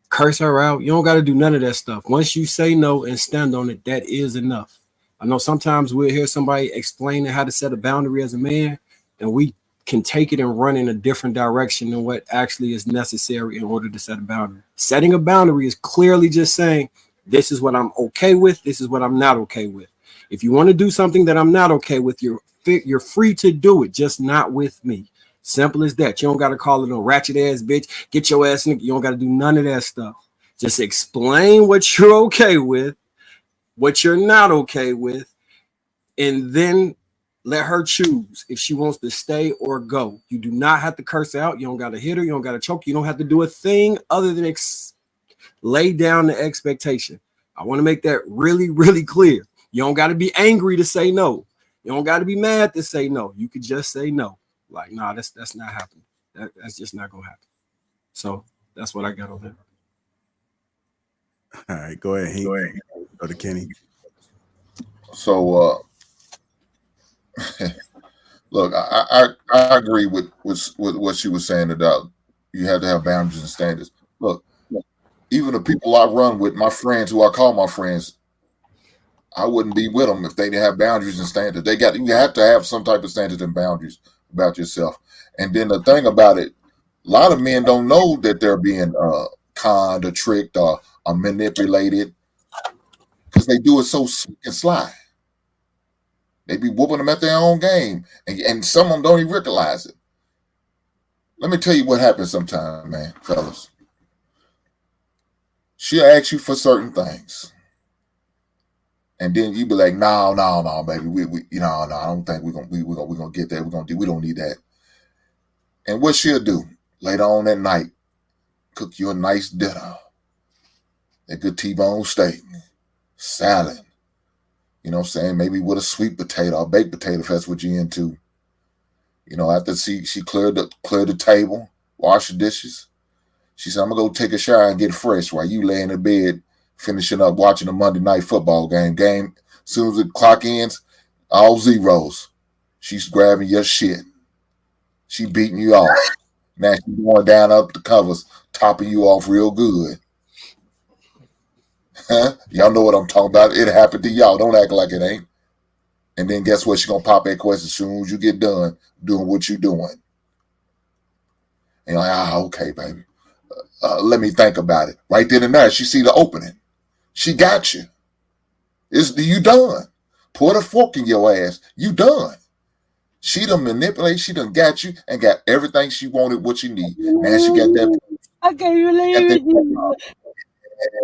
curse her out. You don't got to do none of that stuff. Once you say no and stand on it, that is enough. I know sometimes we'll hear somebody explaining how to set a boundary as a man, and we can take it and run in a different direction than what actually is necessary in order to set a boundary. Setting a boundary is clearly just saying, this is what I'm okay with, this is what I'm not okay with. If you want to do something that I'm not okay with, you're free to do it, just not with me. Simple as that. You don't got to call it a ratchet ass bitch. Get your ass in. You don't got to do none of that stuff. Just explain what you're okay with, what you're not okay with, and then let her choose if she wants to stay or go. You do not have to curse her out. You don't got to hit her. You don't got to choke. You don't have to do a thing other than lay down the expectation. I want to make that really, really clear. You don't got to be angry to say no. You don't got to be mad to say no. You could just say no. Like, nah, that's not happening. That's just not gonna happen. So that's what I got on that. All right, go ahead. Go to Kenny. So look, I agree with what she was saying about you have to have boundaries and standards. Look, even the people I run with, my friends who I call my friends, I wouldn't be with them if they didn't have boundaries and standards. You have to have some type of standards and boundaries about yourself. And then the thing about it, a lot of men don't know that they're being conned or tricked or manipulated because they do it so slick and sly. They be whooping them at their own game, and some of them don't even realize it. Let me tell you what happens sometimes, man, fellas. She'll ask you for certain things, and then you be like, "No, baby, I don't think we're gonna get that. We don't need that." And what she'll do later on that night, cook you a nice dinner, a good T-bone steak, salad. You know what I'm saying? Maybe with a sweet potato or baked potato if that's what you're into. You know, after she cleared the table, wash the dishes, she said, "I'm gonna go take a shower and get fresh while you lay in the bed finishing up watching a Monday night football game. As soon as the clock ends, all zeros. She's grabbing your shit. She beating you off. Now she's going down up the covers, topping you off real good. Huh? Y'all know what I'm talking about. It happened to y'all. Don't act like it ain't. And then guess what? She's going to pop that question as soon as you get done doing what you're doing. And you're like, okay, baby. Let me think about it. Right then and there, she see the opening. She got you. You done. Put a fork in your ass. You done. She done manipulate. She done got you and got everything she wanted, what you need. Now she got that. I can't believe it.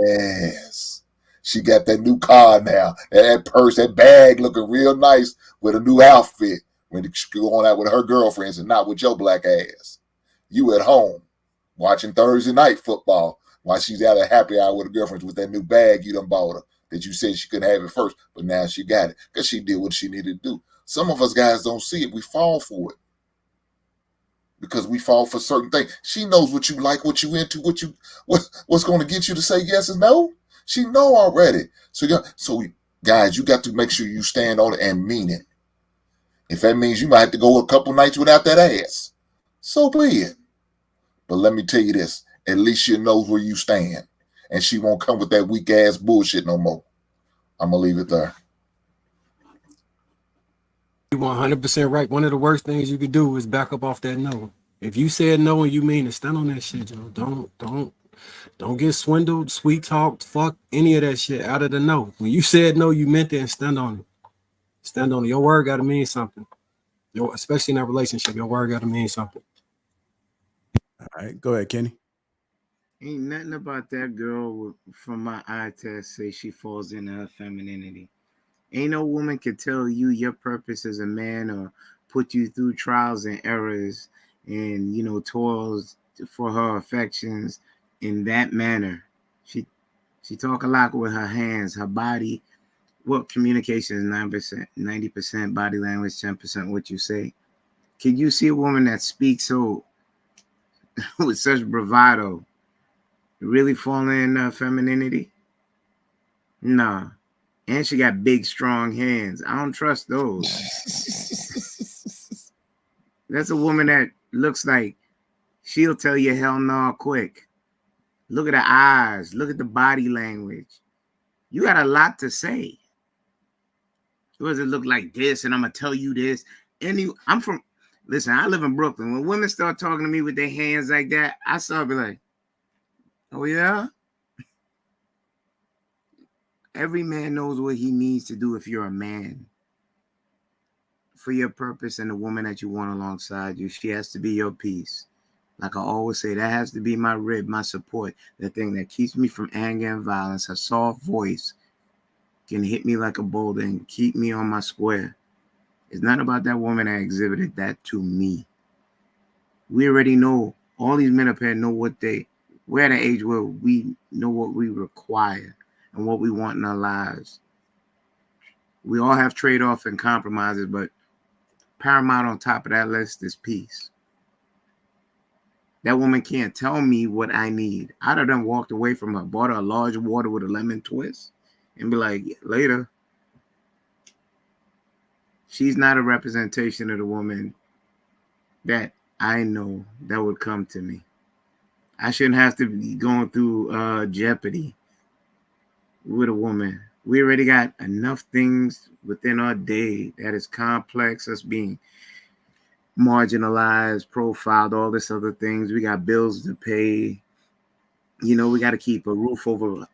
Yes. She got that new car now. That purse, that bag looking real nice with a new outfit when she's going out with her girlfriends and not with your black ass. You at home watching Thursday night football while she's at a happy hour with her girlfriends with that new bag you done bought her that you said she couldn't have it first, but now she got it because she did what she needed to do. Some of us guys don't see it. We fall for it because we fall for certain things. She knows what you like, what you into, what's going to get you to say yes and no. She know already. So guys, you got to make sure you stand on it and mean it. If that means you might have to go a couple nights without that ass, so be it. But let me tell you this, at least she knows where you stand. And she won't come with that weak ass bullshit no more. I'm going to leave it there. You're 100% right. One of the worst things you could do is back up off that no. If you said no and you mean it, stand on that shit, Joe. Don't get swindled, sweet talked, fuck any of that shit out of the no. When you said no, you meant it, and stand on it. Stand on it. Your word got to mean something. Especially in that relationship, your word got to mean something. All right, go ahead, Kenny. Ain't nothing about that girl from my eye test say she falls into her femininity. Ain't no woman can tell you your purpose as a man or put you through trials and errors and, you know, toils for her affections in that manner. She talk a lot with her hands, her body. Well, communication is 9%, 90% body language, 10% what you say. Can you see a woman that speaks so with such bravado really falling in femininity? Nah. And she got big, strong hands. I don't trust those. That's a woman that looks like she'll tell you hell no quick. Look at her eyes. Look at the body language. You got a lot to say. What does it look like this? And I'm going to tell you this. Listen, I live in Brooklyn. When women start talking to me with their hands like that, I start be like, oh, yeah? Every man knows what he needs to do if you're a man. For your purpose and the woman that you want alongside you, she has to be your piece. Like I always say, that has to be my rib, my support, the thing that keeps me from anger and violence. Her soft voice can hit me like a boulder and keep me on my square. It's not about that woman that exhibited that to me. We already know, all these men up here know we're at an age where we know what we require and what we want in our lives. We all have trade-offs and compromises, but paramount on top of that list is peace. That woman can't tell me what I need. I'd have done walked away from her, bought her a large water with a lemon twist, and be like, later. She's not a representation of the woman that I know that would come to me. I shouldn't have to be going through jeopardy with a woman. We already got enough things within our day that is complex, us being marginalized, profiled, all this other things. We got bills to pay. You know, we got to keep a roof over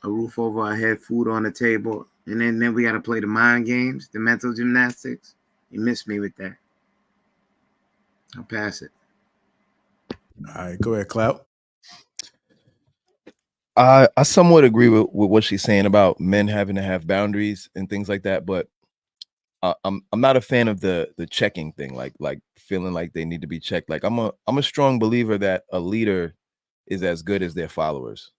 our head, food on the table, and then we got to play the mind games, the mental gymnastics. You missed me with that. I'll pass it. All right, go ahead, Clout. I somewhat agree with what she's saying about men having to have boundaries and things like that, but I'm not a fan of the checking thing, like feeling like they need to be checked. Like I'm a strong believer that a leader is as good as their followers.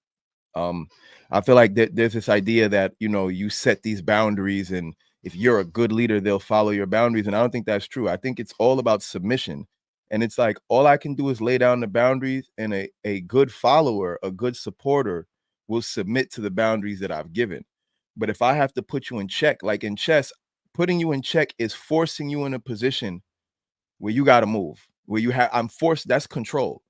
I feel like there's this idea that, you know, you set these boundaries and if you're a good leader, they'll follow your boundaries. And I don't think that's true. I think it's all about submission. And it's like, all I can do is lay down the boundaries, and a good follower, a good supporter will submit to the boundaries that I've given. But if I have to put you in check, like in chess, putting you in check is forcing you in a position where you got to move, where I'm forced. That's control.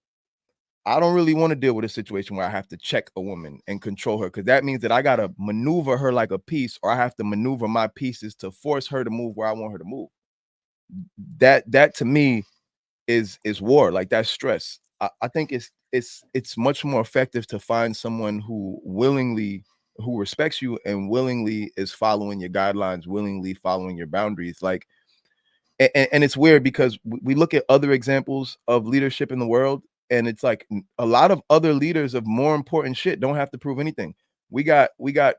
I don't really want to deal with a situation where I have to check a woman and control her, because that means that I got to maneuver her like a piece, or I have to maneuver my pieces to force her to move where I want her to move. That to me is war. Like, that's stress. I think it's much more effective to find someone who respects you and willingly is following your guidelines, willingly following your boundaries. Like, and it's weird because we look at other examples of leadership in the world, and it's like a lot of other leaders of more important shit don't have to prove anything. We got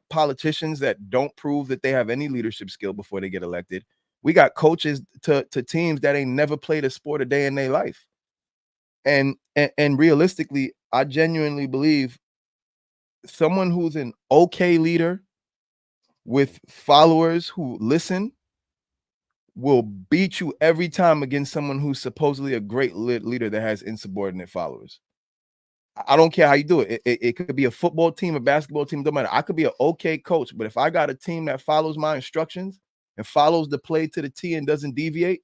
politicians that don't prove that they have any leadership skill before they get elected. We got coaches to teams that ain't never played a sport a day in their life. And realistically, I genuinely believe someone who's an okay leader with followers who listen will beat you every time against someone who's supposedly a great leader that has insubordinate followers. I don't care how you do it. It could be a football team, a basketball team, don't matter. I could be an okay coach, but if I got a team that follows my instructions and follows the play to the T and doesn't deviate,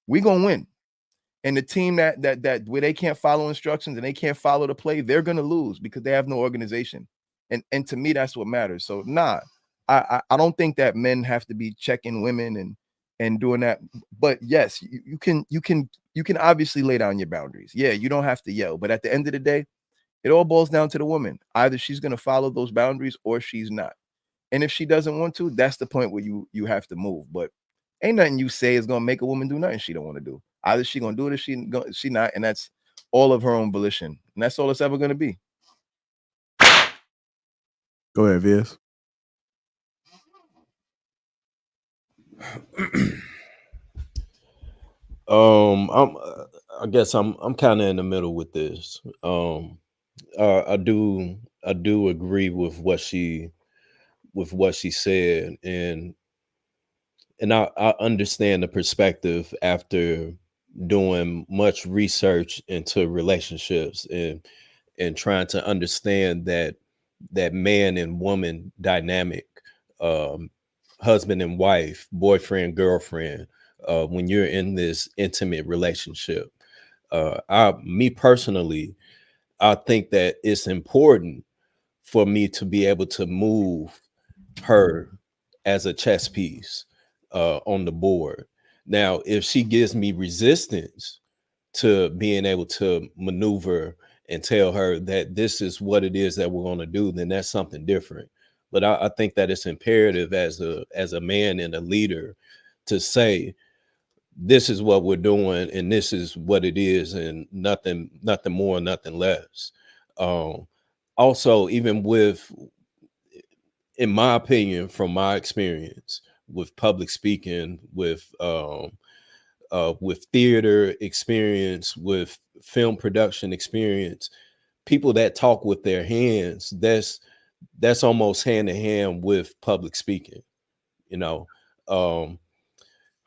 we gonna win. And the team that where they can't follow instructions and they can't follow the play, they're gonna lose because they have no organization. And to me, that's what matters. So I don't think that men have to be checking women and doing that. But yes, you can obviously lay down your boundaries. Yeah, you don't have to yell, but at the end of the day, it all boils down to the woman. Either she's gonna follow those boundaries or she's not. And if she doesn't want to, that's the point where you have to move. But ain't nothing you say is gonna make a woman do nothing she don't want to do. Either she gonna do it or she not, and that's all of her own volition, and that's all it's ever gonna be. Go ahead, Viz. I guess I'm kind of in the middle with this. I do agree with what she said, and I understand the perspective after doing much research into relationships and trying to understand that man and woman dynamic, husband and wife, boyfriend, girlfriend, when you're in this intimate relationship. Me personally, I think that it's important for me to be able to move her as a chess piece on the board. Now, if she gives me resistance to being able to maneuver and tell her that this is what it is that we're going to do, then that's something different. But I think that it's imperative as a man and a leader to say, this is what we're doing and this is what it is, and nothing more, nothing less. Also, even with, in my opinion, from my experience with public speaking, with theater experience, with film production experience, people that talk with their hands, that's almost hand in hand with public speaking. You know,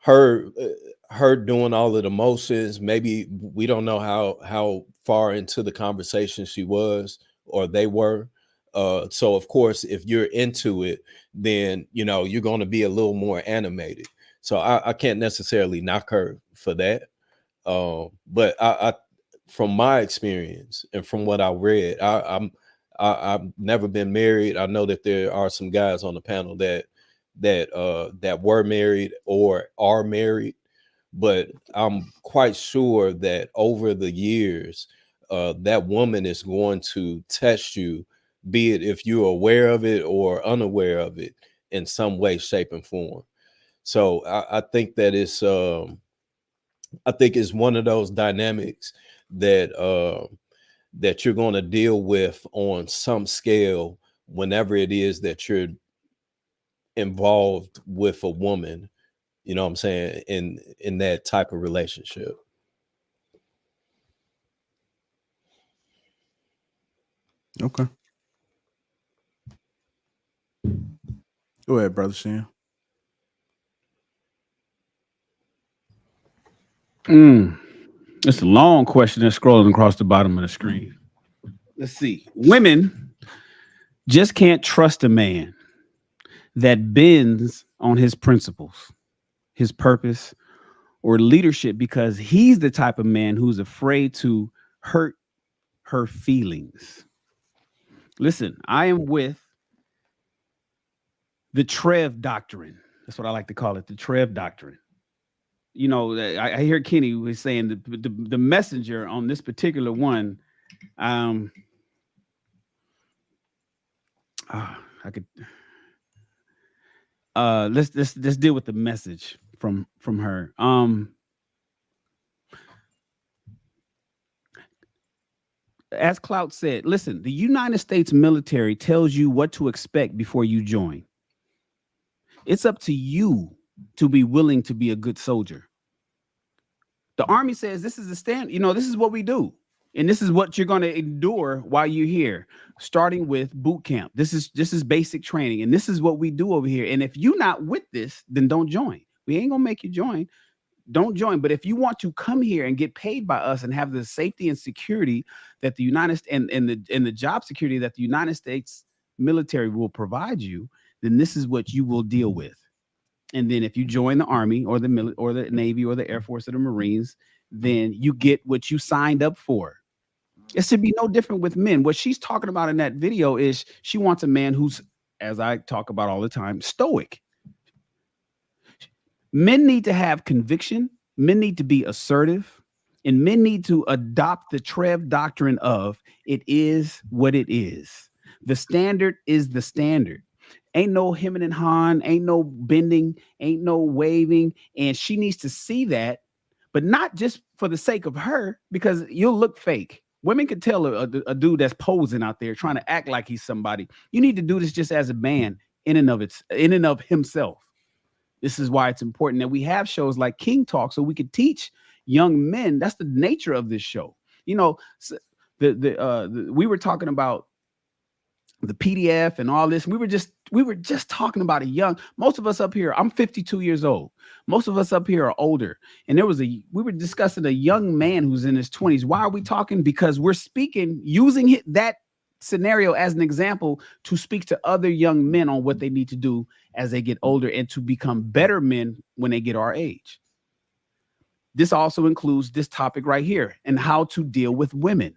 her doing all of the motions, maybe we don't know how far into the conversation she was or they were. So of course, if you're into it, then you're going to be a little more animated. So I can't necessarily knock her for that. But I from my experience and from what I read, I've never been married. I know that there are some guys on the panel that were married or are married, but I'm quite sure that over the years, that woman is going to test you, be it if you're aware of it or unaware of it in some way, shape, and form. So I think that it's one of those dynamics that that you're going to deal with on some scale whenever it is that you're involved with a woman, you know what I'm saying, in that type of relationship. Okay. Go ahead, Brother Shan. It's a long question that's scrolling across the bottom of the screen. Let's see. Women just can't trust a man that bends on his principles, his purpose, or leadership because he's the type of man who's afraid to hurt her feelings. Listen, I am with the Trev doctrine. That's what I like to call it, the Trev doctrine. You know, I hear Kenny was saying the messenger on this particular one. Let's deal with the message from her. As Clout said, listen, the United States military tells you what to expect before you join. It's up to you to be willing to be a good soldier. The Army says this is the stand, this is what we do. And this is what you're going to endure while you're here, starting with boot camp. This is basic training. And this is what we do over here. And if you're not with this, then don't join. We ain't going to make you join. Don't join. But if you want to come here and get paid by us and have the safety and security that the United States and the job security that the United States military will provide you, then this is what you will deal with. And then if you join the Army or the Navy or the Air Force or the Marines, then you get what you signed up for. It should be no different with men. What she's talking about in that video is she wants a man who's, as I talk about all the time, stoic. Men need to have conviction. Men need to be assertive. And men need to adopt the Trev doctrine of it is what it is. The standard is the standard. Ain't no hemming and hawing, ain't no bending, ain't no waving. And she needs to see that but not just for the sake of her, because you'll look fake. Women can tell a dude that's posing out there trying to act like he's somebody. You need to do this just as a man in and of himself. This is why it's important that we have shows like King Talk, so we could teach young men. That's the nature of this show. You know, we were talking about the PDF and all this. We were just talking about most of us up here, I'm 52 years old. Most of us up here are older. And we were discussing a young man who's in his 20s. Why are we talking? Because we're speaking, using that scenario as an example to speak to other young men on what they need to do as they get older and to become better men when they get our age. This also includes this topic right here and how to deal with women.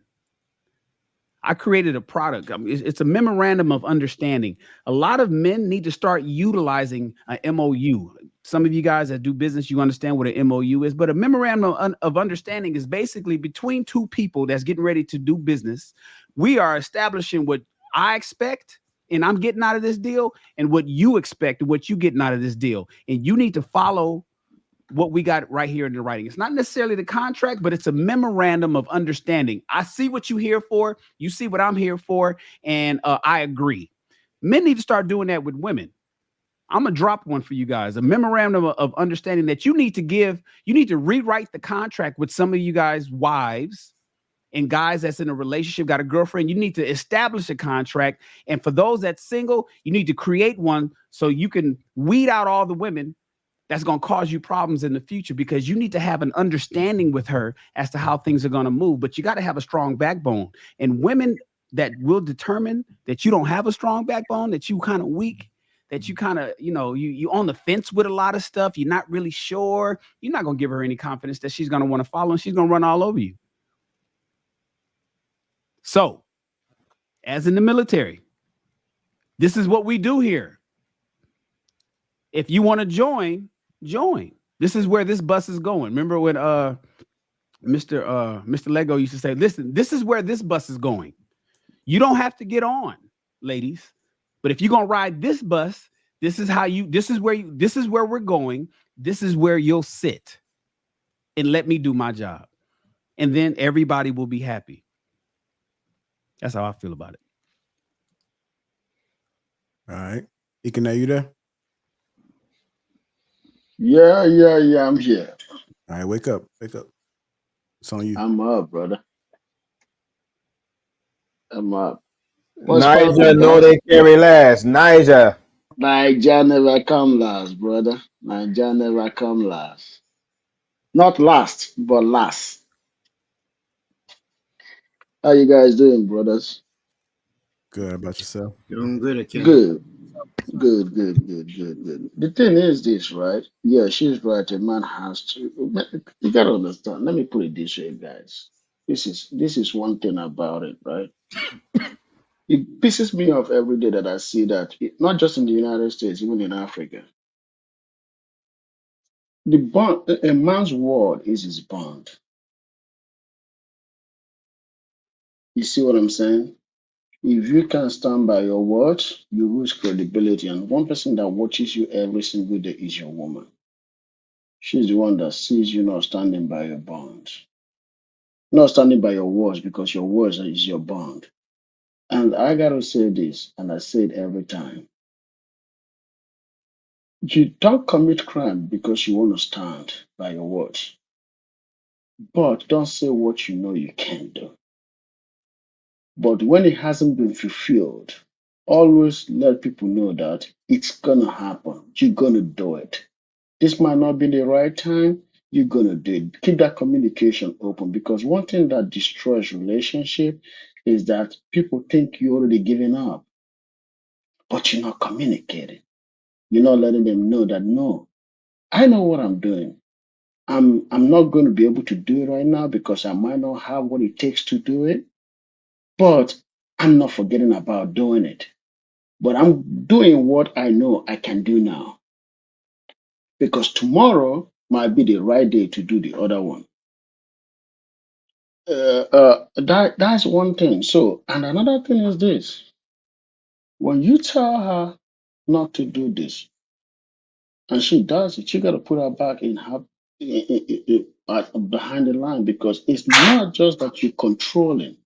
I created a product. It's a memorandum of understanding. A lot of men need to start utilizing an MOU. Some of you guys that do business, you understand what an MOU is, but a memorandum of understanding is basically between two people that's getting ready to do business. We are establishing what I expect and I'm getting out of this deal, and what you expect and what you getting out of this deal. And you need to follow what we got right here in the writing. It's not necessarily the contract, but it's a memorandum of understanding. I see what you're here for. You see what I'm here for. And I agree. Men need to start doing that with women. I'm going to drop one for you guys. A memorandum of understanding that you need to rewrite the contract with some of you guys' wives and guys that's in a relationship, got a girlfriend. You need to establish a contract. And for those that's single, you need to create one so you can weed out all the women that's going to cause you problems in the future, because you need to have an understanding with her as to how things are going to move. But you got to have a strong backbone. And women that will determine that you don't have a strong backbone, that you kind of weak, that you kind of, you on the fence with a lot of stuff. You're not really sure. You're not going to give her any confidence that she's going to want to follow, and she's going to run all over you. So, as in the military, this is what we do here. If you want to join. This is where this bus is going. Remember when Mr. Lego used to say, listen, this is where this bus is going. You don't have to get on, ladies. But if you're gonna ride this bus, this is where we're going. This is where you'll sit and let me do my job. And then everybody will be happy. That's how I feel about it. All right. Ikene, are you there? Yeah, I'm here. All right, wake up. It's on you. I'm up, brother. I'm up. Niger, no, they carry last. Niger never come last, brother. Niger never come last. Not last, but last. How you guys doing, brothers? Good. About yourself? Doing good, Ikene. Good. The thing is this, right? Yeah, she's right. A man has to. You gotta understand. Let me put it this way, guys. This is one thing about it, right? It pisses me off every day that I see that, not just in the United States, even in Africa. The bond, a man's word is his bond. You see what I'm saying? If you can't stand by your word, you lose credibility. And one person that watches you every single day is your woman. She's the one that sees you not standing by your bond, not standing by your words, because your words is your bond. And I gotta say this, and I say it every time. You don't commit crime because you want to stand by your words. But don't say what you know you can't do. But when it hasn't been fulfilled, always let people know that it's gonna happen. You're gonna do it. This might not be the right time. You're gonna do it. Keep that communication open, because one thing that destroys relationship is that people think you're already giving up, but you're not communicating. You're not letting them know that no, I know what I'm doing. I'm not going to be able to do it right now because I might not have what it takes to do it, but I'm not forgetting about doing it. But I'm doing what I know I can do now, because tomorrow might be the right day to do the other one. That's one thing. So, and another thing is this: when you tell her not to do this, and she does it, you got to put her back in her behind the line, because it's not just that you're controlling,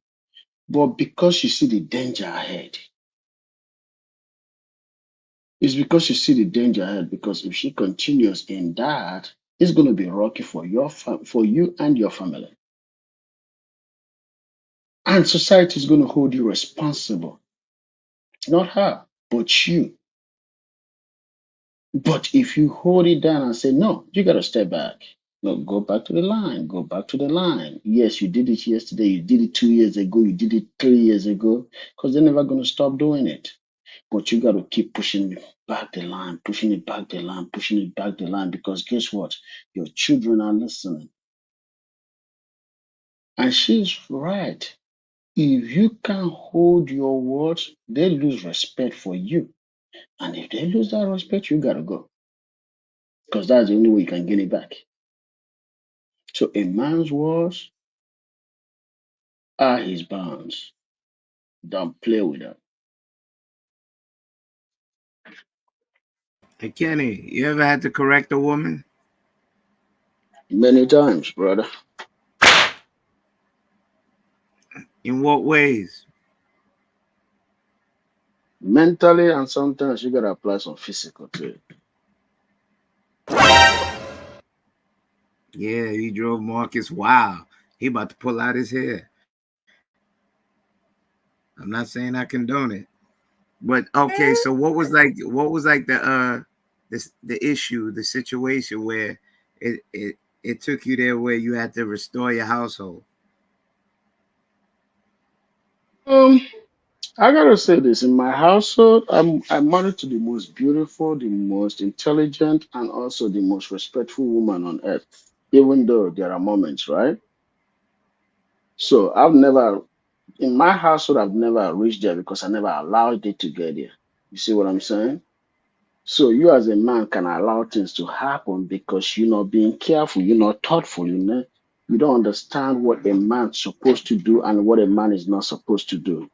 but because you see the danger ahead. It's because you see the danger ahead. Because if she continues in that, it's going to be rocky for for you and your family. And society is going to hold you responsible, not her, but you. But if you hold it down and say, no, you got to step back. No, go back to the line. Go back to the line. Yes, you did it yesterday. You did it 2 years ago. You did it 3 years ago. Because they're never going to stop doing it. But you got to keep pushing it back the line, pushing it back the line, pushing it back the line. Because guess what? Your children are listening. And she's right. If you can't hold your words, they lose respect for you. And if they lose that respect, you got to go. Because that's the only way you can get it back. So a man's words are his bonds. Don't play with them. Hey, Kenny, you ever had to correct a woman? Many times, brother. In what ways? Mentally, and sometimes you got to apply some physical to it. Yeah, he drove Marcus wild. He about to pull out his hair. I'm not saying I condone it. But okay, so what was like the issue, the situation where it took you there where you had to restore your household? I gotta say this: in my household, I'm married to the most beautiful, the most intelligent, and also the most respectful woman on earth. Even though there are moments, right? So in my household, I've never reached there because I never allowed it to get there. You see what I'm saying? So you as a man can allow things to happen because you're not being careful, you're not thoughtful, you don't understand what a man's supposed to do and what a man is not supposed to do.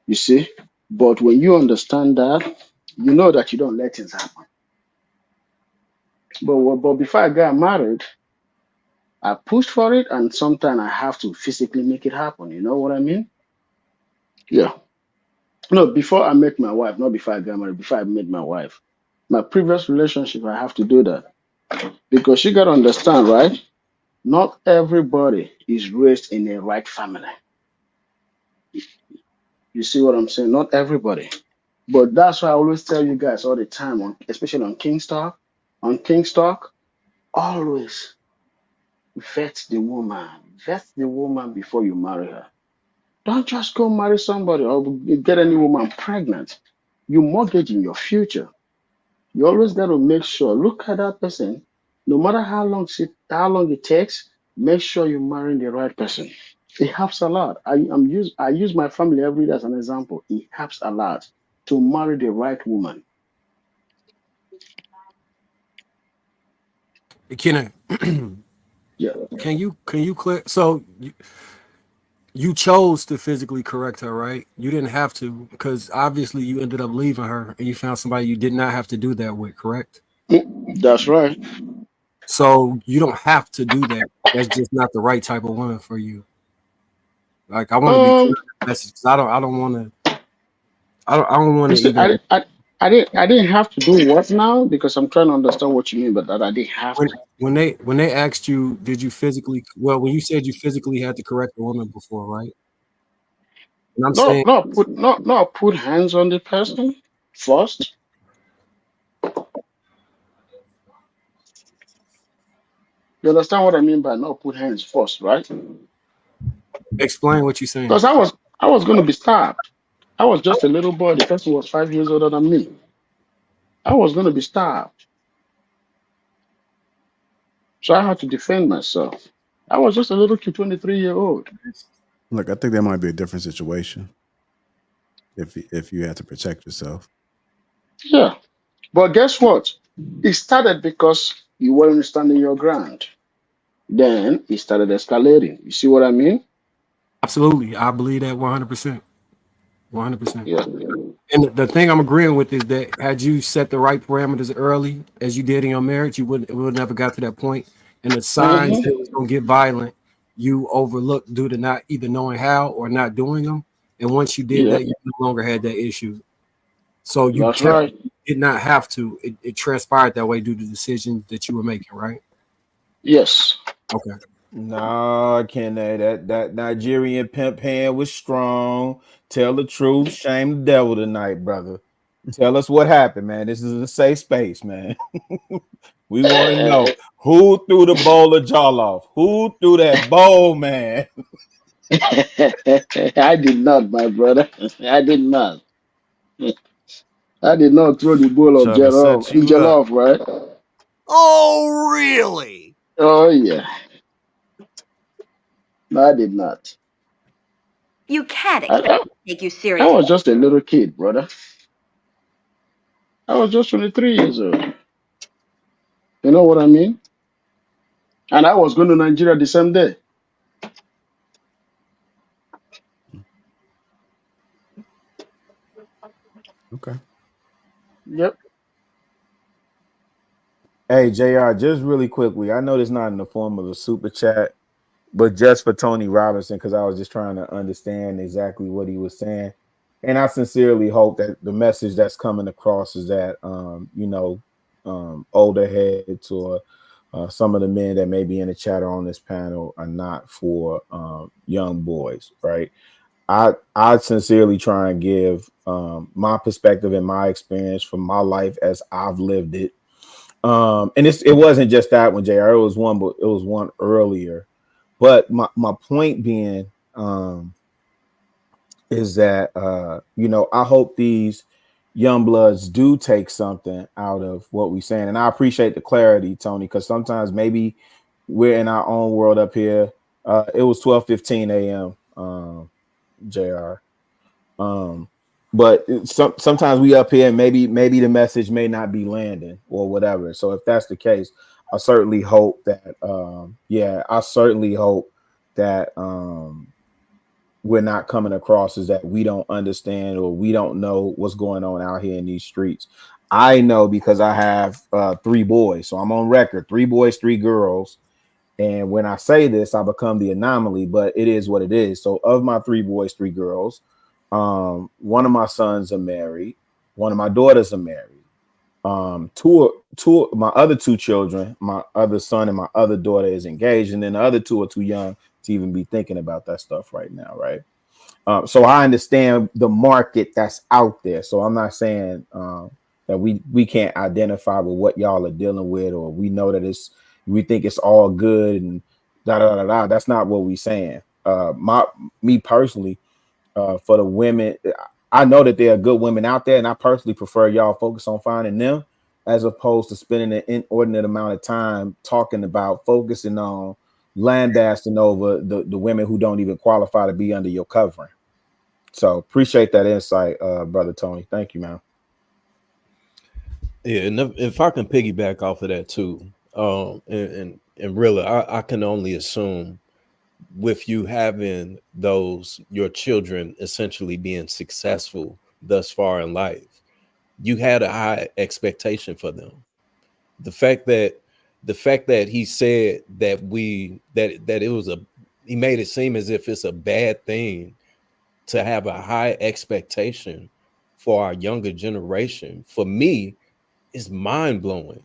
You see? But when you understand that, you know that you don't let things happen. But before I got married, I pushed for it, and sometimes I have to physically make it happen. You know what I mean? Yeah. No, before I met my wife, not before I got married, before I met my wife. My previous relationship, I have to do that. Because you got to understand, right? Not everybody is raised in a right family. You see what I'm saying? Not everybody. But that's why I always tell you guys all the time, especially on King's Talk, always vet the woman. Vet the woman before you marry her. Don't just go marry somebody or get any woman pregnant. You mortgage in your future. You always got to make sure. Look at that person. No matter how long it takes, make sure you're marrying the right person. It helps a lot. I use my family every day as an example. It helps a lot to marry the right woman. Kenny, Yeah. can you clear? So you chose to physically correct her, right? You didn't have to, because obviously you ended up leaving her and you found somebody you did not have to do that with, correct? That's right. So you don't have to do that. That's just not the right type of woman for you. Like, I want to be clear Um, on that message, 'cause I don't want to. I don't want you to see, even I didn't have to do what now, because I'm trying to understand what you mean by that. I didn't have to. when they asked you, did you physically? Well, when you said you physically had to correct a woman before, right? And I'm No, saying, no, put hands on the person first. You understand what I mean by not put hands first, right? explain what you're saying. Because I was going to be stabbed. I was just a little boy. The person was 5 years older than me. I was going to be stabbed, so I had to defend myself. I was just a little kid, 23-year-old. Look, I think that might be a different situation if you had to protect yourself. Yeah, but guess what? It started because you weren't standing your ground. Then it started escalating. You see what I mean? Absolutely, I believe that 100%, 100%. Yeah. And the thing I'm agreeing with is that had you set the right parameters early, as you did in your marriage, you would never got to that point, and the signs that it was gonna get violent, you overlooked due to not either knowing how or not doing them. And once you did Yeah, that, you no longer had that issue. So you that's right. did not have to. It transpired that way due to decisions that you were making, right? Yes. Okay. No, Kenny, that Nigerian pimp hand was strong. Tell the truth, shame the devil tonight, brother. Tell us what happened, man. This is a safe space, man. We want to know who threw the bowl of jollof. Who threw that bowl, man? I did not, my brother. I did not. I did not throw the bowl of Trying to set you up. jollof, right? Oh, really? Oh yeah. No, I did not. You can't I, expect I, me to take you I seriously. was just a little kid, brother. I was just 23 years old. You know what I mean? And I was going to Nigeria the same day. Okay. Yep. Hey, JR, just really quickly. I know this not in the form of a super chat, but just for Tony Robinson, because I was just trying to understand exactly what he was saying. And I sincerely hope that the message that's coming across is that, older heads or some of the men that may be in the chat or on this panel are not for young boys, right? I sincerely try and give my perspective and my experience from my life as I've lived it. And it wasn't just that one, JR. It was one, but it was one earlier. But my point being is that I hope these young bloods do take something out of what we're saying. And I appreciate the clarity, Tony, because sometimes maybe we're in our own world up here. It was 12:15 a.m. JR. But sometimes we up here and maybe the message may not be landing or whatever. So if that's the case, I certainly hope that we're not coming across as that we don't understand or we don't know what's going on out here in these streets. I know because I have 3 boys, so I'm on record: 3 boys, 3 girls. And when I say this, I become the anomaly, but it is what it is. So of my 3 boys, 3 girls, one of my sons are married, one of my daughters are married. Two my other 2 children, my other son and my other daughter is engaged, and then the other 2 are too young to even be thinking about that stuff right now, right? So I understand the market that's out there. So I'm not saying that we can't identify with what y'all are dealing with, or we know that we think it's all good and da da da da. That's not what we saying. Me personally, for the women, I know that there are good women out there, and I personally prefer y'all focus on finding them as opposed to spending an inordinate amount of time focusing on lambasting over the women who don't even qualify to be under your covering. So appreciate that insight, brother Tony. Thank you, man. Yeah, and if I can piggyback off of that too, and really, I can only assume with you having your children essentially being successful thus far in life, you had a high expectation for them. The fact that he said that it was he made it seem as if it's a bad thing to have a high expectation for our younger generation, for me, is mind-blowing.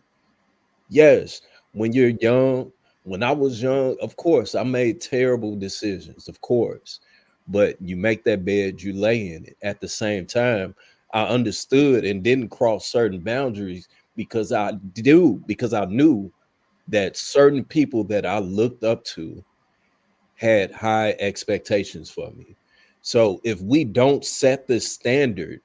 Yes, when you're young, when I was young, of course, I made terrible decisions, of course. But you make that bed, you lay in it. At the same time, I understood and didn't cross certain boundaries because I knew that certain people that I looked up to had high expectations for me. So if we don't set the standard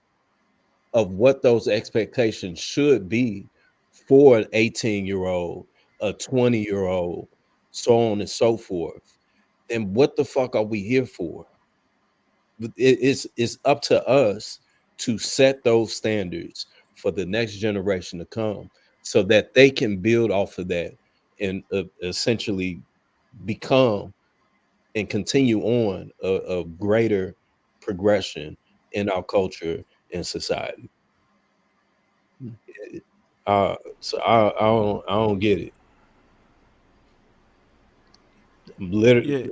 of what those expectations should be for an 18-year-old, a 20-year-old, so on and so forth, then what the fuck are we here for? It's up to us to set those standards for the next generation to come so that they can build off of that and essentially become and continue on a greater progression in our culture and society. So I don't get it. literally,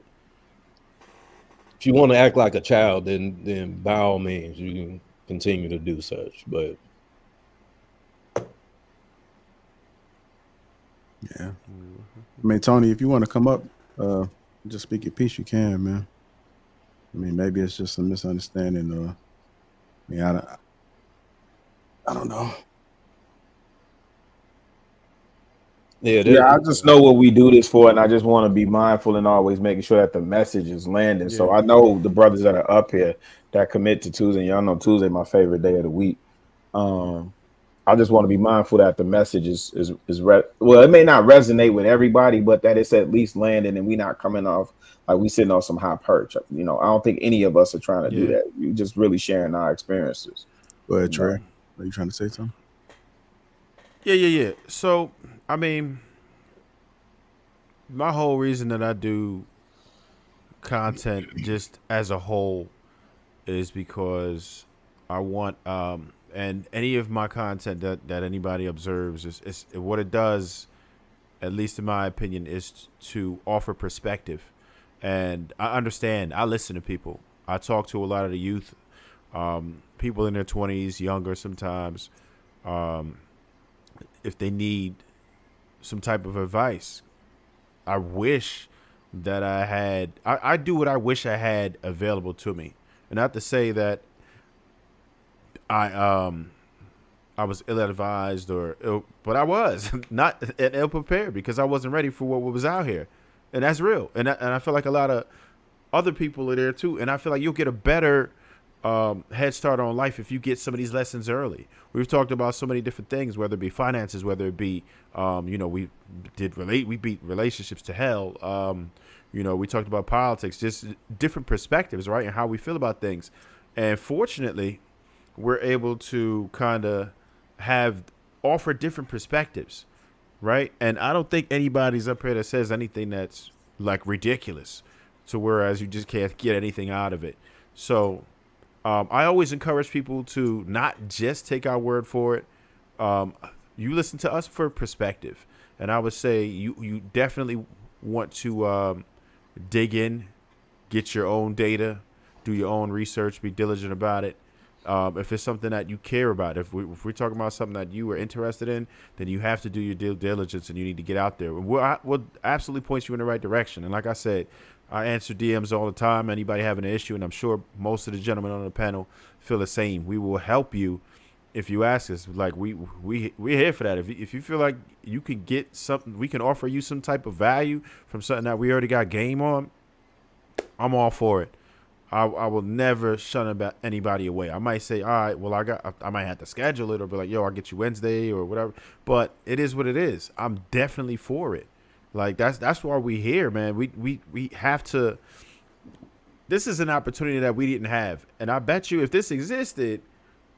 if you want to act like a child, then by all means you can continue to do such. But yeah, I mean, Tony, if you want to come up, just speak your piece, you can, man. I mean, maybe it's just a misunderstanding. I mean, I don't know. Yeah, I just know what we do this for, and I just want to be mindful and always making sure that the message is landing. So I know the brothers that are up here that commit to Tuesday. Y'all know Tuesday my favorite day of the week. I just want to be mindful that the message well, it may not resonate with everybody, but that it's at least landing, and we not coming off like we sitting on some high perch. You know, I don't think any of us are trying to do that. We just really sharing our experiences. Go ahead, Trey. Are you trying to say something? Yeah. So, I mean, my whole reason that I do content just as a whole is because I want, and any of my content that anybody observes is what it does, at least in my opinion, is to offer perspective. And I understand. I listen to people. I talk to a lot of the youth, people in their 20s, younger sometimes, if they need some type of advice. I wish that I do what I wish I had available to me. And not to say that I was ill-advised but I was not ill-prepared because I wasn't ready for what was out here. And that's real. And I feel like a lot of other people are there too. And I feel like you'll get a better head start on life if you get some of these lessons early. We've talked about so many different things, whether it be finances, whether it be, we beat relationships to hell. We talked about politics, just different perspectives, right? And how we feel about things. And fortunately, we're able to kind of offer different perspectives, right? And I don't think anybody's up here that says anything that's like ridiculous to whereas you just can't get anything out of it. So I always encourage people to not just take our word for it. You listen to us for perspective. And I would say you definitely want to dig in, get your own data, do your own research, be diligent about it. If it's something that you care about, if we're talking about something that you are interested in, then you have to do your due diligence and you need to get out there. We'll absolutely point you in the right direction. And like I said, I answer DMs all the time. Anybody having an issue, and I'm sure most of the gentlemen on the panel feel the same. We will help you if you ask us. Like we're here for that. If you feel like you can get something, we can offer you some type of value from something that we already got game on. I'm all for it. I will never shun anybody away. I might say, all right, well, I might have to schedule it or be like, yo, I'll get you Wednesday or whatever. But it is what it is. I'm definitely for it. Like that's why we here, man. We have to. This is an opportunity that we didn't have, and I bet you if this existed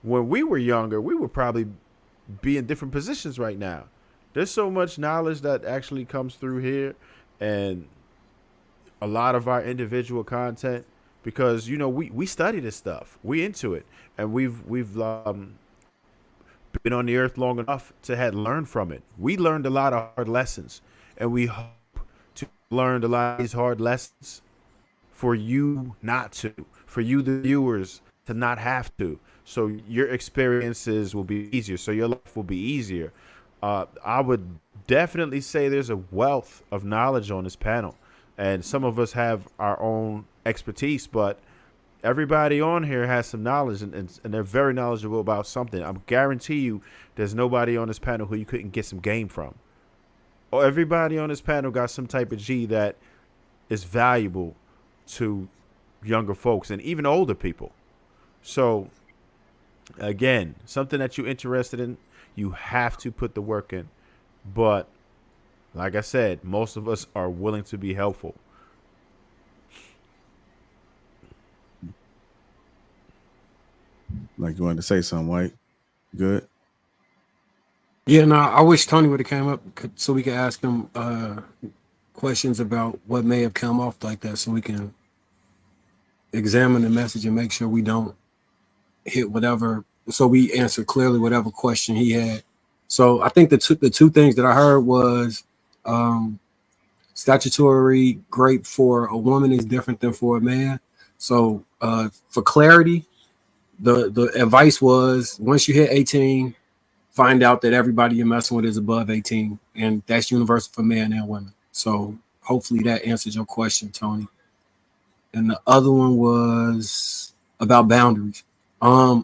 when we were younger, we would probably be in different positions right now. There's so much knowledge that actually comes through here, and a lot of our individual content. Because we study this stuff, we into it, and we've been on the earth long enough to have learned from it. We learned a lot of hard lessons, and we hope to learn a lot of these hard lessons for you not to, for you the viewers to not have to. So your experiences will be easier. So your life will be easier. I would definitely say there's a wealth of knowledge on this panel, and some of us have our own expertise, but everybody on here has some knowledge and they're very knowledgeable about something. I guarantee you there's nobody on this panel who you couldn't get some game from. Or everybody on this panel got some type of G that is valuable to younger folks and even older people. So again, something that you're interested in, you have to put the work in. But like I said, most of us are willing to be helpful. Like you wanted to say something, White? Good. Yeah, no, I wish Tony would have came up so we could ask him questions about what may have come off like that, so we can examine the message and make sure we don't hit whatever. So we answer clearly whatever question he had. So I think the two things that I heard was Statutory rape for a woman is different than for a man. So for clarity, the advice was once you hit 18, find out that everybody you're messing with is above 18, and that's universal for men and women. So hopefully that answers your question, Tony. And the other one was about boundaries. I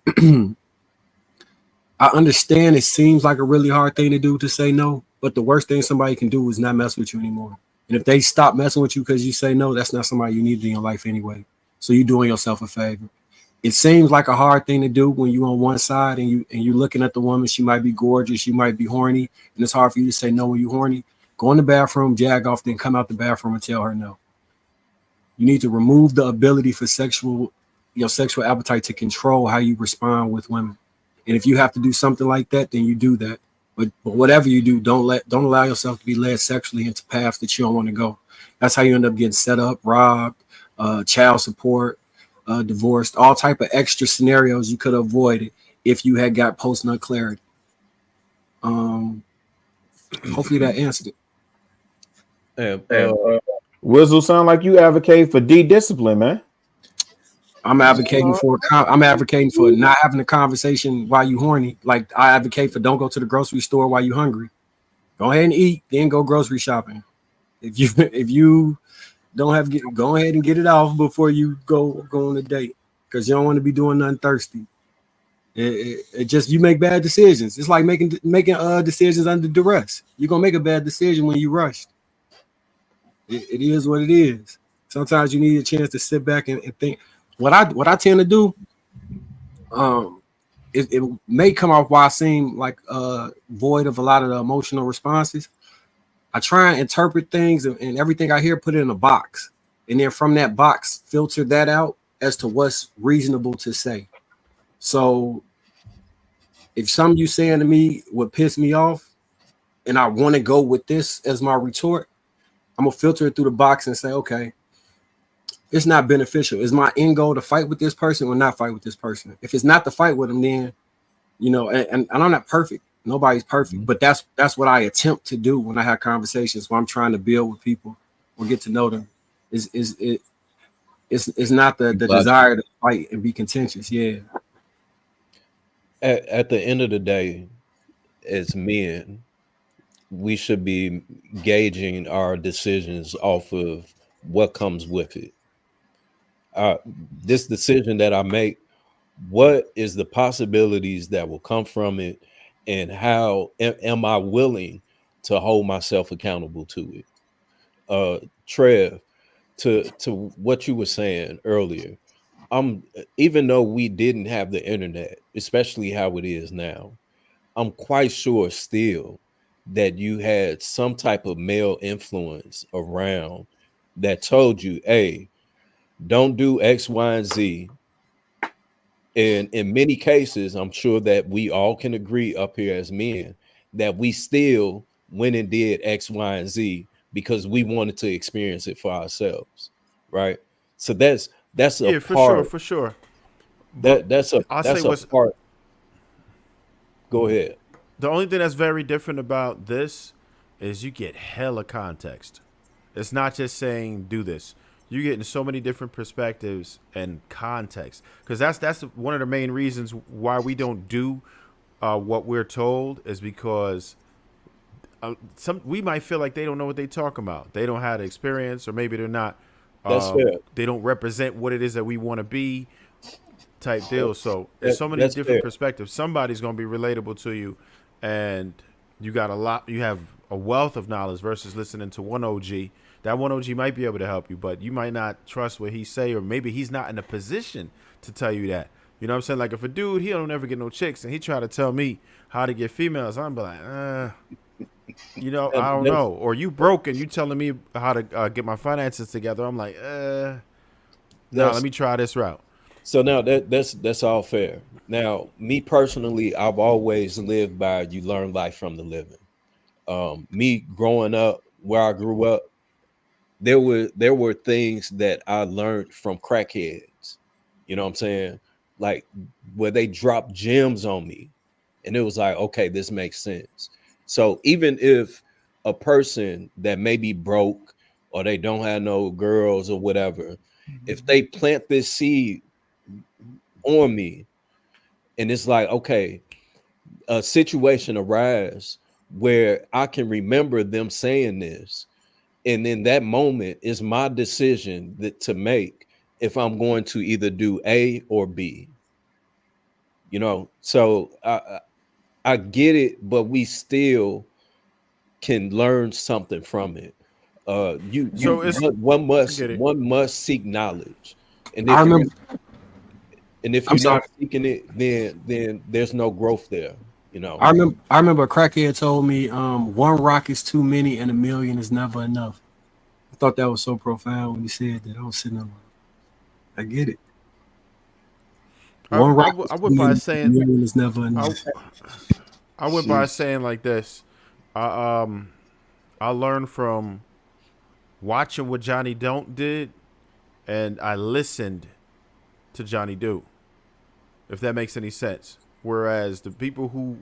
understand it seems like a really hard thing to do to say no, but the worst thing somebody can do is not mess with you anymore. And if they stop messing with you because you say no, that's not somebody you need in your life anyway. So you're doing yourself a favor. It seems like a hard thing to do when you're on one side and you're looking at the woman. She might be gorgeous, you might be horny, and it's hard for you to say no when you're horny. Go in the bathroom, jag off, then come out the bathroom and tell her no. You need to remove the ability for your sexual appetite to control how you respond with women. And if you have to do something like that, then you do that. But whatever you do, don't allow yourself to be led sexually into paths that you don't want to go. That's how you end up getting set up, robbed, child support, divorced, all type of extra scenarios you could have avoided if you had got post-nut clarity. Hopefully that answered it. Wizzle, sound like you advocate for discipline, man. I'm advocating for not having a conversation while you horny. Like I advocate for don't go to the grocery store while you hungry. Go ahead and eat, then go grocery shopping. If you don't have go ahead and get it off before you go on a date, because you don't want to be doing nothing thirsty. It just you make bad decisions. It's like making decisions under duress. You're gonna make a bad decision when you rush. It is what it is. Sometimes you need a chance to sit back and think. What I tend to do, it may come off while I seem like void of a lot of the emotional responses. I try and interpret things and everything I hear, put it in a box, and then from that box, filter that out as to what's reasonable to say. So, if something you saying to me would piss me off, and I want to go with this as my retort, I'm gonna filter it through the box and say, okay, it's not beneficial. Is my end goal to fight with this person or not fight with this person? If it's not to fight with them, then and I'm not perfect. Nobody's perfect, but that's what I attempt to do when I have conversations where I'm trying to build with people or get to know them. It's not the desire to fight and be contentious. Yeah. At the end of the day, as men, we should be gauging our decisions off of what comes with it. This decision that I make, what is the possibilities that will come from it, and how am I willing to hold myself accountable to it? Trev, to what you were saying earlier, even though we didn't have the internet, especially how it is now, I'm quite sure still that you had some type of male influence around that told you, hey, don't do X, Y, and Z. And in many cases, I'm sure that we all can agree up here as men that we still went and did X, Y, and Z because we wanted to experience it for ourselves, right? So that's a part. for sure. That's a part. Go ahead. The only thing that's very different about this is you get hella context. It's not just saying do this. You're getting so many different perspectives and context, because that's one of the main reasons why we don't do what we're told, is because we might feel like they don't know what they're talking about. They don't have the experience, or maybe they're not. That's fair. They don't represent what it is that we want to be, type deal. So there's so many different perspectives. Somebody's going to be relatable to you, and you have a wealth of knowledge versus listening to one OG. That one OG might be able to help you, but you might not trust what he say, or maybe he's not in a position to tell you that. You know what I'm saying? Like if a dude, he don't ever get no chicks, and he try to tell me how to get females, I'm like, I don't know. Or you broke and you telling me how to get my finances together. I'm like, let me try this route. So now that's all fair. Now, me personally, I've always lived by you learn life from the living. Me growing up where I grew up, there were things that I learned from crackheads. You know what I'm saying? Like where they dropped gems on me, and it was like, okay, this makes sense. So even if a person that may be broke, or they don't have no girls or whatever, if they plant this seed on me, and it's like, okay, a situation arises where I can remember them saying this, and in that moment is my decision to make if I'm going to either do A or B. You know, so I get it, but we still can learn something from it. So it's One I get it. must seek knowledge, and I if you remember. and if I'm you're not sorry. seeking it, then there's no growth there. You know. I remember a crackhead told me, one rock is too many and a million is never enough. I thought that was so profound when he said that. I was sitting there like, I get it. One rock is I too went by many, a saying million is never I enough. I went by saying like this. I I learned from watching what Johnny Don't did, and I listened to Johnny Do. If that makes any sense. Whereas the people who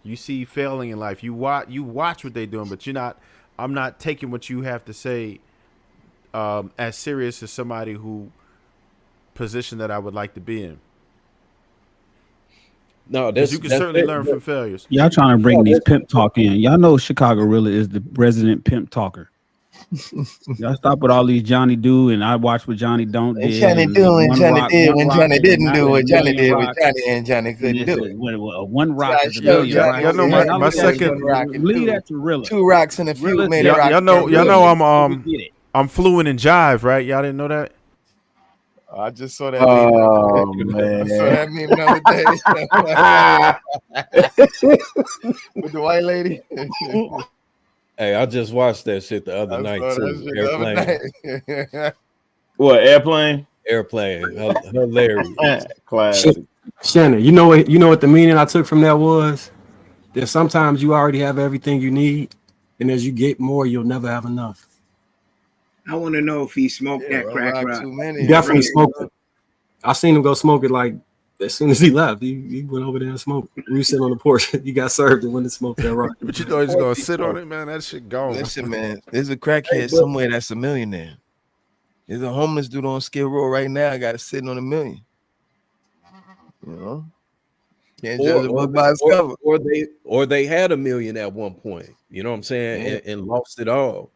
you see failing in life, you watch what they're doing, but you're not. I'm not taking what you have to say as serious as somebody who position that I would like to be in. No, Because you can certainly it. learn from failures. Y'all trying to bring No, these that's pimp talk in. Y'all know Chicago really is the resident pimp talker. Y'all stop with all these Johnny Do and I watch what Johnny Don't And did Johnny and do and Johnny did one when rock Johnny is didn't not do a what Johnny million did with rocks. Johnny, and Johnny And couldn't it's do it. one rock So I is a showed million rocks. Y'all know Johnny Y'all my look at second. one rock and leave two. that to Rilla. Two rocks and a few Rilla made a said, rock. Y'all know Rilla I'm get it. I'm fluent in jive, right? Y'all didn't know that? I just saw that meme. Oh I saw man. that meme the other day with the white lady. Hey, I just watched that shit the other I night saw that too. shit the other night. What, airplane? Airplane, hilarious. Classic. Shannon, you know what the meaning I took from that was? That sometimes you already have everything you need, and as you get more, you'll never have enough. I want to know if he smoked Yeah, that one crack rock rock. too He many. definitely smoked it. I seen him go smoke it like as soon as he left. He went over there and smoked. We were sitting on the porch. He got served and went and smoked that rock. But you thought he was gonna sit on it, man. That shit gone. Listen, man, there's a crackhead somewhere that's a millionaire. There's a homeless dude on Skid Row right now. Got it sitting on $1 million. You know, can't judge a book by its cover. Or they had $1 million at one point. You know what I'm saying, Yeah. and lost it all.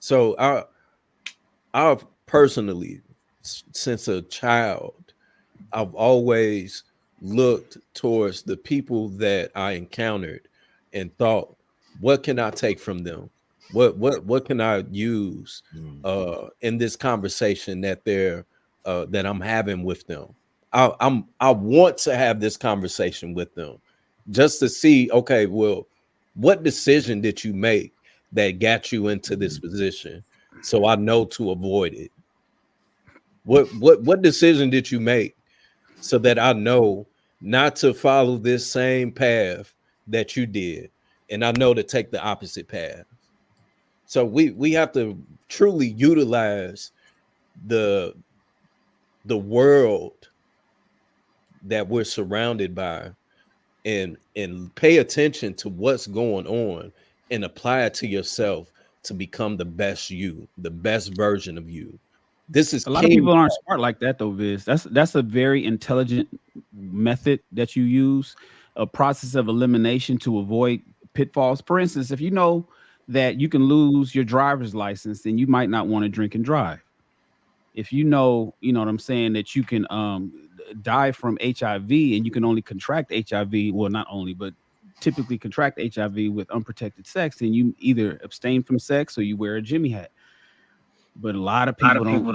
So I've personally, since a child, I've always looked towards the people that I encountered and thought, what can I take from them? What can I use in this conversation that that I'm having with them? I want to have this conversation with them just to see, okay, well, what decision did you make that got you into this position? So I know to avoid it. What decision did you make so that I know not to follow this same path that you did, and I know to take the opposite path? So we have to truly utilize the world that we're surrounded by, and pay attention to what's going on and apply it to yourself to become the best you, the best version of you. This is A lot of people aren't smart like that though, Viz. That's a very intelligent method that you use, a process of elimination to avoid pitfalls. For instance, if you know that you can lose your driver's license, then you might not want to drink and drive. If you know what I'm saying, that you can die from HIV and you can only contract HIV, well, not only, but typically contract HIV with unprotected sex, then you either abstain from sex or you wear a Jimmy hat. But a lot of people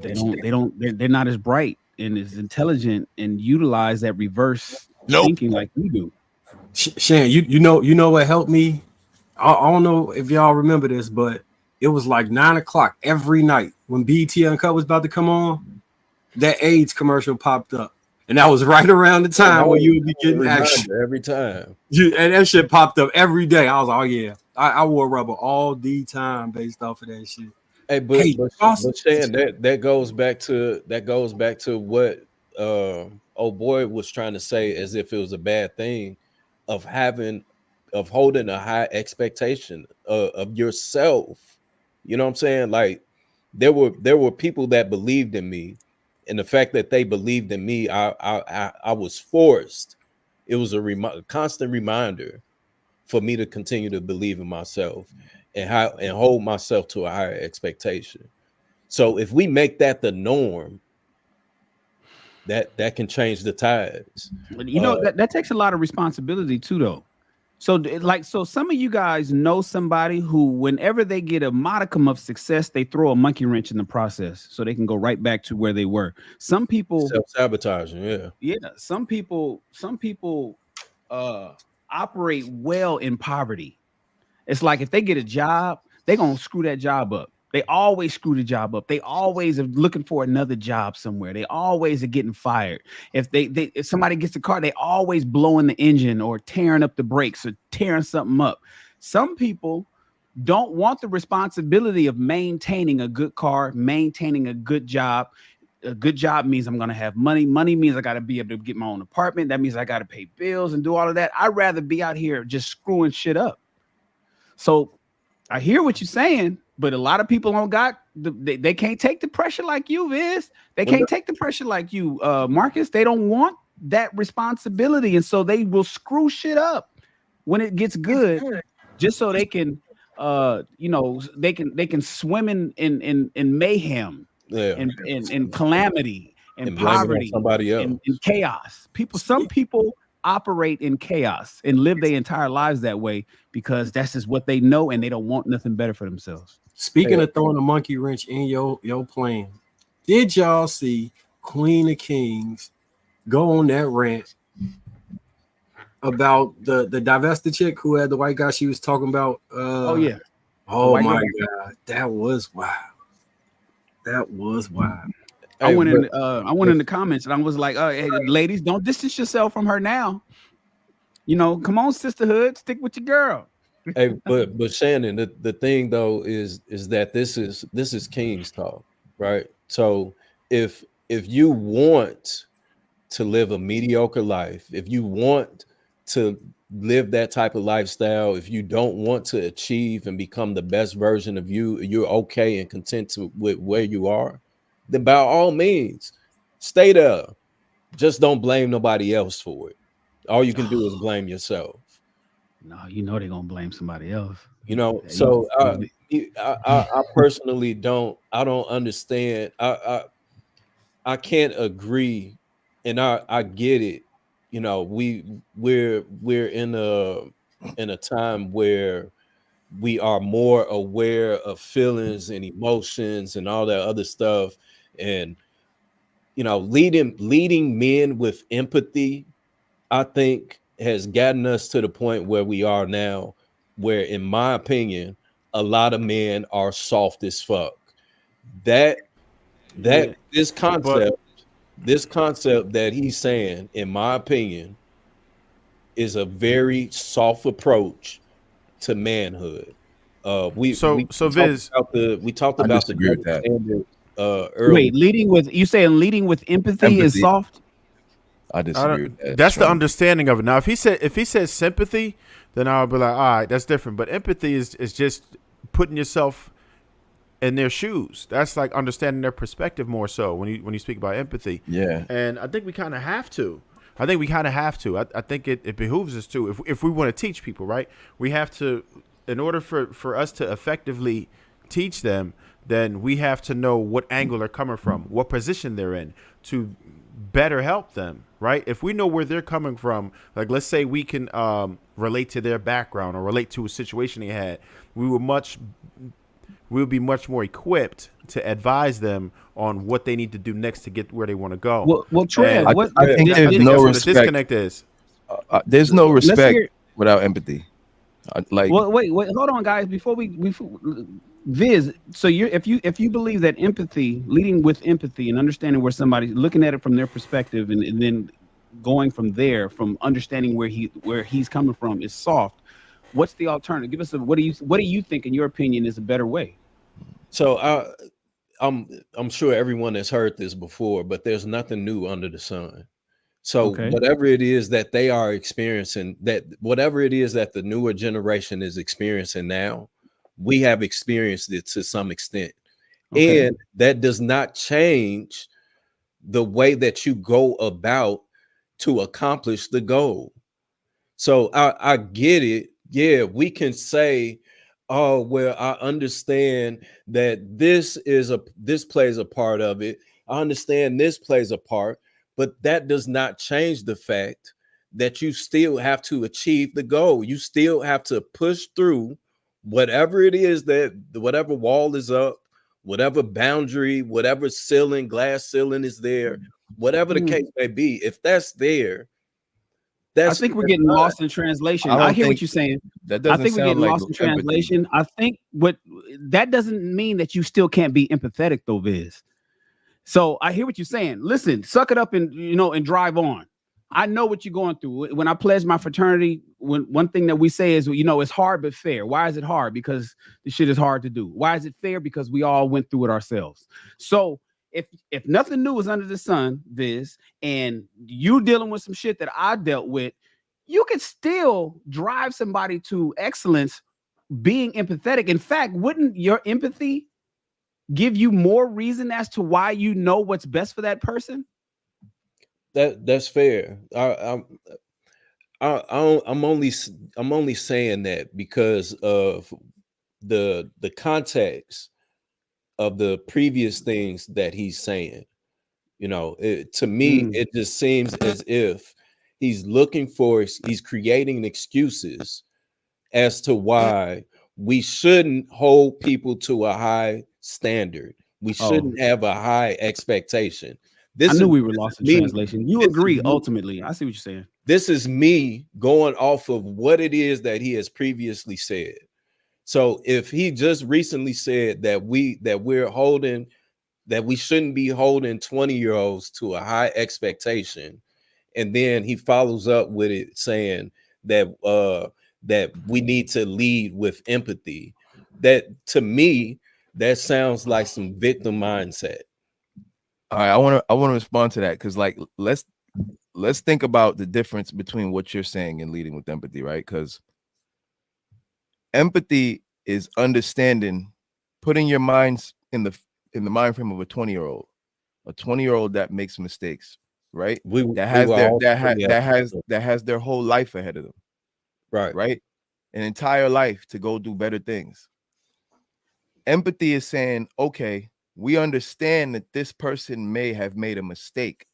they're not as bright and as intelligent and utilize that reverse thinking like we do. Shan, you know what helped me? I don't know if y'all remember this, but it was like 9 o'clock every night when BET Uncut was about to come on. That AIDS commercial popped up, and that was right around the time where you would be getting action every time. And that shit popped up every day. I was like, oh yeah, I wore rubber all the time based off of that shit. Hey, but Shan, that goes back to what old boy was trying to say, as if it was a bad thing of holding a high expectation of yourself. You know what I'm saying? Like there were people that believed in me, and the fact that they believed in me, I was forced. It was a constant reminder for me to continue to believe in myself and hold myself to a higher expectation. So if we make that the norm, that can change the tides. You know, that takes a lot of responsibility too, though. So some of you guys know somebody who, whenever they get a modicum of success, they throw a monkey wrench in the process so they can go right back to where they were. Some people self-sabotaging, some people operate well in poverty. It's like if they get a job, they're gonna screw that job up. They always screw the job up. They always are looking for another job somewhere. They always are getting fired. If if somebody gets a car, they always blowing the engine or tearing up the brakes or tearing something up. Some people don't want the responsibility of maintaining a good car, maintaining a good job. A good job means I'm going to have money. Money means I got to be able to get my own apartment. That means I got to pay bills and do all of that. I'd rather be out here just screwing shit up. So I hear what you're saying, but a lot of people don't got they can't take the pressure like you, Viz. They can't take the pressure like you, Marcus. They don't want that responsibility, and so they will screw shit up when it gets good, just so they can, they can swim in mayhem, in calamity, and poverty, somebody else, in chaos. Some people operate in chaos and live their entire lives that way because that's just what they know, and they don't want nothing better for themselves. Speaking of throwing a monkey wrench in your plan, did y'all see Queen of Kings go on that rant about the divested chick who had the white guy she was talking about? Oh my God, that was wild. That was wild. I went in the comments and I was like, hey, ladies, don't distance yourself from her now. Come on, sisterhood, stick with your girl. Hey, but Shannon, the thing though is that this is King's talk, right? So if you want to live a mediocre life, if you want to live that type of lifestyle, if you don't want to achieve and become the best version of you, you're okay and content with where you are, then by all means, stay there. Just don't blame nobody else for it. All you can do is blame yourself. No, they're gonna blame somebody else. So I personally don't understand. I can't agree, and I get it. We're in a time where we are more aware of feelings and emotions and all that other stuff, and leading men with empathy, I think, has gotten us to the point where we are now, where, in my opinion, a lot of men are soft as fuck. This concept that he's saying, in my opinion, is a very soft approach to manhood. We talked about the standard earlier. Wait, leading with empathy is soft? I disagree with that. That's the understanding of it. Now, if he says sympathy, then I'll be like, all right, that's different. But empathy is just putting yourself in their shoes. That's like understanding their perspective more so when you speak about empathy. Yeah. And I think we kind of have to. I think it behooves us to. If we want to teach people, right, we have to, in order for us to effectively teach them, then we have to know what angle they're coming from, what position they're in, to better help them, right? If we know where they're coming from, like let's say we can relate to their background or relate to a situation they had, we will be much more equipped to advise them on what they need to do next to get where they want to go. Well, Trey, I think there's no respect. The disconnect is there's no respect without empathy. Wait, hold on, guys. Before we Viz, so if you believe that empathy, leading with empathy and understanding where somebody's looking at it from their perspective, and then going from there, from understanding where he's coming from, is soft. What's the alternative? Give us what do you think, in your opinion, is a better way? So I'm sure everyone has heard this before, but there's nothing new under the sun. So whatever it is that they are experiencing, whatever it is that the newer generation is experiencing now, we have experienced it to some extent. Okay. And that does not change the way that you go about to accomplish the goal. So I get it. Yeah, we can say, oh, well, I understand that this plays a part of it. I understand this plays a part, but that does not change the fact that you still have to achieve the goal. You still have to push through whatever it is, that whatever wall is up, whatever boundary, whatever ceiling, glass ceiling is there, whatever the case may be. If that's there, I think we're getting lost in translation. I hear what you're saying. That I doesn't think we're sound getting like lost in empathy. translation. I think what that doesn't mean that you still can't be empathetic, though, Viz. So I hear what you're saying. Listen, suck it up and and drive on. I know what you're going through. When I pledge my fraternity, one thing that we say is, it's hard but fair. Why is it hard? Because this shit is hard to do. Why is it fair? Because we all went through it ourselves. So if nothing new is under the sun, Viz, and you dealing with some shit that I dealt with, you could still drive somebody to excellence being empathetic. In fact, wouldn't your empathy give you more reason as to why you know what's best for that person? That's fair. I'm only saying that because of the context of the previous things that he's saying. To me, it just seems as if he's creating excuses as to why we shouldn't hold people to a high standard. We shouldn't have a high expectation. I knew we were lost in translation. You agree, ultimately. I see what you're saying. This is me going off of what it is that he has previously said. So if he just recently said that we shouldn't be holding 20-year-olds to a high expectation, and then he follows up with it saying that that we need to lead with empathy, that to me that sounds like some victim mindset. All right, I want to respond to that, because let's think about the difference between what you're saying and leading with empathy, right? Because empathy is understanding, putting your minds in the mind frame of a 20-year-old that makes mistakes, right? That has their whole life ahead of them, right? An entire life to go do better things. Empathy is saying, okay, we understand that this person may have made a mistake,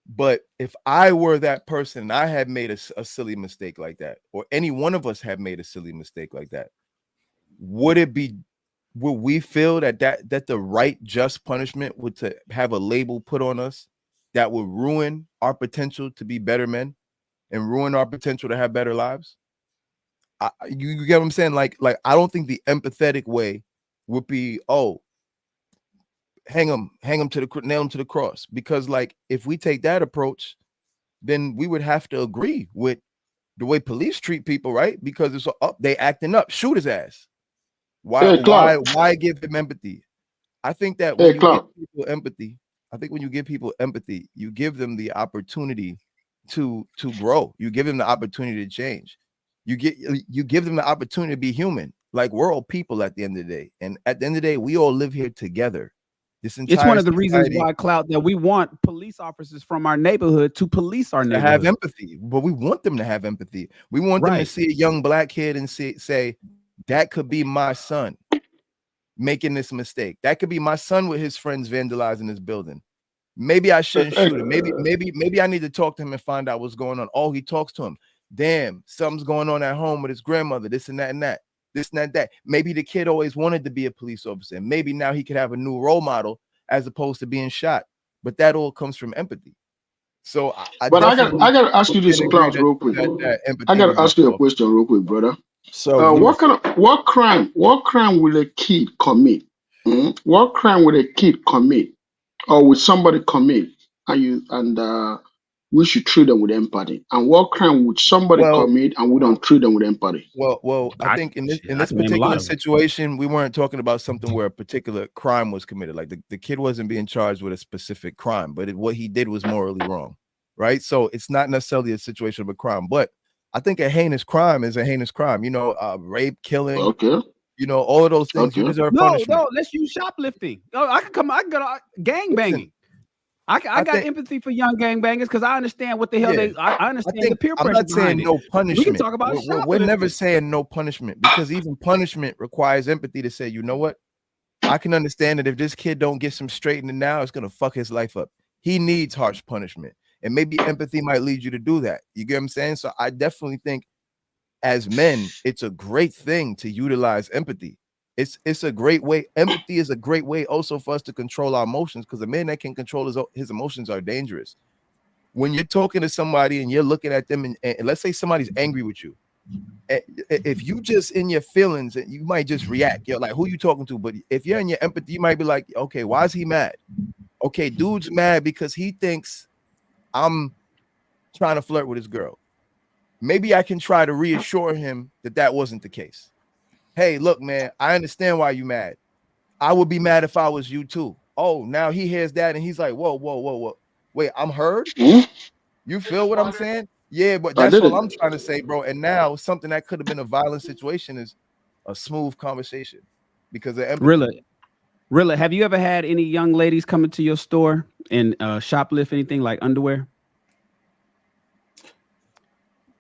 but if I were that person and I had made a silly mistake like that, or any one of us had made a silly mistake like that, would we feel that the right just punishment would to have a label put on us that would ruin our potential to be better men and ruin our potential to have better lives? You get what I'm saying? Like I don't think the empathetic way would be, oh, nail him to the cross. Because if we take that approach, then we would have to agree with the way police treat people, right? Because it's up, they acting up, shoot his ass. Why give him empathy? I think that when you give people empathy, you give them the opportunity to grow. You give them the opportunity to change. You give them the opportunity to be human. Like, we're all people at the end of the day. And at the end of the day, we all live here together. It's one of the reasons why, Clout, that we want police officers from our neighborhood to police our neighborhood. To have empathy, but we want them to have empathy. We want them to see a young black kid and say, that could be my son making this mistake. That could be my son with his friends vandalizing this building. Maybe I shouldn't shoot him. Maybe I need to talk to him and find out what's going on. Oh, he talks to him. Damn, something's going on at home with his grandmother, this and that and that. This and that. Maybe the kid always wanted to be a police officer. Maybe now he could have a new role model as opposed to being shot. But that all comes from empathy. So I gotta ask you this, Klaus, real quick. I gotta ask you a question real quick, brother. So what crime will a kid commit? What crime will a kid commit, or will somebody commit, and we should treat them with empathy? And what crime would somebody commit and we don't treat them with empathy? Well, I think in this particular situation, we weren't talking about something where a particular crime was committed. Like the kid wasn't being charged with a specific crime, but what he did was morally wrong, right? So it's not necessarily a situation of a crime. But I think a heinous crime is a heinous crime. You know, rape, killing. Okay. You know, all of those things. You Okay. deserve No, punishment. no, let's use shoplifting. Oh, I can go gang banging. I got think- empathy for young gangbangers because I understand what the hell Yeah. I understand the think peer I'm pressure not saying behind it. no punishment. We can talk about We're never shoplifting. saying no punishment, because even punishment requires empathy to say, you know what? I can understand that if this kid don't get some straightening now, it's gonna fuck his life up. He needs harsh punishment. And maybe empathy might lead you to do that. You get what I'm saying? So I definitely think as men, it's a great thing to utilize empathy. It's a great way. Empathy is a great way also for us to control our emotions, because a man that can control his emotions are dangerous. When you're talking to somebody and you're looking at them, and let's say somebody's angry with you, if you just in your feelings, you might just react. You're like, who you talking to? But if you're in your empathy, you might be like, okay, why is he mad? Okay, dude's mad because he thinks I'm trying to flirt with his girl. Maybe I can try to reassure him that that wasn't the case. Hey, look, man, I understand why you mad. I would be mad if I was you too. Oh, now he hears that and he's like, whoa, whoa, whoa, whoa. Wait, I'm heard? You feel what I'm saying? Yeah, but I that's all didn't. I'm trying to say, bro. And now something that could have been a violent situation is a smooth conversation because of empathy. Really, have you ever had any young ladies come into your store and shoplift anything like underwear?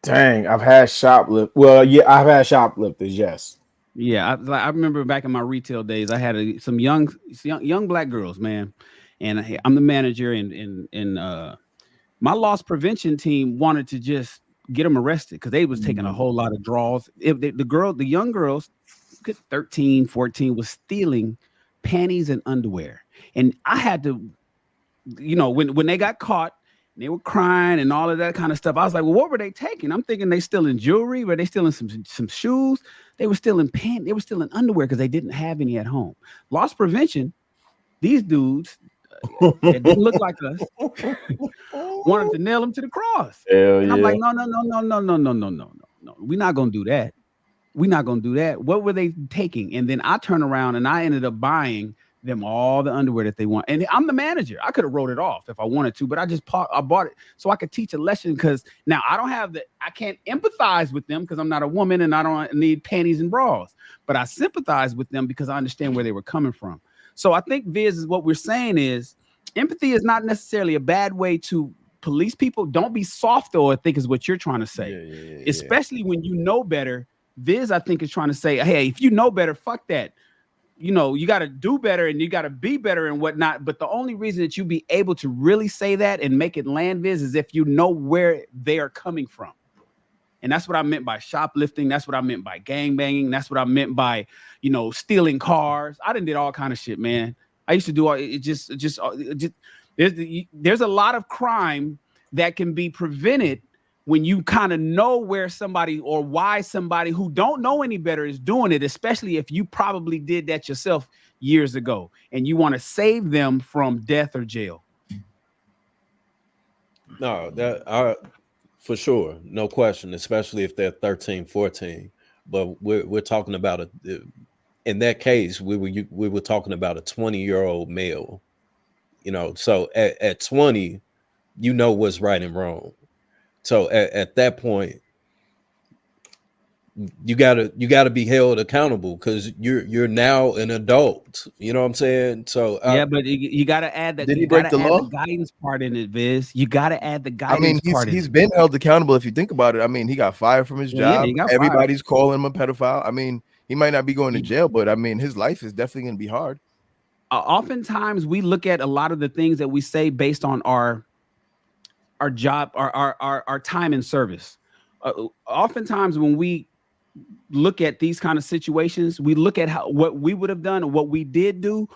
Dang, I've had shoplift. Well, yeah, I've had shoplifters. Yes. Yeah, I remember back in my retail days, I had some young black girls, man, and I'm the manager, and my loss prevention team wanted to just get them arrested because they was taking a whole lot of draws. The young girls, 13, 14, was stealing panties and underwear, and I had to, you know, when they got caught. They were crying and all of that kind of stuff. I was like, well, what were they taking? I'm thinking they stealing jewelry. Were they stealing some shoes? They were stealing pants. They were stealing underwear because they didn't have any at home. Loss prevention, these dudes that didn't look like us wanted to nail them to the cross. Hell and I'm yeah. like, no. We're not going to do that. We're not going to do that. What were they taking? And then I turned around and I ended up buying them all the underwear that they want. And I'm the manager. I could have wrote it off if I wanted to, but I bought it so I could teach a lesson, because now I can't empathize with them because I'm not a woman and I don't need panties and bras, but I sympathize with them because I understand where they were coming from. So I think, Viz, is what we're saying is empathy is not necessarily a bad way to police people. Don't be soft, though, I think is what you're trying to say, especially when you know better. Viz, I think, is trying to say, hey, if you know better, fuck that. You know, you got to do better and you got to be better and whatnot. But the only reason that you be able to really say that and make it land, Viz, is if you know where they are coming from. And that's what I meant by shoplifting. That's what I meant by gangbanging. That's what I meant by, you know, stealing cars. I done did all kind of shit, man. I used to do all it. There's a lot of crime that can be prevented when you kind of know where somebody or why somebody who don't know any better is doing it, especially if you probably did that yourself years ago and you want to save them from death or jail. No, for sure, no question, especially if they're 13, 14. But we're talking about in that case, we were talking about a 20-year-old male. You know, so at 20, you know what's right and wrong. So at that point, you gotta be held accountable because you're now an adult. You know what I'm saying? So yeah, but you gotta add that. Did he You break gotta the add law? the guidance part in it, Viz. You gotta add the I mean, guidance he's been held accountable if you think about it. I mean, he got fired from his Yeah, job. he got Everybody's calling him a pedophile. I mean, he might not be going to jail, but I mean, his life is definitely going to be hard. Oftentimes, we look at a lot of the things that we say based on our job, our time in service. Oftentimes, when we look at these kind of situations, we look at what we would have done or what we did do,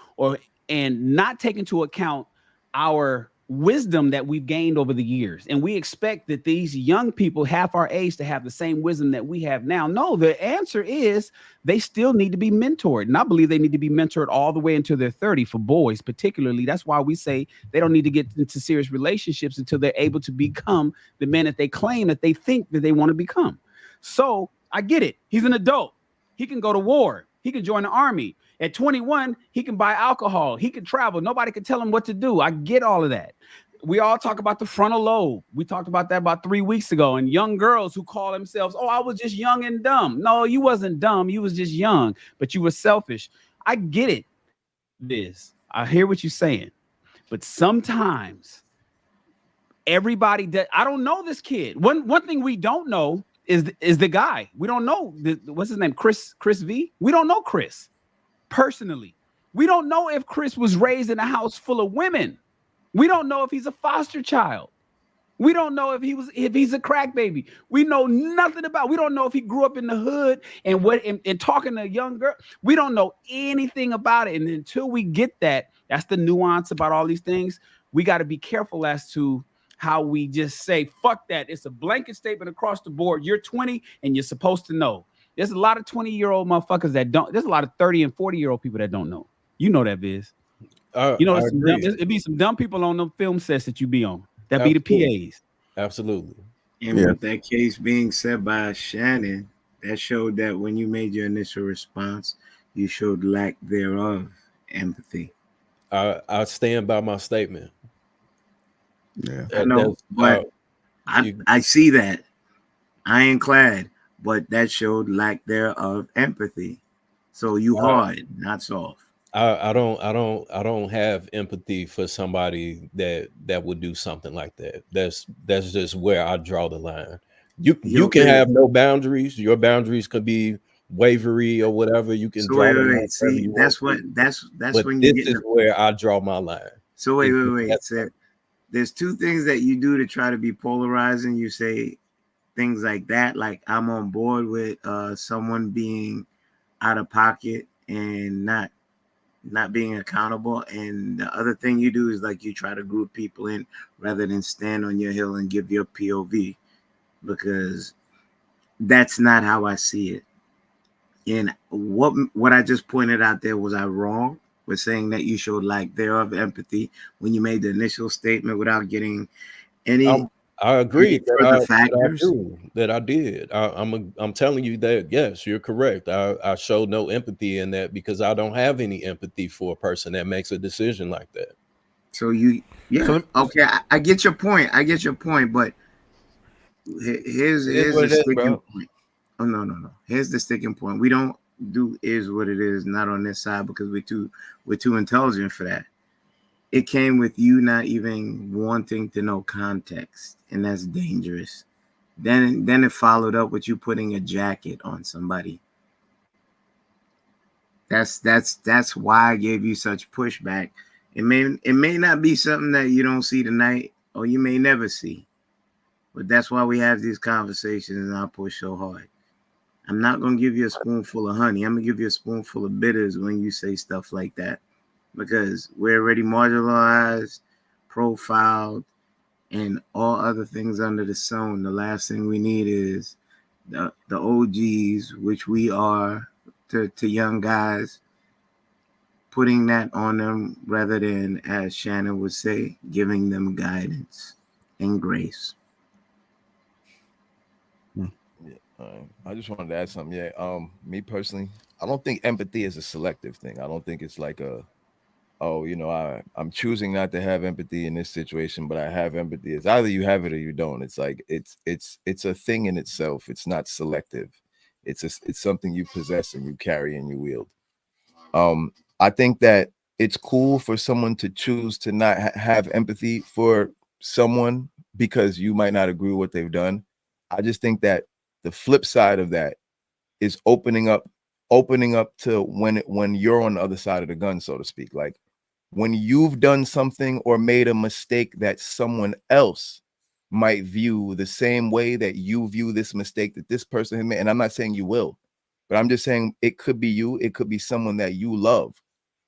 and not take into account our wisdom that we've gained over the years. And we expect that these young people half our age to have the same wisdom that we have now. No, the answer is they still need to be mentored. And I believe they need to be mentored all the way into their 30 for boys, particularly. That's why we say they don't need to get into serious relationships until they're able to become the men that they claim that they think that they want to become. So I get it. He's an adult. He can go to war. He can join the army. At 21, he can buy alcohol. He can travel. Nobody can tell him what to do. I get all of that. we all talk about the frontal lobe. We talked about that about 3 weeks ago. And young girls who call themselves, oh, I was just young and dumb. No, you wasn't dumb. You was just young, but you were selfish. I get it, Viz. I hear what you're saying. But sometimes everybody that I don't know this kid. One thing we don't know is the guy. We don't know what's his name, Chris V. We don't know Chris personally. We don't know if Chris was raised in a house full of women. We don't know if he's a foster child. We don't know if he's a crack baby. We know nothing about. We don't know if he grew up in the hood and talking to a young girl. We don't know anything about it. And until we get that, that's the nuance about all these things. We got to be careful as to how we just say, fuck that. It's a blanket statement across the board. You're 20 and you're supposed to know. There's a lot of 20-year-old motherfuckers that don't. There's a lot of 30 and 40-year-old people that don't know. You know that, Viz. You know, it'd be some dumb people on them film sets that you be on. That be the PAs. Absolutely. And with that case being said by Shannon, that showed that when you made your initial response, you showed lack thereof empathy. I stand by my statement. Yeah, I know, but I see that ironclad, but that showed lack thereof empathy. So you hard, not soft. I don't have empathy for somebody that would do something like that. That's just where I draw the line. You can have no boundaries. Your boundaries could be wavery or whatever. You can draw the line. See, that's when this is where I draw my line. So wait. So there's two things that you do to try to be polarizing. You say things like that, like I'm on board with someone being out of pocket and not being accountable, and the other thing you do is like you try to group people in rather than stand on your hill and give your POV, because that's not how I see it. And what I just pointed out there, was I wrong with saying that you showed lack thereof empathy when you made the initial statement without getting any? I agree that I did. I'm telling you that yes, you're correct. I showed no empathy in that because I don't have any empathy for a person that makes a decision like that. So okay, I get your point. But here's the sticking point. Oh no. Here's the sticking point. We don't do is what it is, not on this side, because we're too intelligent for that. It came with you not even wanting to know context, and that's dangerous. Then it followed up with you putting a jacket on somebody. That's why I gave you such pushback. It may not be something that you don't see tonight, or you may never see, but that's why we have these conversations, and I push so hard. I'm not gonna give you a spoonful of honey. I'm gonna give you a spoonful of bitters when you say stuff like that. Because we're already marginalized, profiled, and all other things under the sun. The last thing we need is the OGs, which we are to young guys, putting that on them rather than, as Shannon would say, giving them guidance and grace. I just wanted to add something. Yeah, me personally, I don't think empathy is a selective thing. I don't think it's like I'm choosing not to have empathy in this situation, but I have empathy. It's either you have it or you don't. It's like it's a thing in itself. It's not selective. It's something you possess and you carry and you wield. I think that it's cool for someone to choose to not have empathy for someone because you might not agree with what they've done. I just think that the flip side of that is opening up to when you're on the other side of the gun, so to speak. Like when you've done something or made a mistake that someone else might view the same way that you view this mistake that this person has made. And I'm not saying you will, but I'm just saying it could be you. It could be someone that you love.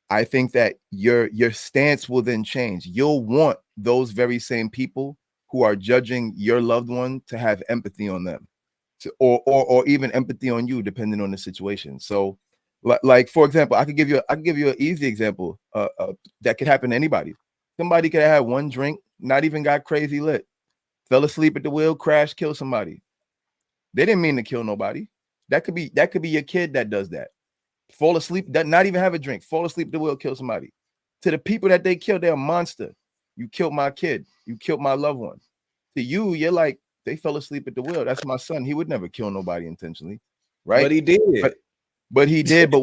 I think that your stance will then change. You'll want those very same people who are judging your loved one to have empathy on them, or even empathy on you, depending on the situation. So, like for example, I could give you an easy example that could happen to anybody. Somebody could have had one drink, not even got crazy lit, fell asleep at the wheel, crashed, killed somebody. They didn't mean to kill nobody. That could be your kid that does that. Fall asleep, not even have a drink, fall asleep at the wheel, kill somebody. To the people that they killed, they're a monster. You killed my kid. You killed my loved one. To you, you're like, they fell asleep at the wheel. That's my son. He would never kill nobody intentionally, right? But he did. But he did. But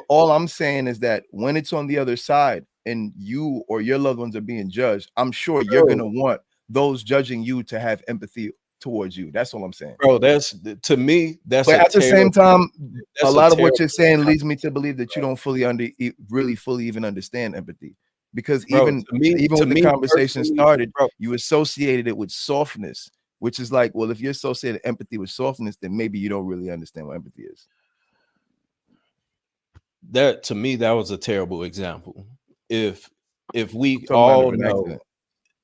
all I'm saying is that when it's on the other side and you or your loved ones are being judged, I'm sure you're gonna want those judging you to have empathy towards you. That's all I'm saying. Bro, that's to me, that's But a at the same time, a lot of what you're saying terrible leads me to believe that you don't fully even understand empathy. Because bro, even to me when the conversation personally, started, bro, you associated it with softness, which is like, well, if you're associating empathy with softness, then maybe you don't really understand what empathy is. that to me, that was a terrible example. If we Talking about all an know, accident.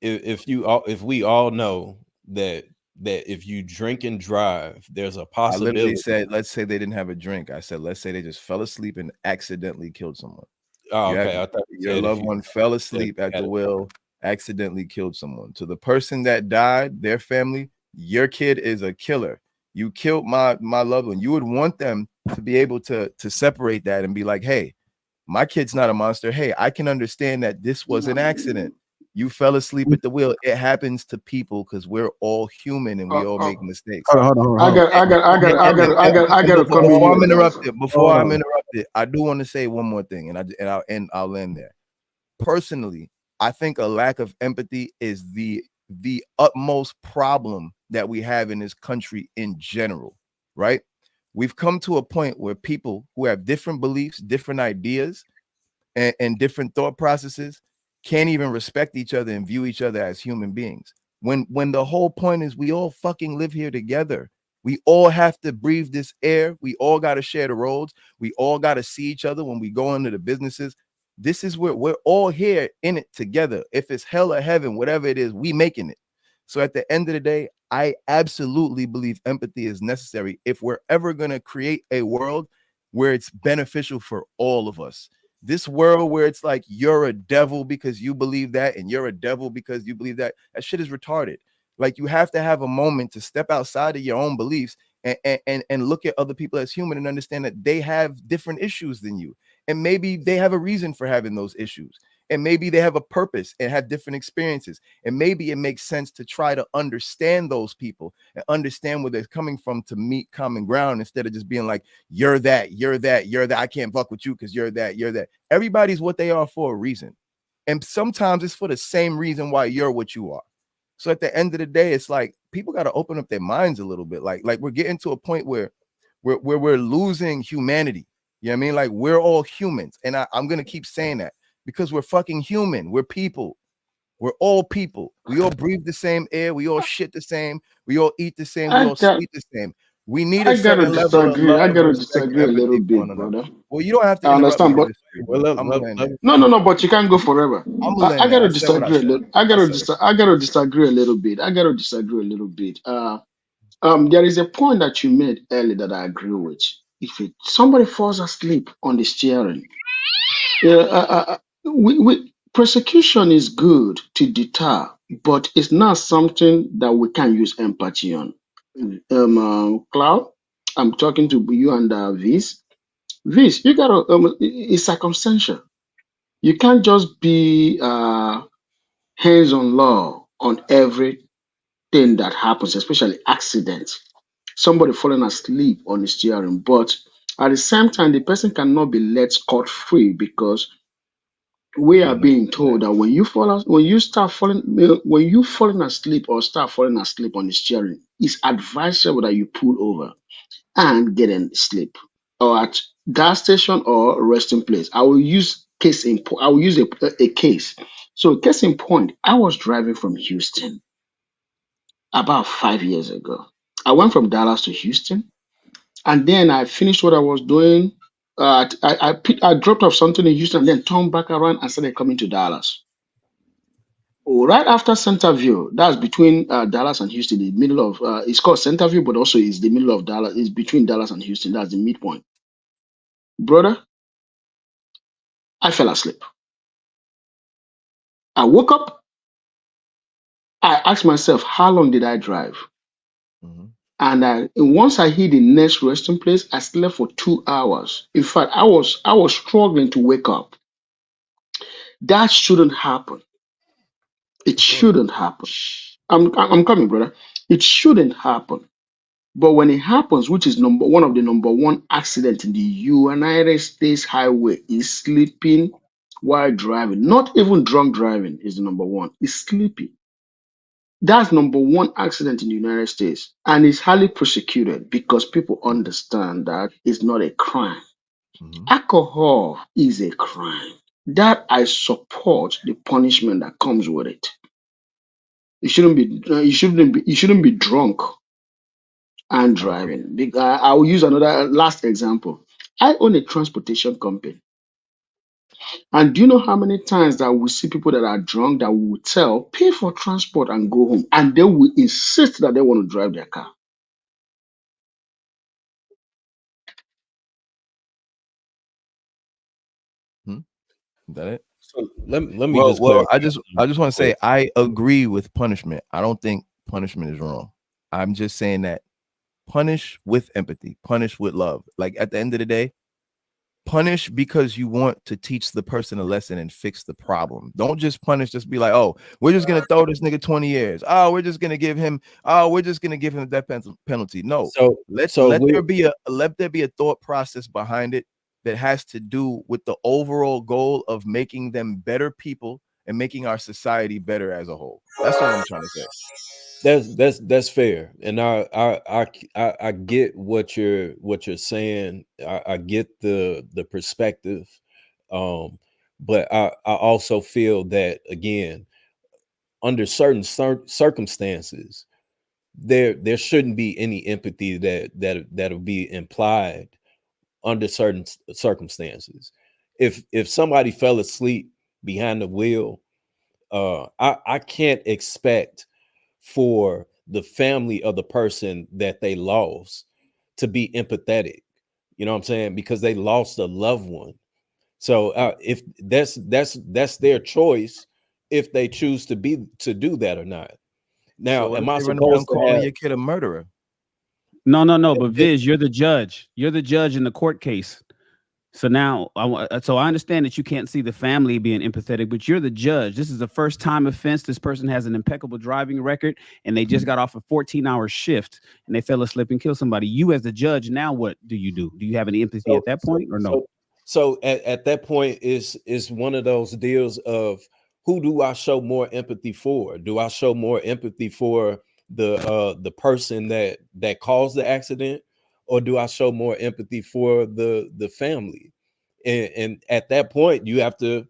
if we all know that if you drink and drive, there's a I literally possibility. said, let's say they didn't have a drink. I said, let's say they just fell asleep and accidentally killed someone. Oh, You okay. had I thought you your said if loved you one fell said asleep you at had the a wheel, accidentally killed someone. To the person that died, their family, your kid is a killer. You killed my loved one. You would want them to be able to separate that and be like, hey, my kid's not a monster. Hey, I can understand that this was an accident. You fell asleep at the wheel. It happens to people because we're all human and we all make mistakes. Hold on. I got to come in Before I'm here, guys. interrupted, I do want to say one more thing, and I'll end there. Personally, I think a lack of empathy is the utmost problem that we have in this country in general, right? We've come to a point where people who have different beliefs, different ideas, and different thought processes can't even respect each other and view each other as human beings. When the whole point is we all fucking live here together. We all have to breathe this air. We all got to share the roads. We all got to see each other when we go into the businesses. This is where we're all here in it together. If it's hell or heaven, whatever it is, we making it. So at the end of the day, I absolutely believe empathy is necessary if we're ever going to create a world where it's beneficial for all of us. This world where it's like you're a devil because you believe that and you're a devil because you believe that shit is retarded. Like you have to have a moment to step outside of your own beliefs and look at other people as human and understand that they have different issues than you. And maybe they have a reason for having those issues. And maybe they have a purpose and have different experiences. And maybe it makes sense to try to understand those people and understand where they're coming from to meet common ground instead of just being like, you're that, you're that, you're that. I can't fuck with you because you're that, you're that. Everybody's what they are for a reason. And sometimes it's for the same reason why you're what you are. So at the end of the day, it's like people got to open up their minds a little bit. Like we're getting to a point where we're losing humanity. You know what I mean? Like we're all humans. And I'm going to keep saying that. Because we're fucking human. We're people. We're all people. We all breathe the same air. We all shit the same. We all eat the same. We all sleep the same. We need a certain level of love, I gotta respect, disagree a and little empathy for one bit, another. brother. Well, you don't have to I interrupt me understand, to but disagree. Well, I'm gonna end there. no, but you can't go forever. I'm gonna I end there. gotta I said what I disagree a said. little. I I gotta disagree a little bit. There is a point that you made earlier that I agree with. If somebody falls asleep on the steering, yeah, persecution is good to deter, but it's not something that we can use empathy on. Cloud, I'm talking to you and Viz. Viz, you gotta. It's circumstantial. You can't just be hands on law on everything that happens, especially accidents. Somebody falling asleep on the steering, but at the same time, the person cannot be let scot free because we are being told that when you when you falling asleep or start falling asleep on the steering, it's advisable that you pull over and get in sleep or at gas station or resting place. I will use I will use a case. So case in point, I was driving from Houston about 5 years ago. I went from Dallas to Houston, and then I finished what I was doing. I dropped off something in Houston, and then turned back around and started coming to Dallas. Right after Centerville, that's between Dallas and Houston, the middle of it's called Centerville, but also it's the middle of Dallas. It's between Dallas and Houston. That's the midpoint. Brother, I fell asleep. I woke up. I asked myself, how long did I drive? And once I hit the next resting place, I slept for 2 hours. In fact, I was struggling to wake up. That shouldn't happen. It shouldn't happen. I'm coming, brother. It shouldn't happen. But when it happens, which is one of the number one accident in the United States highway, is sleeping while driving. Not even drunk driving is the number one. It's sleeping. That's number one accident in the United States. And it's highly prosecuted because people understand that it's not a crime. Alcohol is a crime. That I support the punishment that comes with it. You shouldn't be drunk and driving. I will use another last example. I own a transportation company. And do you know how many times that we see people that are drunk that we will tell, pay for transport and go home, and they will insist that they want to drive their car? Is that it? So let me just well, clarify. I just want to say I agree with punishment. I don't think punishment is wrong. I'm just saying that punish with empathy, punish with love. Like at the end of the day, punish because you want to teach the person a lesson and fix the problem. Don't just punish, just be like, oh, we're just gonna throw this nigga 20 years. Oh, we're just gonna give him the death penalty. No, let there be a thought process behind it that has to do with the overall goal of making them better people and making our society better as a whole. That's all I'm trying to say. That's fair, and I get what you're saying. I get the perspective, but I also feel that again, under certain circumstances, there shouldn't be any empathy that'll be implied under certain circumstances. If somebody fell asleep behind the wheel, I can't expect for the family of the person that they lost to be empathetic. You know what I'm saying? Because they lost a loved one. So if that's their choice, if they choose to do that or not. Now, So what am if I they run around supposed to calling have? your kid a murderer? No. But Viz, you're the judge. You're the judge in the court case. So now, so I understand that you can't see the family being empathetic, but you're the judge. This is a first-time offense. This person has an impeccable driving record, and they just got off a 14-hour shift, and they fell asleep and killed somebody. You, as the judge, now what do you do? Do you have any empathy at that point, or no? So at that point is one of those deals of who do I show more empathy for? Do I show more empathy for the person that caused the accident, or do I show more empathy for the family? And at that point, you have to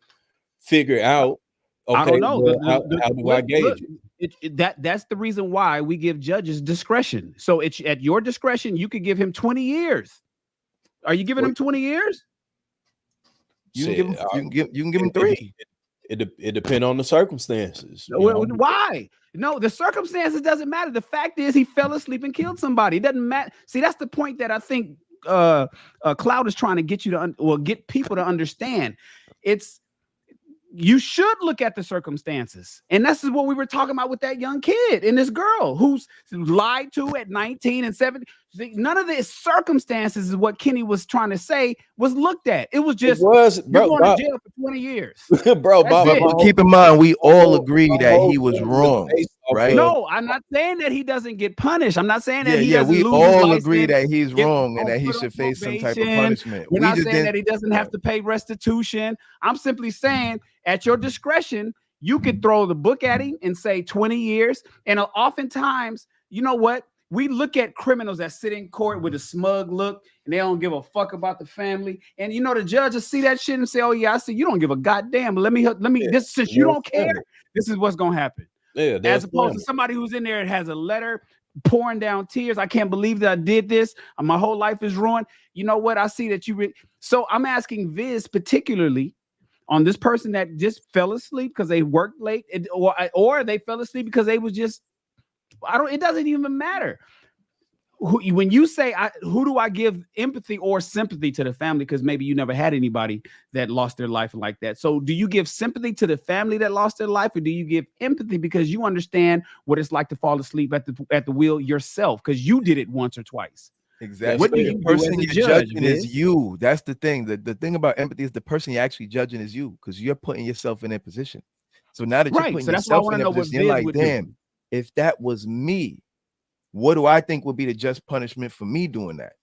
figure out, okay, I don't know. well, how do I gauge it? That's the reason why we give judges discretion. So it's at your discretion. You could give him 20 years. Are you giving him 20 years? You can give him 3. It depends on the circumstances. Why? No, the circumstances doesn't matter. The fact is he fell asleep and killed somebody. It doesn't matter. See, that's the point that I think Cloud is trying to get you to get people to understand. You should look at the circumstances. And this is what we were talking about with that young kid and this girl who's lied to at 19 and 17. None of the circumstances is what Kenny was trying to say was looked at. It was just, you're going to jail for 20 years. Bro, but keep in mind, we all agree that he was wrong, right? No, I'm not saying that he doesn't get punished. I'm not saying that he doesn't we lose all his agree license, that he's wrong and that he should face some type of punishment. We're not saying that he doesn't have to pay restitution. I'm simply saying at your discretion, you could throw the book at him and say 20 years. And oftentimes, you know what? We look at criminals that sit in court with a smug look and they don't give a fuck about the family. And you know, the judge will see that shit and say, oh yeah, I see you don't give a goddamn. Let me since you don't care, this is what's gonna happen. Yeah, as opposed to somebody who's in there and has a letter pouring down tears. I can't believe that I did this. My whole life is ruined. You know what? I see that so I'm asking Viz particularly on this person that just fell asleep because they worked late, or they fell asleep because they was just, it doesn't even matter. When you say, who do I give empathy or sympathy to the family? Because maybe you never had anybody that lost their life like that. So do you give sympathy to the family that lost their life, or do you give empathy because you understand what it's like to fall asleep at the wheel yourself because you did it once or twice? Exactly. What do you the do person as a you're judge, judging is you. That's the thing. The thing about empathy is the person you're actually judging is you, because you're putting yourself in their position. So now that you're Right. putting So that's why I yourself want in to that know what position, you're Viz like, would damn, do. if that was me, what do I think would be the just punishment for me doing that?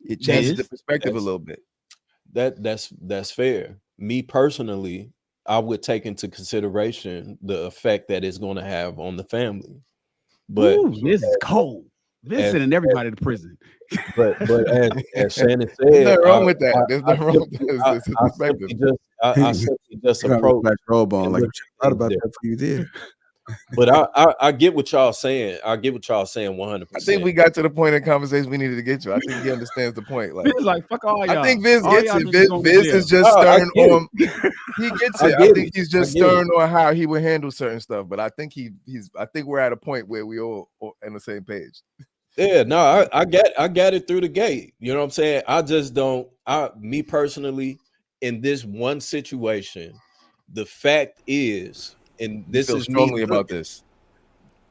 It changes the Viz? perspective a little bit. That's fair. Me personally, I would take into consideration the effect that it's going to have on the family. But Ooh, Viz is cold. Viz sending everybody to prison. but as Shannon There's said, nothing wrong with that. There's nothing wrong with that. It's a I perspective. simply just You gotta approach respect Robo on, and like, look you should have thought at about things that before you did. But I get what y'all saying. I get what y'all saying 100%. I think we got to the point in conversation we needed to get to. I think he understands the point. Like, Viz is like, fuck all y'all. I think Viz All gets y'all it. niggas going to Viz jail. is just Oh, I stern get on. it. He gets I it. I get think it. he's just I get it. stern on how he would handle certain stuff. But I think he's. I think we're at a point where we all on the same page. Yeah, no, I got it through the gate. You know what I'm saying? I just don't. Me personally, in this one situation, the fact is, and You this feel is me strongly about this.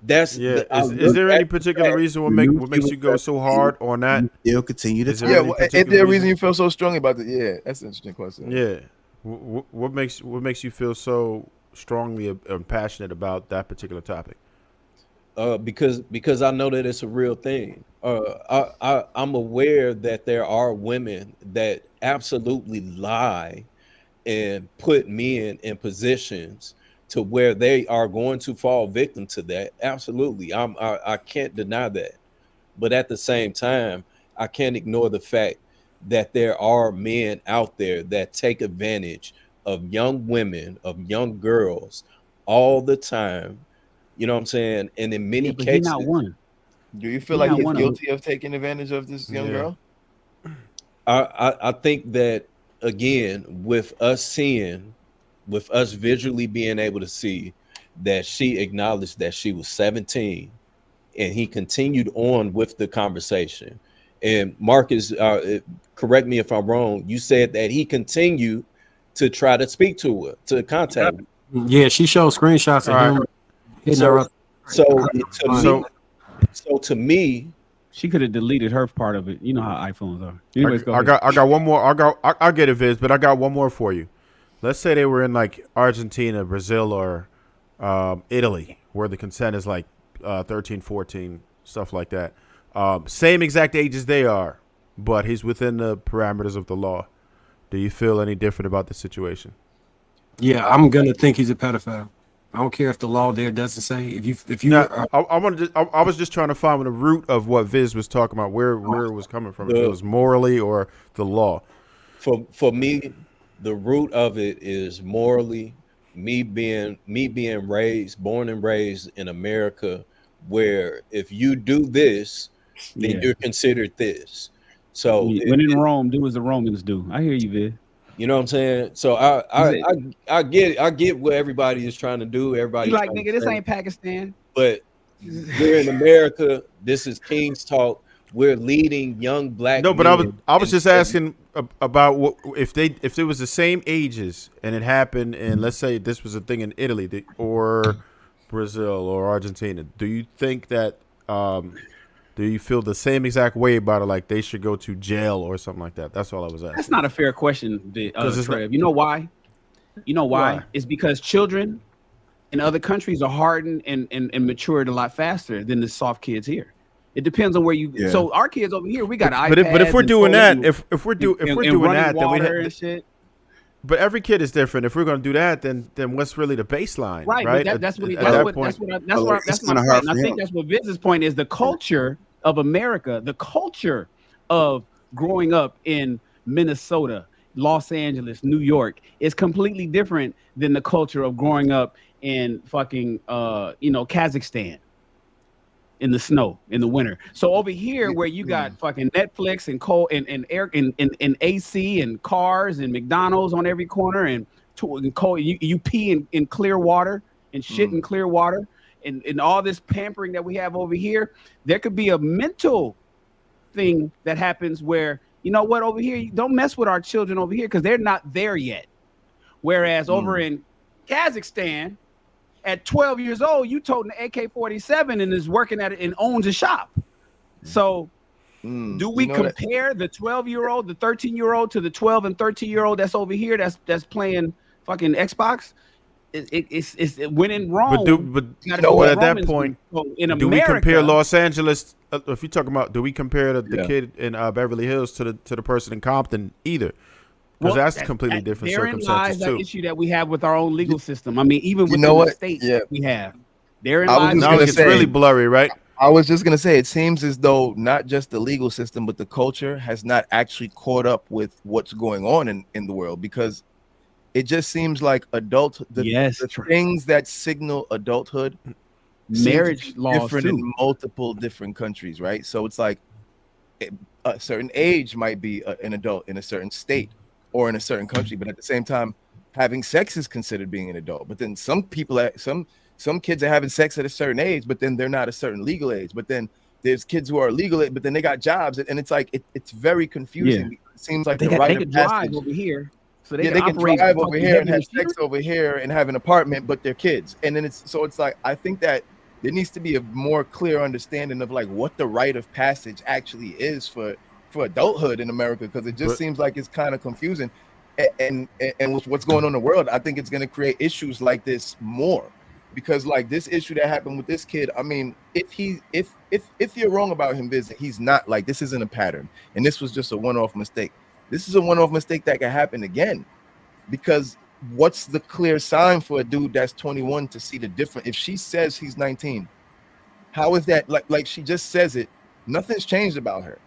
That's Yeah. I Is look there at any the particular fact. reason what You makes you go so hard on that? You still continue to Is there Yeah, any well, is particular there a reason you feel so strongly about it? Yeah, that's an interesting question. Yeah. What makes you feel so strongly and passionate about that particular topic? Because I know that it's a real thing. I'm aware that there are women that absolutely lie and put men in positions to where they are going to fall victim to that. Absolutely, I can't deny that. But at the same time, I can't ignore the fact that there are men out there that take advantage of young women, of young girls all the time. You know what I'm saying? And in many Yeah, but he not cases, one. Do you feel He like not he's one of them. guilty of taking advantage of this young Yeah. girl? I think that again, with us visually being able to see that she acknowledged that she was 17, and he continued on with the conversation. And Marcus, correct me if I'm wrong, you said that he continued to try to speak to her, to contact her. Yeah, she showed screenshots of All right. him hitting her So up. to me, She could have deleted her part of it. You know how iPhones are. Anyways, go I ahead. got one more. I'll get it, Viz, but I got one more for you. Let's say they were in like Argentina, Brazil, or Italy, where the consent is like 13, 14, stuff like that. Same exact age as they are, but he's within the parameters of the law. Do you feel any different about the situation? Yeah, I'm gonna think he's a pedophile. I don't care if the law there doesn't say. If you Now, I was just trying to find the root of what Viz was talking about, where it was coming from, if it was morally or the law. For me, the root of it is morally. Me being born and raised in America, where if you do this, then you're considered this. So when in Rome, do as the Romans do. I hear you, Viz. you know what I'm saying? So I get what everybody is trying to do. Everybody You like, trying nigga, to this say, ain't Pakistan. but we're in America. This is King's Talk. We're leading young black No, but men. I was just asking about what if it was the same ages and it happened, and let's say this was a thing in Italy or Brazil or Argentina. Do you think that do you feel the same exact way about it? Like they should go to jail or something like that? That's all I was asking. That's not a fair question, it's Trev. You know why? You know why? Why? It's because children in other countries are hardened and matured a lot faster than the soft kids here. It depends on where you. Yeah. So our kids over here, we got iPads. But if we're and doing phones that, and- if we're doing running that, then we water and shit. But every kid is different. If we're going to do that, then what's really the baseline, Right, right? but that's At my that point. point- That's my point. And I think that's what Viz's point is. The culture of America, the culture of growing up in Minnesota, Los Angeles, New York is completely different than the culture of growing up in fucking Kazakhstan in the snow in the winter. So over here where you got fucking Netflix and coal and air and AC and cars and McDonald's on every corner and coal, you pee in clear water and shit in clear water and all this pampering that we have over here, there could be a mental thing that happens where, you know what, over here, don't mess with our children over here because they're not there yet. Whereas over in Kazakhstan, at 12 years old, you toting an AK-47 and is working at it and owns a shop. So do we compare the 12-year-old, the 13-year-old to the 12 and 13-year-old that's over here that's playing fucking Xbox? it's when in Rome. But at that point, in do America, we compare Los Angeles? If you're talking about, do we compare the kid in Beverly Hills to the person in Compton either? Because that's completely different therein lies circumstances that too. issue that we have with our own legal system. I mean, even You within know the what? states Yeah. that we have. Therein I was lies just the gonna it's say, really blurry, right? I was just gonna say, it seems as though not just the legal system, but the culture has not actually caught up with what's going on in the world, because it just seems like the things that signal adulthood marriage laws different too. in multiple different countries, right? So it's like a certain age might be an adult in a certain state or in a certain country, but at the same time, having sex is considered being an adult. But then some kids are having sex at a certain age, but then they're not a certain legal age. But then there's kids who are legal, but then they got jobs, and it's like it's very confusing. Yeah. It seems like They can drive over here, so they can drive over here and have heavy sex over here and have an apartment, but they're kids. And then it's like I think that there needs to be a more clear understanding of like what the rite of passage actually is for adulthood in America, because it just seems like it's kind of confusing. And with what's going on in the world, I think it's going to create issues like this more, because like this issue that happened with this kid, I mean, if you're wrong about him visiting, he's not, like, this isn't a pattern, and this was just a one-off mistake. This is a one-off mistake that can happen again, because what's the clear sign for a dude that's 21 to see the difference? If she says he's 19, how is that? Like she just says it, nothing's changed about her,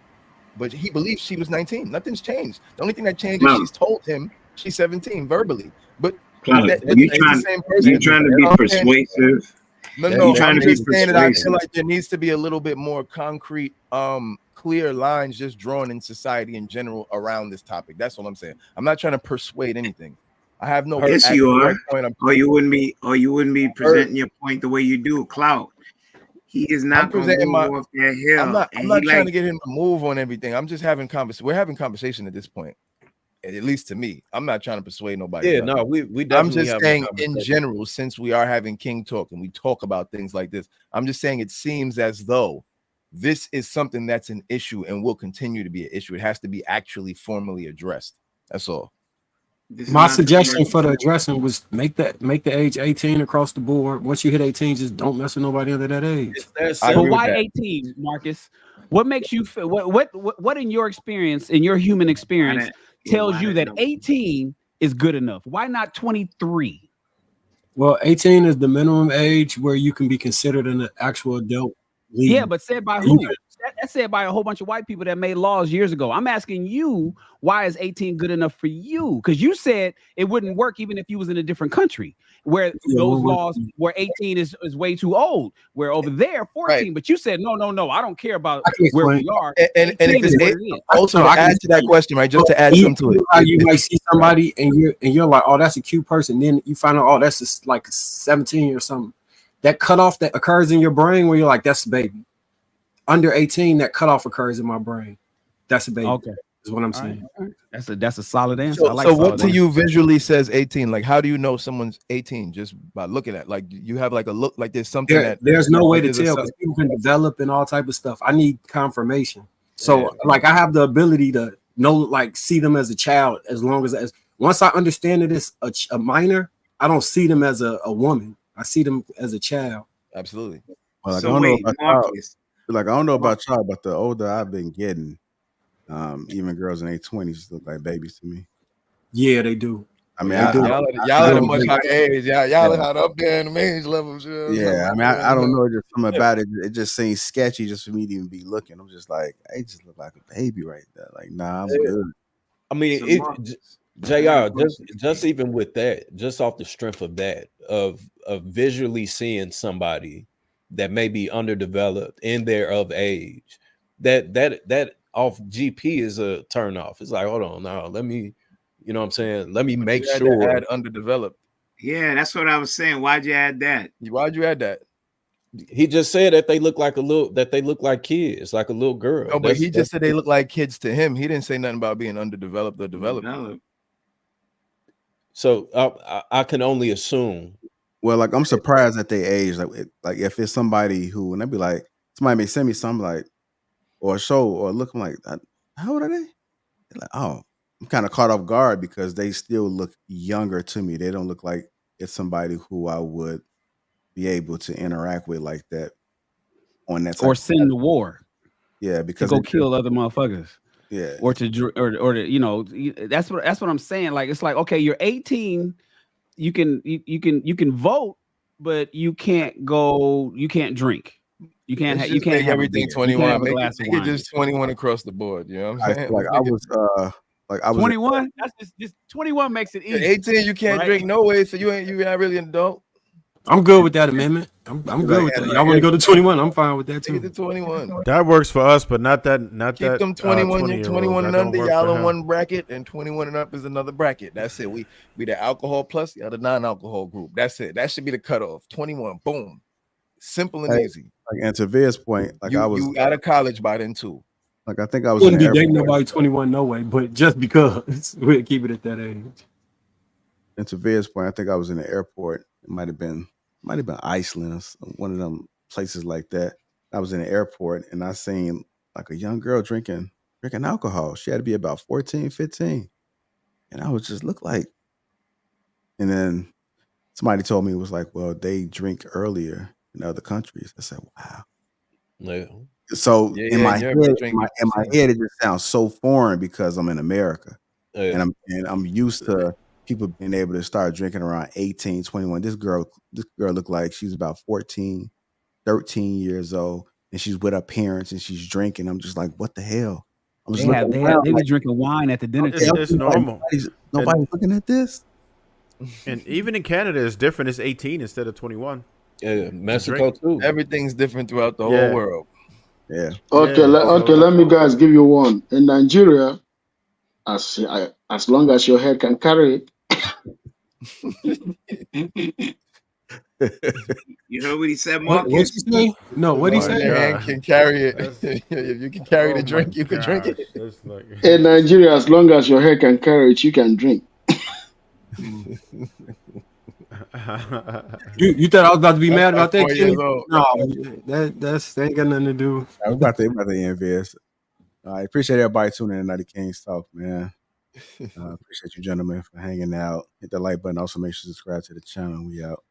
but he believes she was 19. Nothing's changed. The only thing that changed is she's told him she's 17 verbally. But you trying to be persuasive? No, I'm just saying that I feel like there needs to be a little bit more concrete, clear lines just drawn in society in general around this topic. That's all I'm saying. I'm not trying to persuade anything. I have no. Yes, you are. Or you wouldn't be presenting your point the way you do. Clout. He is not going to move off that hill. I'm not trying to get him to move on everything. I'm just having conversation. We're having conversation at this point, at least to me. I'm not trying to persuade nobody. Yeah, no, we definitely. I'm just saying in general, since we are having King Talk and we talk about things like this, I'm just saying it seems as though this is something that's an issue and will continue to be an issue. It has to be actually formally addressed. That's all. My suggestion for the addressing was make the age 18 across the board. Once you hit 18, just don't mess with nobody under that age. But why 18, Marcus? What makes you feel what in your experience, in your human experience, tells you that 18 is good enough? Why not 23? Well, 18 is the minimum age where you can be considered an actual adult. Yeah, but said by who? That's said by a whole bunch of white people that made laws years ago. I'm asking you, why is 18 good enough for you? Because you said it wouldn't work even if you was in a different country where those laws where 18 is way too old. Where over there 14, right. But you said no, I don't care about where we are. And also to add to that question, right? Just to add something to it. How you might see somebody and you're like, oh, that's a cute person. Then you find out, oh, that's just like 17 or something. That cutoff that occurs in your brain where you're like, that's a baby. Under 18, that cutoff occurs in my brain. That's a baby. Okay, is what I'm saying. Right. That's a solid answer. So what to you visually says 18? Like, how do you know someone's 18 just by looking at? Like, you have like a look, like there's something there's no way to tell because people can develop and all type of stuff. I need confirmation. So like I have the ability to know, like see them as a child as long as once I understand that it's a minor, I don't see them as a woman. I see them as a child. Absolutely. Well, like, so I don't know about y'all, but the older I've been getting, even girls in their 20s look like babies to me. Yeah, they do. I mean, y'all at a much higher age. Y'all are up there in the age level. Sure. Yeah, I mean, I don't know just something about it. It just seems sketchy just for me to even be looking. I'm just like, I just look like a baby right there. Like, nah, I'm good. I mean, JR, just even with that, just off the strength of that, of visually seeing somebody that may be underdeveloped and they're of age, that off GP is a turn off. It's like, hold on, now let me, you know what I'm saying? Let me make sure. Add underdeveloped. Yeah, that's what I was saying. Why'd you add that? Why'd you add that? He just said that they look like kids, like a little girl. No, but he just said they look like kids to him. He didn't say nothing about being underdeveloped or developed. So I can only assume. Well, like I'm surprised at their age. Like if it's somebody who, and they'd be like, somebody may send me something like, or a show or look, I'm like, how old are they? They're like, oh, I'm kind of caught off guard because they still look younger to me. They don't look like it's somebody who I would be able to interact with like that on that type Or of send to war. Yeah, To because go it just, kill other motherfuckers. yeah, Or to you know, that's what I'm saying. Like, it's like, okay, you're 18, you can vote, but you can't drink. You can't Let's you just can't make have a everything beer. You can't have 21. a Make glass of it wine. just 21 across the board. You know what I'm saying? like Let's I make it was 21? That's just 21 makes it You're easy. 18, you can't right? drink no way, so you're not really an adult. I'm good with that amendment. I'm good with that. Y'all want to go to 21? I'm fine with that Take it to too. 21. That works for us, but not that Keep them 21, 20-year-olds. 21 and That don't under, work for y'all in him. one bracket, and 21 and up is another bracket. That's it. We the alcohol plus, y'all the non-alcohol group. That's it. That should be the cutoff. 21, boom. Simple and Hey, easy. like, and to Vid's point, like I was You out of college by then too. like I think I was Wouldn't in be the dating airport. nobody 21 no way, but just because we'll keep it at that age. And to Vid's point, I think I was in the airport. It might have been Iceland or one of them places like that. I was in the airport and I seen like a young girl drinking alcohol. She had to be about 14, 15. And I was just look like, and then somebody told me it was like, well, they drink earlier in other countries. I said, wow. Yeah. So in my Europe, head, they in drink my head, it just sounds so foreign because I'm in America. Yeah. And I'm used to people being able to start drinking around 18, 21. This girl looked like she's about 14, 13 years old, and she's with her parents and she's drinking. I'm just like, what the hell? I'm just looking around. They be Like, drinking wine at the dinner okay, table. It's I'm like, normal. nobody's looking at this. And even in Canada, it's different. It's 18 instead of 21. Yeah, Mexico too. Everything's different throughout the Yeah. whole world. Yeah. Okay, Yeah, let me guys give you one. In Nigeria, as long as your head can carry it. You heard what he said, What'd Marcus? he say? No, what'd he As long as say? your hand can carry it. If you can carry the drink, you can drink it. That's like In Nigeria, as long as your head can carry it, you can drink. You thought I was about to be mad about that, 4 years Kenny? old. No, that ain't got nothing to do. I'm about to end this. I appreciate everybody tuning in to the Kings Talk, man. Appreciate you gentlemen for hanging out. Hit the like button. Also make sure to subscribe to the channel. We out.